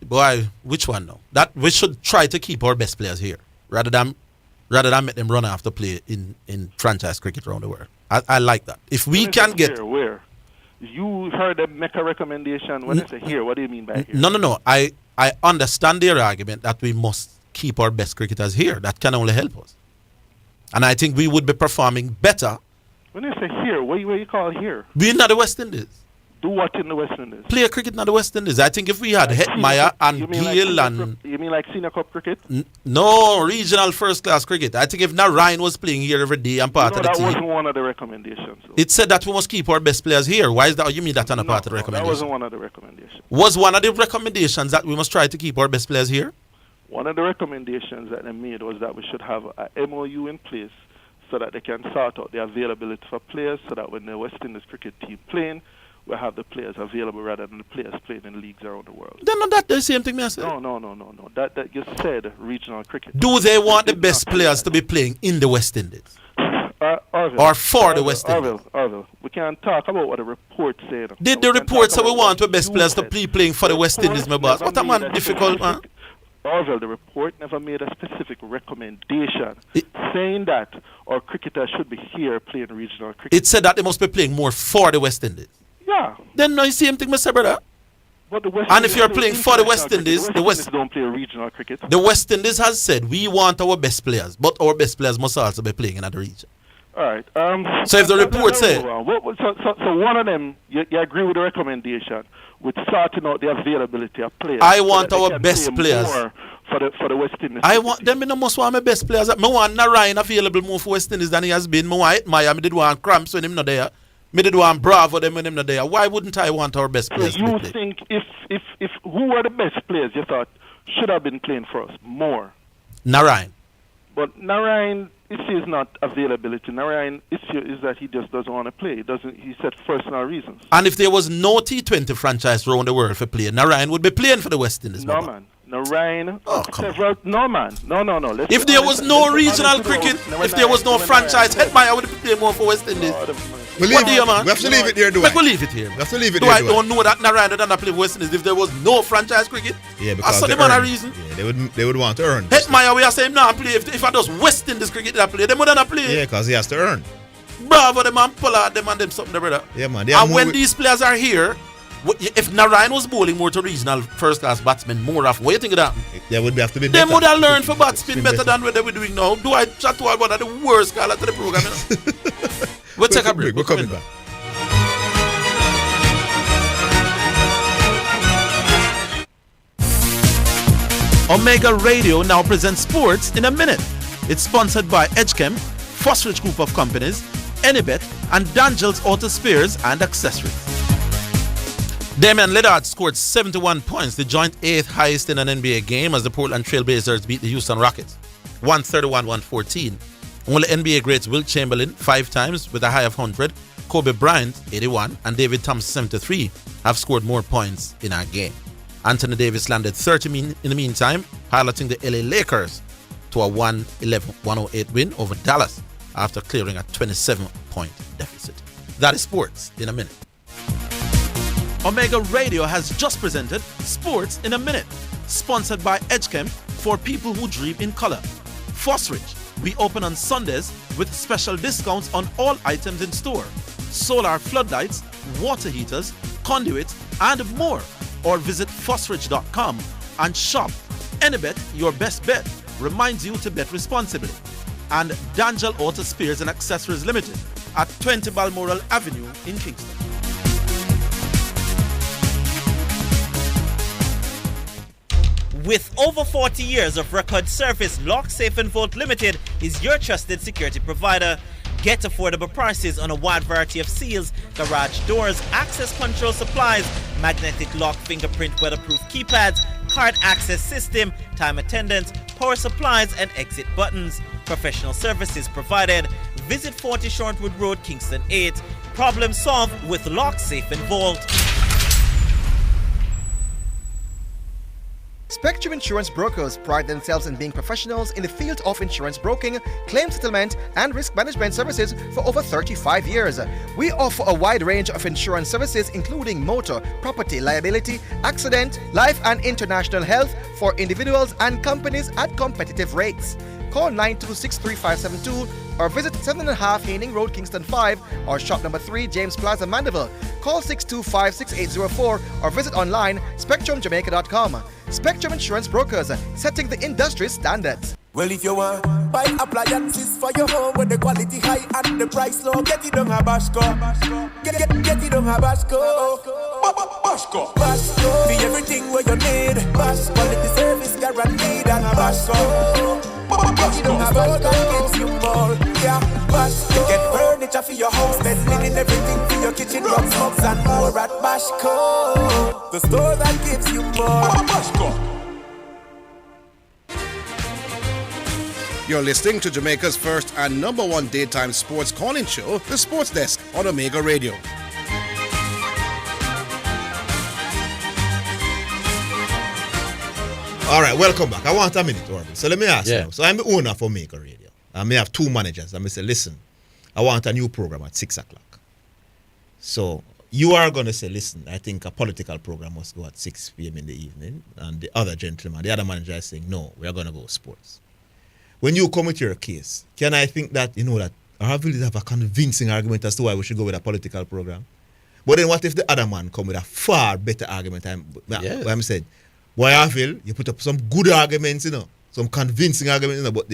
Boy, which one now? That we should try to keep our best players here rather than make them run after play in franchise cricket around the world. I like that. If we can get here, where you heard them make a recommendation when they say here, what do you mean by here? No. I understand their argument that we must keep our best cricketers here. That can only help us. And I think we would be performing better. When they say here, what you call here? We're not the West Indies. Do what in the West Indies? Play cricket in the West Indies. I think if we had Hetmeyer and Gill and... You mean like senior cup cricket? No, regional first class cricket. I think if Narayan was playing here every day and part of the team... that wasn't one of the recommendations. So. It said that we must keep our best players here. Why is that? You mean that's not a part of the recommendation? That wasn't one of the recommendations. Was one of the recommendations that we must try to keep our best players here? One of the recommendations that they made was that we should have a MOU in place so that they can sort out the availability for players so that when the West Indies cricket team playing, we'll have the players available rather than the players playing in leagues around the world. Then not that the same thing I said. No. That you said regional cricket. Do they want the best players to be playing in the West Indies? Orville, or for the West Indies? Orville, we can't talk about what the report said. Did the report say we want the best players to be playing for the West Indies, my boss? What a man difficult, man. Orville, the report never made a specific recommendation saying that our cricketers should be here playing regional cricket. It said that they must be playing more for the West Indies. Yeah. Then no, you see same thing, Mr. Brother. But the West and if Indies you're playing for the West Indies, the West Indies don't play regional cricket. The West Indies has said we want our best players, but our best players must also be playing in other region. All right. So if the report said... So one of them, you agree with the recommendation with sorting out the availability of players. I want our best players. For the West Indies. I want them. I must want my best players. I want Narayan available more for West Indies than he has been. I want Hetmeyer. I did want Cramps when him not there. I did want Bravo them when him not there. Why wouldn't I want our best players? So you think if who were the best players you thought should have been playing for us more? Narayan. But Narayan issue is not availability. Narayan issue is that he just doesn't want to play. He said personal reasons. And if there was no T20 franchise around the world for playing, Narayan would be playing for the West Indies. No, man. Narayan. No, man. No. If there was no regional cricket, if there was no franchise, Hetmeyer would play more for West Indies. We have to leave it here, do I? We leave it here. We have to leave it do here. I don't know that Narayan would not play for West Indies if there was no franchise cricket. Yeah, because I saw them on a reason. Yeah, they would want to earn. Hetmeyer, we are saying now play. If I does West Indies cricket that play, them would not play. Yeah, because he has to earn. Bravo, them and Pollard, them and them something, brother. Yeah, man. And when these players are here, if Narayan was bowling more to regional first-class batsmen, more of what you think of that? They would have to be better. They would have learned for batsmen better than what they were doing now. Do I chat to one of the worst caller to the program? We'll take a break. We're coming back. Omega Radio now presents Sports in a Minute. It's sponsored by Edgechem, Fosrich Group of Companies, Enibet, and Dangel's Auto Spares and Accessories. Damian Lillard scored 71 points, the joint 8th highest in an NBA game as the Portland Trail Blazers beat the Houston Rockets 131-114. Only NBA greats Wilt Chamberlain 5 times with a high of 100, Kobe Bryant 81, and David Thompson 73 have scored more points in our game. Anthony Davis landed 30 in the meantime, piloting the LA Lakers to a 111-108 win over Dallas after clearing a 27-point deficit. That is Sports in a Minute. Omega Radio has just presented Sports in a Minute, sponsored by Edgechem for people who dream in color. Fosrich, we open on Sundays with special discounts on all items in store. Solar floodlights, water heaters, conduits, and more. Or visit fosrich.com and shop. Enibet, your best bet, reminds you to bet responsibly. And Dangel Auto Spares and Accessories Limited at 20 Balmoral Avenue in Kingston. With over 40 years of record service, Lock Safe and Vault Limited is your trusted security provider. Get affordable prices on a wide variety of seals, garage doors, access control supplies, magnetic lock, fingerprint, weatherproof keypads, card access system, time attendance, power supplies, and exit buttons. Professional services provided. Visit 40 Shortwood Road, Kingston 8. Problem solved with Lock Safe and Vault. Spectrum Insurance Brokers pride themselves in being professionals in the field of insurance broking, claim settlement, and risk management services for over 35 years. We offer a wide range of insurance services including motor, property, liability, accident, life and international health for individuals and companies at competitive rates. Call 926-3572 or visit 7.5 Haining Road, Kingston 5 or shop number 3, James Plaza, Mandeville. Call 625-6804 or visit online spectrumjamaica.com. Spectrum Insurance Brokers, setting the industry standards. Well, if you want buy appliances for your home with the quality high and the price low, get it on a Bashco. Get it on a Bashco. Bashco. Bashco. Be everything where you need. Bashco. Quality service guaranteed and a Bashco. Get it on a Bashco gives you more. Yeah, Bashco. Get furniture for your house, bed linen, everything for your kitchen, rugs, mugs and more at Bashco. The store that gives you more. Bashco. You're listening to Jamaica's first and number one daytime sports calling show, The Sports Desk, on Omega Radio. All right, welcome back. I want a minute, Orville. So let me ask you now. So I'm the owner of Omega Radio. I may have two managers. I may say, listen, I want a new program at 6 o'clock. So you are going to say, listen, I think a political program must go at 6 p.m. in the evening. And the other gentleman, the other manager is saying, no, we are going to go sports. When you come with your case, can I think that, that Orville have a convincing argument as to why we should go with a political program? But then what if the other man come with a far better argument? I'm saying, why Orville, you put up some good arguments, some convincing arguments, but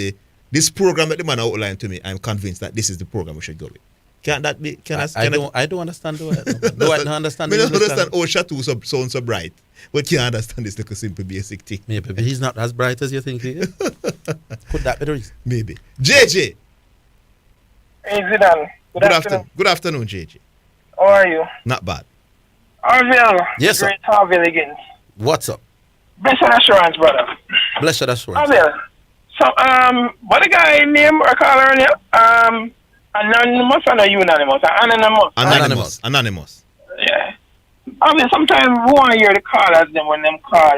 this program that the man outlined to me, I'm convinced that this is the program we should go with. Can't that be? I don't understand the word. No, I don't understand. I don't understand how Shatu sounds so bright. But you understand this little simple basic thing. Maybe he's not as bright as you think he is. Could that be the reason? Maybe. JJ. Hey, Zidane. Good afternoon. Good afternoon, JJ. How are you? Not bad. Orville. Yes, sir. Great Orville Higgins. What's up? Blessed assurance, brother. Blessed assurance. Orville. So, what the guy name or call earlier? Anonymous or no unanimous? Anonymous. Yeah. I mean, sometimes we want to hear the callers them when them call,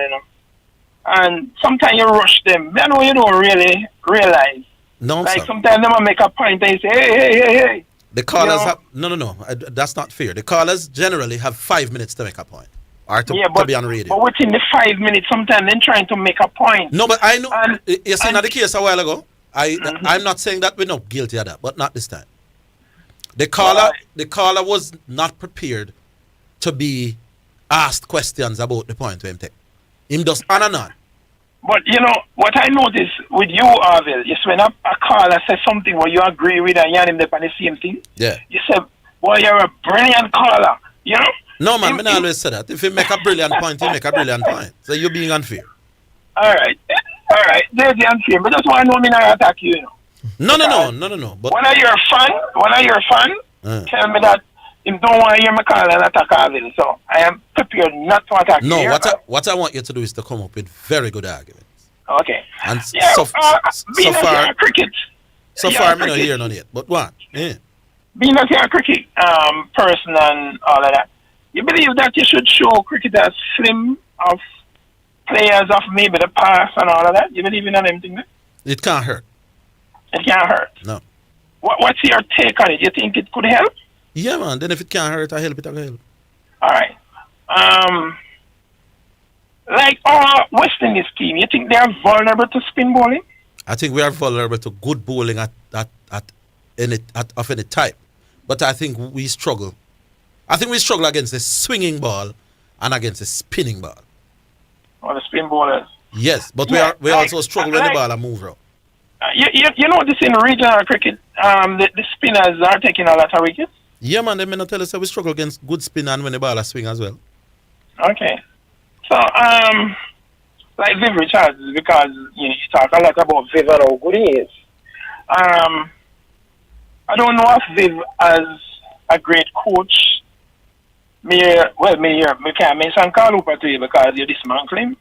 and sometimes you rush them. I know you don't really realize. No, like sir. sometimes they might make a point and say, hey. The callers have no. That's not fair. The callers generally have 5 minutes to make a point, or to be on radio. But within the 5 minutes, sometimes they're trying to make a point. No, but I know. You seen the case a while ago. I'm not saying that we're not guilty of that, but not this time. The caller was not prepared to be asked questions about the point where him take. Him just on and on. But what I notice with you, Orville, is when a caller says something where you agree with and you and him on the same thing. Yeah. You say, boy, you're a brilliant caller. No, man, I always say that. If you make a brilliant point, you make a brilliant point. So you're being unfair. All right. There's the unfair. But just want to know me not attack you, No. But when you're a fan, tell me that him don't want to hear me call and attack Orville. So I am prepared not to attack you. No, what I want you to do is to come up with very good arguments. Okay. And so far, cricket. So far, I'm not hearing none yet. But what? Yeah. Being a cricket person and all of that, you believe that you should show cricketers film of players of maybe the past and all of that? You believe in anything? It can't hurt. It can't hurt? No. What's your take on it? You think it could help? Yeah, man. Then if it can't hurt, I help it. All right. Like our West Indies team, you think they are vulnerable to spin bowling? I think we are vulnerable to good bowling of any type. But I think we struggle. I think we struggle against the swinging ball and against the spinning ball. Or the spin bowlers? Yes, but we also struggle when the ball and move around. You know this in regional cricket, the spinners are taking a lot of wickets? Yeah, man, they may not tell us that we struggle against good spin and when the ball swing as well. Okay. So, like Viv Richards, because you talk a lot about Viv and how good he is. I don't know if Viv as a great coach. Me can't mention Carl Hooper to you because you dismantle him.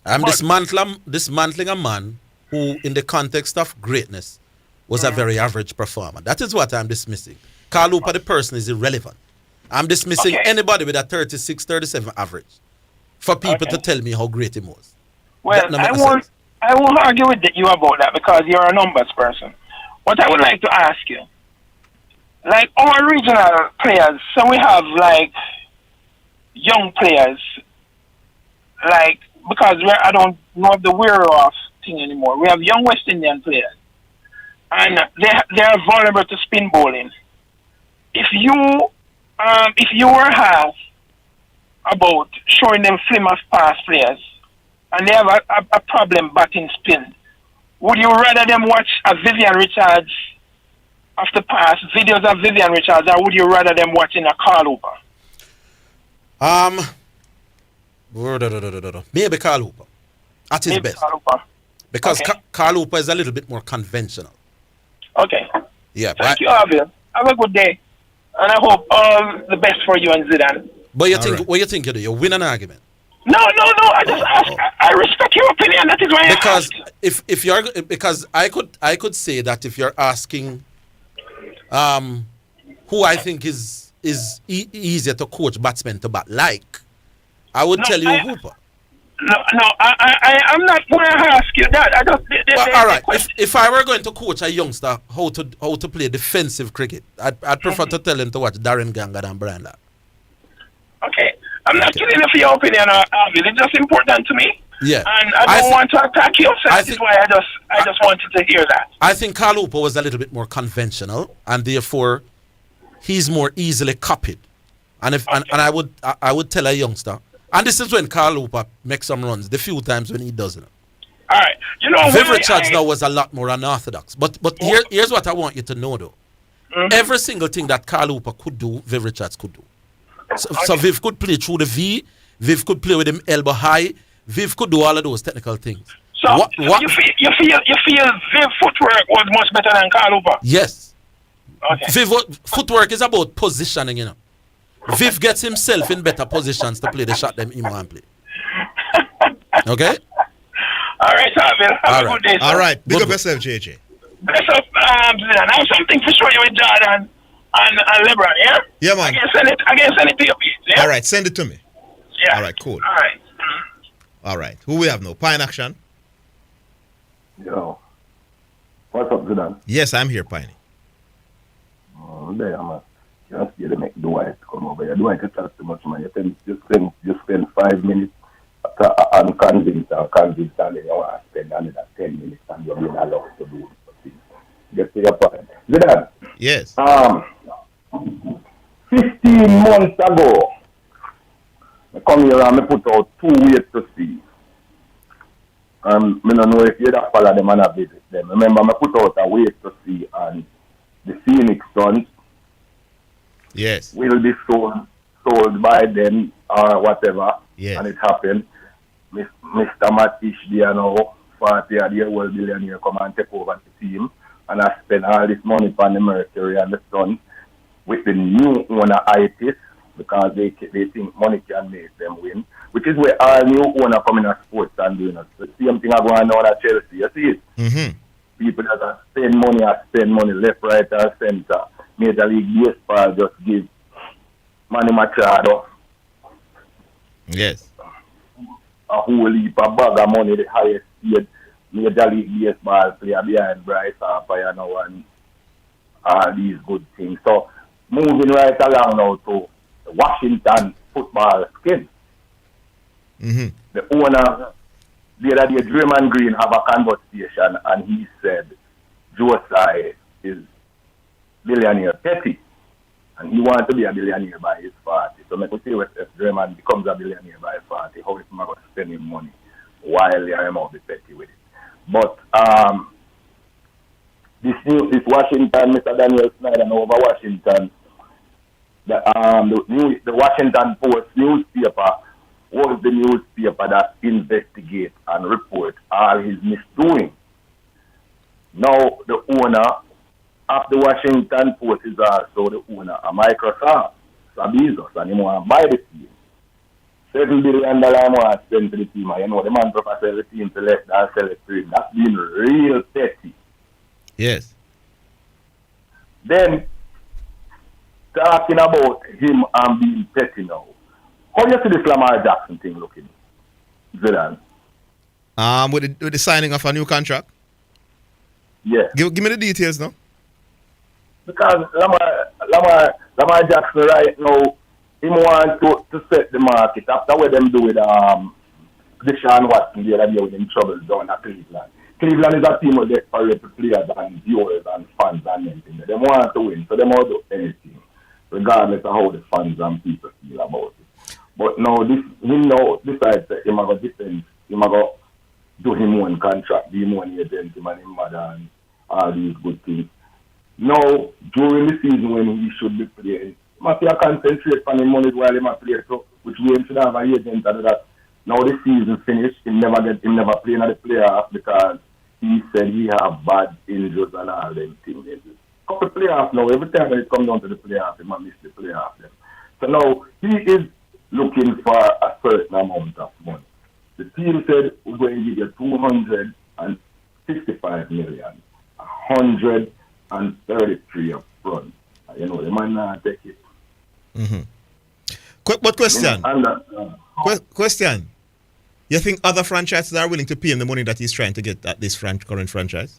I'm dismantling a man who, in the context of greatness, was a very average performer. That is what I'm dismissing. Carl Hooper, the person, is irrelevant. I'm dismissing anybody with a 36, 37 average for people to tell me how great he was. Well, I won't argue with you about that because you're a numbers person. What I would like to ask you, like our regional players, so we have like young players, like because I don't know the wear off thing anymore. We have young West Indian players, and they are vulnerable to spin bowling. If you were asked about showing them film of past players, and they have a problem batting spin, would you rather them watch a Vivian Richards of the past, videos of Vivian Richards, or would you rather them watching a Carl Hooper? Maybe Carl Hooper at his best. Because Carl Hooper is a little bit more conventional. Okay. Yeah. Thank you, Orville. Have a good day. And I hope all the best for you and Zidane. But what you think you do? You win an argument. No. I just ask. I respect your opinion. That is why I ask. If you're because I could say that if you're asking, who I think is easier to coach batsmen to bat like, I would tell you Hooper. I'm not going to ask you that. I just. All right. If I were going to coach a youngster how to play defensive cricket, I'd prefer to tell him to watch Darren Ganga than Brian Lara. Okay. I'm not killing you for your opinion, Orville. It's just important to me. Yeah. And I don't want to attack you, so that is why I just wanted to hear that. I think Carl Hooper was a little bit more conventional, and therefore he's more easily copied. And I would tell a youngster, and this is when Carl Hooper makes some runs, the few times when he doesn't. All right. You know, Viv Richards now was a lot more unorthodox. But here's what I want you to know, though. Every single thing that Carl Hooper could do, Viv Richards could do. So Viv could play through the V, Viv could play with him elbow high, Viv could do all of those technical things. So you feel Viv footwork was much better than Carl Hooper? Yes. Okay. Viv footwork is about positioning, you know. Viv gets himself in better positions to play the shot than him and play. Okay? All right, Orville. Have a good day, sir. All right. Big up yourself, JJ. Bless up, Zidane. I have something to show you with Jordan and LeBron, yeah? Yeah, man. I can send it to your page, yeah? All right, send it to me. Yeah. All right, cool. All right. All right. Who we have now? Pine Action? Yo. What's up, Zidane? Yes, I'm here, Piney. There, man. Just here to make Dwight come over here. Dwight can talk too much, man. You spend 5 minutes unconvinced, and then you want to spend another 10 minutes and you're being allowed to do it. Get to your point. Zidane? Yes. 15 months ago, I come here and I put out 2 ways to see. I don't know if you don't follow them and I visit them. Remember, I put out a way to see and the Phoenix Suns will be sold by them or whatever. Yes. And it happened. Mr. Mathews, you know, 40-year-old billionaire come and take over the team. And I spend all this money on the Mercury and the Sun with the new owner ITIS because they think money can make them win. Which is where all new owner coming to sports and doing it. The same thing I go on at Chelsea. You see it? Mm-hmm. People that spend money left, right, and center. Major League Baseball just give Manny Machado. Yes. A whole heap of bag of money, the highest paid Major League Baseball player behind Bryce Harper, you know, and all these good things. So, moving right along now to the Washington football skin. Mm-hmm. The owner, the other day, Draymond Green have a conversation and he said Josiah is billionaire petty and he wants to be a billionaire by his 40. So let me see if Draymond becomes a billionaire by 40, how is he going to spend his money while I'm out the petty with it. But this Washington, Mr. Daniel Snyder over Washington, the Washington Post newspaper was the newspaper that investigate and report all his misdoing. Now the owner of the Washington Post is also the owner of Microsoft, Bezos, and he want to buy the team. $7 billion more spent to the team. You know, the man prefer sell the team to less than sell it to him. That's been real petty. Yes. Then, talking about him and being petty now, how do you see this Lamar Jackson thing looking, Zidane? With the signing of a new contract? Yeah. Give me the details now. Because Lamar Jackson right now, he wants to set the market after what them do with Deshaun Watson the other day with them troubles down at Cleveland. Cleveland is a team of desperate players and viewers and fans and everything. They want to win, so they will do anything, regardless of how the fans and people feel about it. But now he decides that he might defend, he might go do him one contract, be him one agent, him and him mother and all these good things. Now, during the season when he should be playing, he must concentrate on his money while he must play, so which way he should have an agent and that. Now the season finished, he never play in the playoffs because he said he have bad injuries and all them things. Couple playoffs now, every time when it comes down to the playoffs, he might miss the playoffs. So now he is looking for a certain amount of money. The team said we're going to give you $265 million, 133 up front. You know, they might not take it. Mm-hmm. But question. Question. You think other franchises are willing to pay him the money that he's trying to get at this current franchise?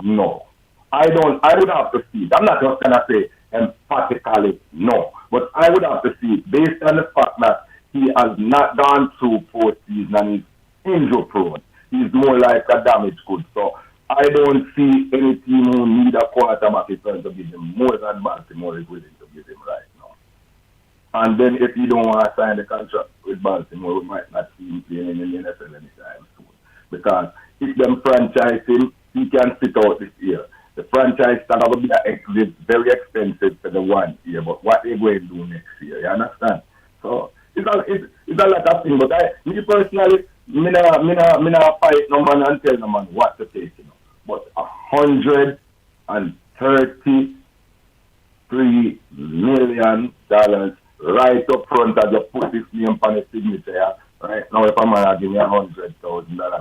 No. I would have to see it. I'm not just going to say emphatically no. But I would have to see it based on the fact that he has not gone through postseason and he's injury prone. He's more like a damaged goods. So I don't see any team who need a quarterback is going to give him more than Baltimore is willing to give him right now. And then if he don't want to sign the contract with Baltimore, we might not see him playing in the NFL anytime soon. Because if them franchise him, he can sit out this year. The franchise tag will be very expensive for the 1 year, but what they're going to do next year, you understand? So it's a lot of things, but me personally, me not fight no man and tell no man what to take, you know. But $133 million right up front as you put this name on the signature. Right now, if a man give me $100,000, I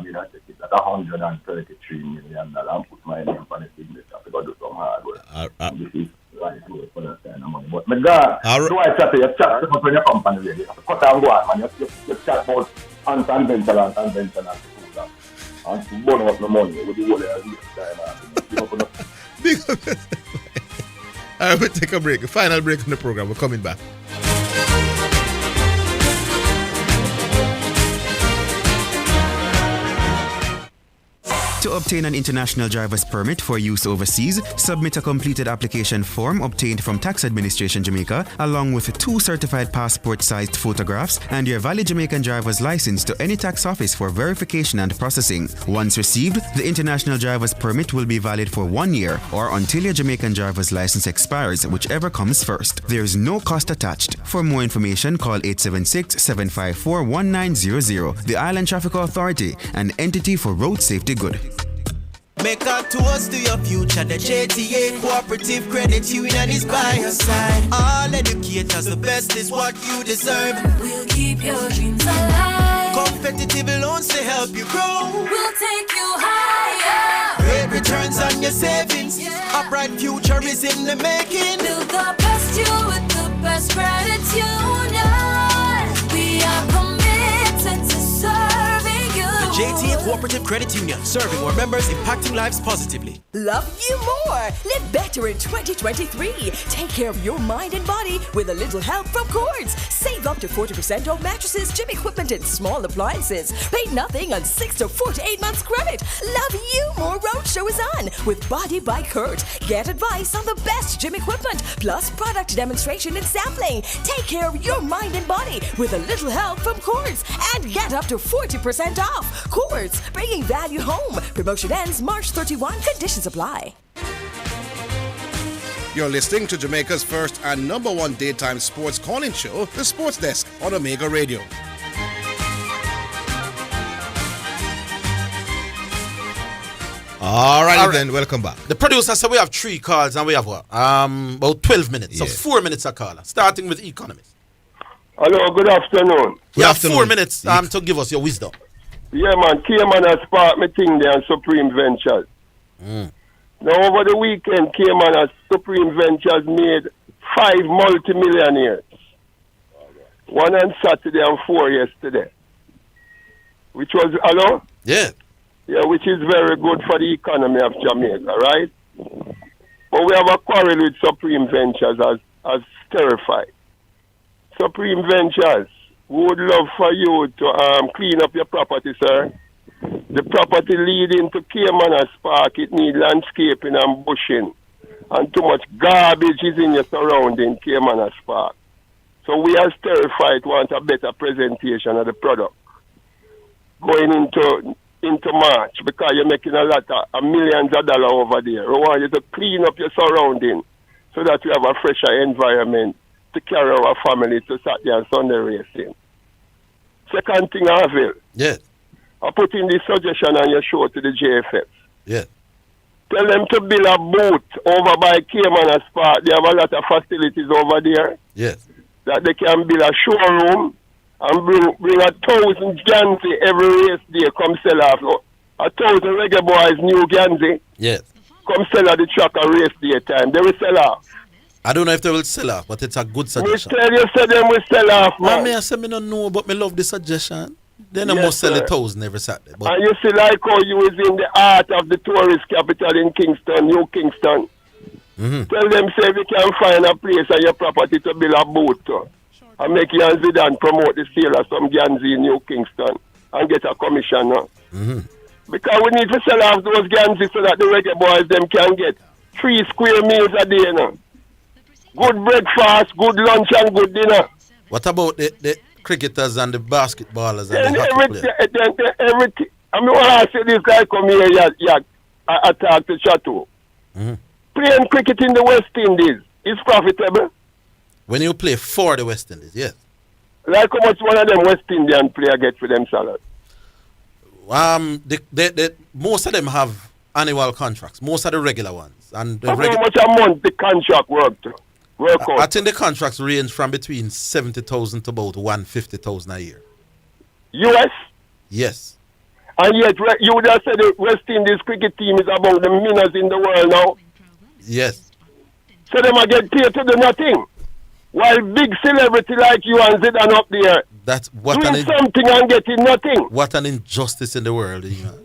mean I take it at $133 million and put my name on the signature to go do some hard work. This is right work for that kind of money. But my God, do I chat to you? Chat to when you come on the radio. Cut and go on, man. You chat about unconventional and conventional people. And to burn up the money with the whole time. Big up. All right, we'll take a break. A final break on the program. We're coming back. To obtain an international driver's permit for use overseas, submit a completed application form obtained from Tax Administration Jamaica, along with 2 certified passport-sized photographs and your valid Jamaican driver's license to any tax office for verification and processing. Once received, the international driver's permit will be valid for 1 year or until your Jamaican driver's license expires, whichever comes first. There is no cost attached. For more information, call 876-754-1900. The Island Traffic Authority, an entity for road safety good. Make a toast to your future. The JTA Cooperative Credit Union is by your side. All educators, the best is what you deserve. We'll keep your dreams alive. Competitive loans to help you grow. We'll take you higher. Great returns on your savings. A bright future is in the making. Build the best you with the best credit union. We are committed to serving you. The JTA Cooperative Credit Union, serving our members, impacting lives positively. Love you more. Live better in 2023. Take care of your mind and body with a little help from Cords. Save up to 40% off mattresses, gym equipment, and small appliances. Pay nothing on 6 to 4 to 8 months credit. Love you more roadshow is on with Body by Kurt. Get advice on the best gym equipment, plus product demonstration and sampling. Take care of your mind and body with a little help from Cords and get up to 40% off. Cords, bringing value home. Promotion ends March 31. Conditions apply. You're listening to Jamaica's first and number one daytime sports calling show, The Sports Desk on Omega Radio. All right, then, welcome back. The producer said we have 3 calls and we have what? About 12 minutes. So 4 minutes a caller, starting with Economist. Hello, good afternoon. You have 4 minutes to give us your wisdom. Yeah, man, Cayman has sparked me thing there on Supreme Ventures. Now, over the weekend, Cayman has Supreme Ventures made 5 multimillionaires. 1 on Saturday and 4 yesterday. Which was, hello? Yeah. Yeah, which is very good for the economy of Jamaica, right? But we have a quarrel with Supreme Ventures as terrified. Supreme Ventures, we would love for you to clean up your property, sir. The property leading to Cayman Park, it needs landscaping and bushing. And too much garbage is in your surrounding Cayman Park. So we as terrified want a better presentation of the product. Going into March, because you're making a lot of millions of dollars over there. We want you to clean up your surrounding so that we have a fresher environment to carry our family to Saturday and Sunday racing. Second thing, Orville. Yes. I put in this suggestion on your show to the JFF. Yes. Tell them to build a booth over by Cayman Park. They have a lot of facilities over there. Yes. That they can build a showroom and bring 1,000 Gansey every race day, come sell off. 1,000 reggae boys, new Gansey. Yes. Come sell at the track and race day time. They will sell off. I don't know if they will sell off, but it's a good suggestion. We tell you, say them will sell off, man. I say me don't know, but me love the suggestion. Then I Yes, must sell sir. 1,000 every Saturday. But And you see like how you is in the heart of the tourist capital in Kingston, New Kingston. Tell them, say, we can find a place on your property to build a booth. And make you and Zidane promote the sale of some Gansey in New Kingston and get a commission. Because we need to sell off those Gansey so that the reggae boys them can get 3 square meals a day. Good breakfast, good lunch and good dinner. what about the cricketers and the basketballers and the hockey players? Everything. I mean, when I say this guy come here, I talk to Chateau. Playing cricket in the West Indies is profitable. When you play for the West Indies, yes. Like how much one of them West Indian player get for them salary? Most of them have annual contracts. Most of the regular ones. And the How much a month the contract work to? I think the contracts range from between 70,000 to about 150,000 a year. US? Yes. And yet you would have said the West Indies cricket team is about the winners in the world now. Yes. So them are get paid to do nothing. While big celebrity like you and Zidane up there That's what doing something and getting nothing. What an injustice in the world. You know.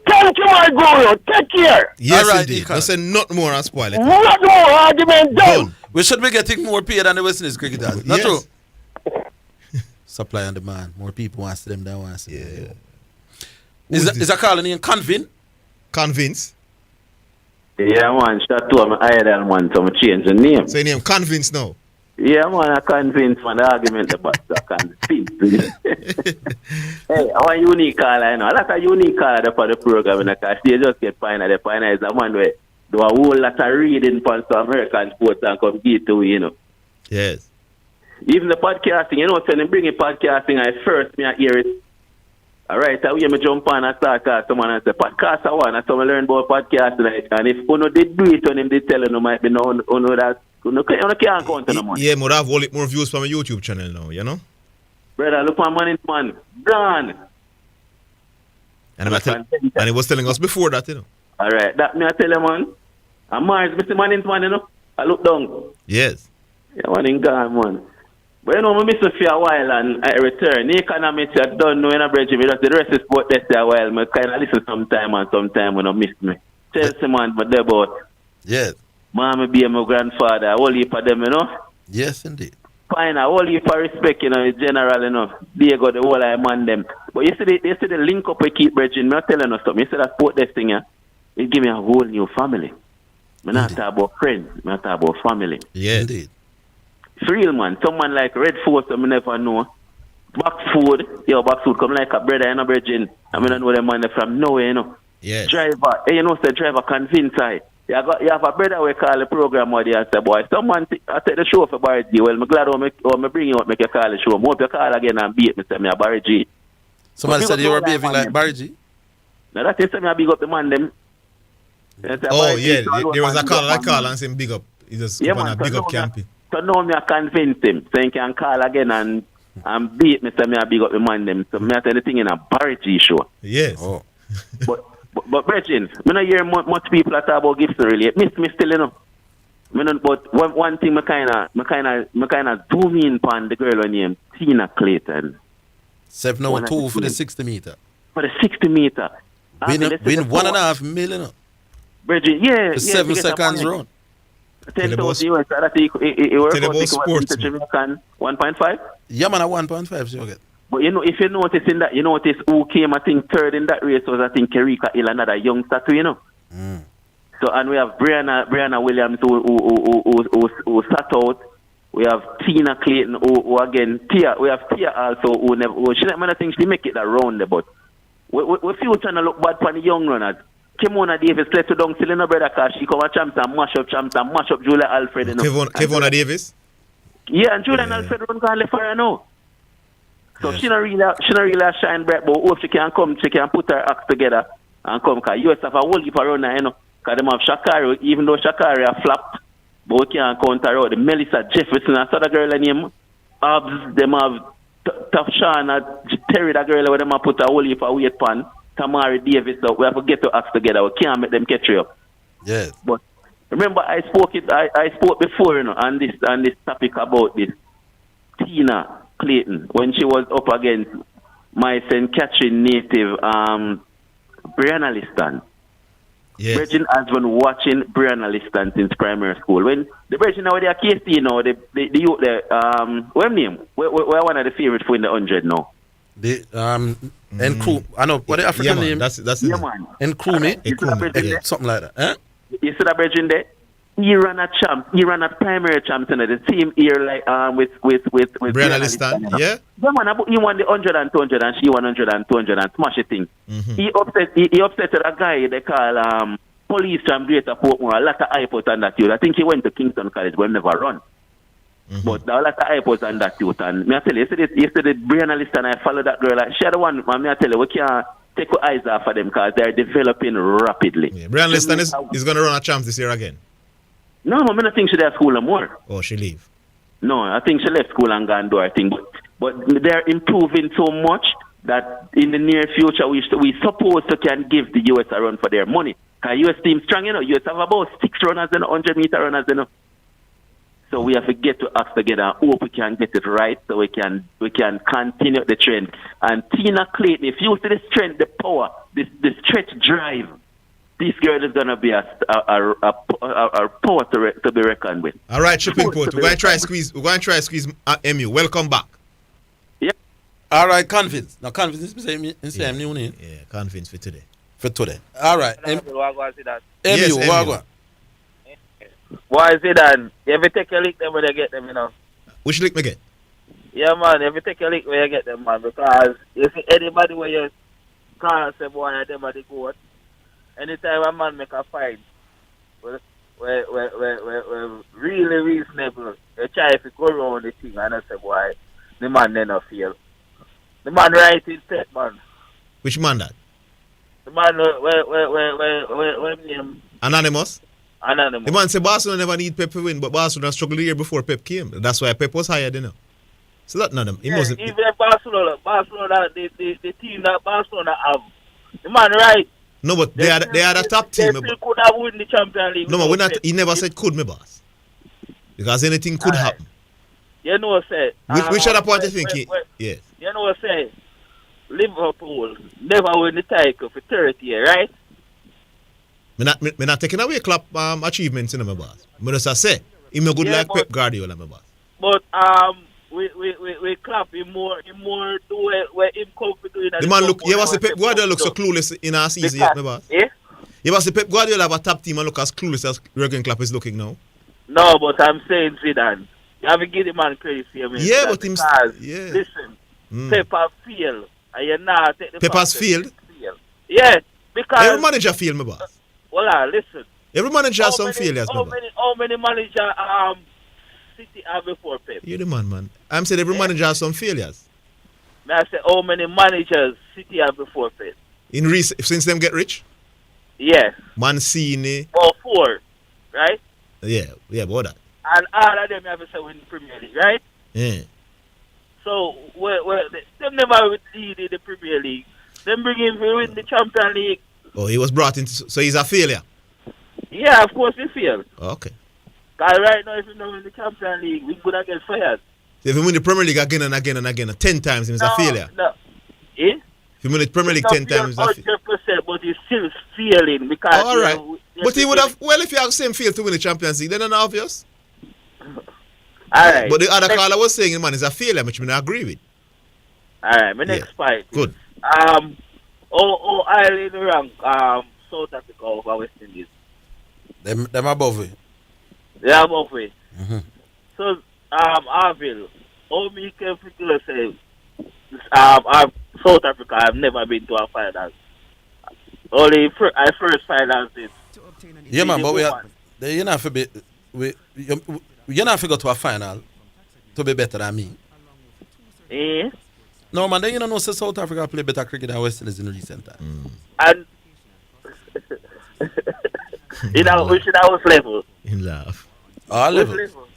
Thank you, my guru. Take care. Yes, All right, indeed. Econ. Don't say not more and spoil it. Not more argument done. We should be getting more pay than the West Indies cricketers. Not Yes. true? Supply and demand. More people want them than want them. Yeah. Is a calling in Convin? Convince. Yeah, man. Shut up. I'm idle, man. So I'm change the name. So your name Convince now. Yeah, man. I convince man. The argument about I can speak. Hey, I want unique caller. I know. I like a unique caller for the program. Because they just get fine. The fine is a man where do a whole lot of reading for some American sports and come get to you know. Yes. Even the podcasting, you know, so they bring in podcasting. I first me I hear it. All right, so we me jump on and start to someone and say podcast I want, and someone learn about podcasting. And if Uno did do it on him, they tell you might be no that Uno can't count on no money. Yeah, more have all more views from my YouTube channel now, you know. Brother, look my money, man, gone. And he was telling us before that, you know. All right, that me I tell you, man. And Mars, Mr. Man, you know. I look down. Yes. Yeah, man, in gone, man. But you know, I miss it for a while and I return. The economics I don't know in a bridge. Because the rest is sport this a while. I kind of listen sometime and sometime when I miss me. Chelsea man, but they're about. Yes. Mama be my grandfather. I will heap for them, you know. Yes, indeed. Fine, I will heap for respect, you know, in general, you know. They got the whole I man them. But you see the link up we keep bridging. I'm telling you something. You see that sport this thing, yeah? It give me a whole new family. I'm not talking about friends. I'm not talking about family. Yeah. Indeed. It's real, man. Someone like Red Force, I never know. Back food come like a brother, you know, virgin. I mean, I know them man from nowhere, you know. Yeah. Driver, you know, the driver convince I. You have a brother we call the program or and say, boy, someone I take the show for Barry G. Well, I'm glad when I bring you up, make you call the show. I hope you call again and beat me, say me a Barry G. Somebody said you were behaving like Barry G? No, that is me a big up the man them. Oh, yeah, there was a call and say big up. He just go on a big up campaign. So now me I convince him, so he can call again and beat me, say me a big up the man them. So me I tell the thing in a Barry G show. Yes. Oh. But Brethren, I don't hear much people talk about Gibson really. Me still, you know. But one thing I kind of zoom in upon the girl named Tina Clayton. 702 for the 60 meter. For the 60 meter. Win $1.5 million. Brethren, yeah. For 7 seconds run. 10,000 US. It works out to sports. 1.5? Yeah, man, 1.5 so you get. But you know, if you notice who came, I think, third in that race was, I think, Kerika Hill, another youngster too, you know. So, and we have Brianna Williams who sat out. We have Tina Clayton who again, Tia. We have Tia also she I think she make it around there, but we feel trying to look bad for the young runners. Kimona Davis left to down still in her brother because she come a champs and mash up Julia Alfred, you know. Kevona Davis? Yeah, and Julia Alfred run can left for her now. So she not really shine bright, but hope she can put her act together and come. Because US have a whole heap around her, you know. Because them have Shakari, even though Shakari are flopped, but we can't counter out. The Melissa Jefferson, I saw the girl name. Them have Tough Shana, Terry, the girl where them have put a whole heap of weight pan. Tamari Davis, so we have to get to act together. We can't make them catch you up. Yes. But remember, I spoke before, you know, on this topic about this Tina Clayton when she was up against my St. Catherine native Brianna Liston. Yes. Virgin has been watching Brianna Liston since primary school. When the Virgin now they are KC, you know, what name? We're one of the favorites for in the 100 now. The Crew. I know what the African name. That's man. Nkrumah. Something like that. Eh? You see that Virgin there? He ran a primary champ in the team here like with Brianna Liston, yeah? Yeah, man, he won the 100 and 200 and she won 100 and 200 and smash the thing. He upset a guy they call police from Greater Portmore, a lot of iPods and that youth. I think he went to Kingston College but never run. But there were a lot of iPods and that youth. And me I tell you, yesterday Brianna Liston, I followed that girl. Like, she had one, man, me I tell you, we can't take our eyes off of them because they're developing rapidly. Yeah. Brianna Liston is going to run a champs this year again. No, I don't think she left school no more. Oh, she leave? No, I think she left school and gone door, I think. But they're improving so much that in the near future we supposed to can give the US a run for their money. Because US team strong, you know. US have about 6 runners and 100-meter runners, you know. So we have to get to act together and hope we can get it right so we can continue the trend. And Tina Clayton, if you see the strength, the power, the stretch drive, this girl is going to be a power to be reckoned with. All right, Shipping Port. We're going to try squeeze MU. Welcome back. Yeah. All right, Convince. Now, Convince is the same new name. Yeah, Convince for today. All right. MU, Wagwa. Why is it that if you take a lick them when you get them, you know? Which lick me get? Yeah, man, if you take a lick when you get them, man, because you see anybody where you can't say, boy, I them are the goat. Anytime a man make a fight, we're really reasonable. They try to go around the thing and I say, boy, the man then not feel. The man right in step, man. Which man that? The man where name? Anonymous? Anonymous. The man said Barcelona never need Pep to win, but Barcelona struggled the year before Pep came. That's why Pep was hired, you know. So that none of them. Even Barcelona, the team that Barcelona have, the man right. No, but they are the top team. They could have won the Champions League. No, but he never said could, me boss. Because anything could happen. You know what I say? Which other point you think? Yes. You know what I say? Liverpool never win the title for 30 years, right? Me not taking away club achievements in my boss. Me just say, he me good like Pep Guardiola, my boss. But we clap him more do where him come to do. The man look, you ever see Pep Guardiola look so clueless in our season yet, my boss? Yeah? You ever see Pep Guardiola have a top team and look as clueless as Jurgen Klopp is looking now? No, but I'm saying Zidane. You have to give the man credit for him. Yeah, but him... Yeah. Listen, Pep has failed. And you take the Pep has failed? Yeah, because... Every manager failed, my boss. Well, listen. Every manager has some failures, brother. How many manager City have before Pep? You're the man. I'm saying every manager has some failures. May I say how many managers City have before Pep? Since them get rich? Yes. Mancini. Or 4, right? Yeah, about that. And all of them have to win the Premier League, right? Yeah. So, them never lead in the Premier League. Them bring him to win the Champions League. Oh, he was brought in, so he's a failure? Yeah, of course he failed. Okay. Because right now, if you don't win the Champions League, we could get fired. So if you win the Premier League again and again and again, 10 times, he's a failure? No. Eh? If you win the Premier League 10 times, he's a failure? 100%, but he's still failing because... All right. But he would have... Well, if you have the same field to win the Champions League, then it's obvious. All right. But the other caller was saying, man, is a failure, which I don't agree with. All right, my next fight. Good. Ireland rank South Africa over West Indies. Them above it. They are above it. Mm-hmm. So, Orville, how many can people say South Africa have never been to a final? Only our first finals is. Yeah, man, but you're not to be... You're not to go to a final to be better than me. Eh? No, man, then you don't know South Africa play better cricket than West Indies in recent time. And which in our level? In love. All levels. Level?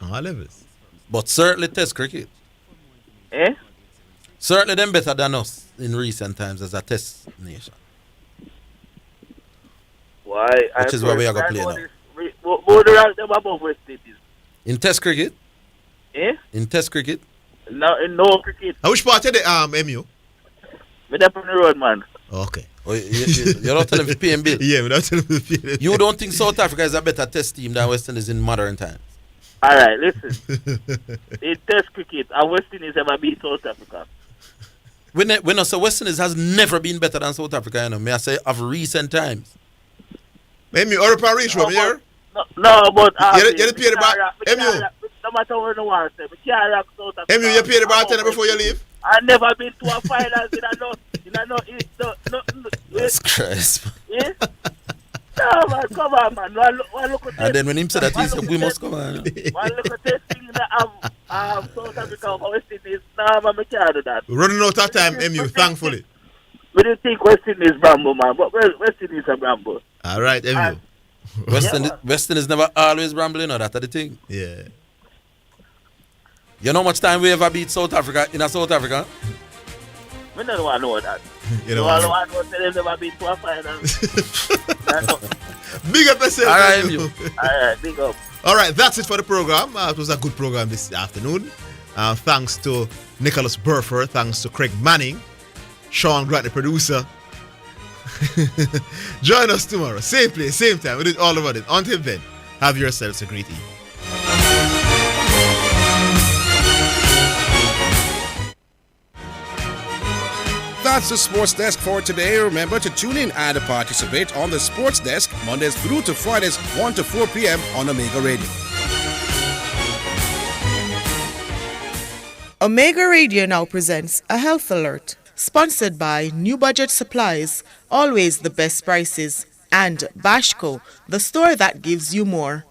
All levels. But certainly test cricket. Eh? Certainly them better than us in recent times as a test nation. Why? Which is where we are going to play now. What do rank them above West Indies? In test cricket? Eh? In test cricket? No, in no cricket. Which part of the MU? Me up on the road, man. Okay. Oh, you're not telling me paying bill? Yeah, we're not telling me paying bill. You don't think South Africa is a better test team than West Indies in modern times? All right, listen. In test cricket, West Indies ever beat South Africa? When I say West Indies has never been better than South Africa, you know, may I say of recent times. MU, European reach from here? No, but you pay the bar. MU. No matter what you want to say, we can't rock South Africa. MU, you pay the bartender before you leave? I've never been to a finals That's Christ. Yeah? No, man, come on, man. One look at and then when him said that, he said, we must come on. One look at this thing that South Africa or West Indies. No, man, we can't do that. We're running out of time, MU, thankfully. We didn't think West Indies Bramble, man, but West Indies are Bramble. All right, MU. West Indies never always rambling, or that are the thing. Yeah. You know how much time we ever beat South Africa in South Africa? We don't want to know that. You know what? I don't know never been to a final. Big up yourself. All right, all right, big up. All right, that's it for the program. It was a good program this afternoon. Thanks to Nicholas Burford. Thanks to Craig Manning. Sean Grant, the producer. Join us tomorrow. Same place, same time. We do it all over it. Until then, have yourselves a great evening. That's the Sports Desk for today. Remember to tune in and participate on the Sports Desk Mondays through to Fridays 1 to 4 p.m. on Omega Radio. Omega Radio now presents a health alert, sponsored by New Budget Supplies, always the best prices, and Bashco, the store that gives you more.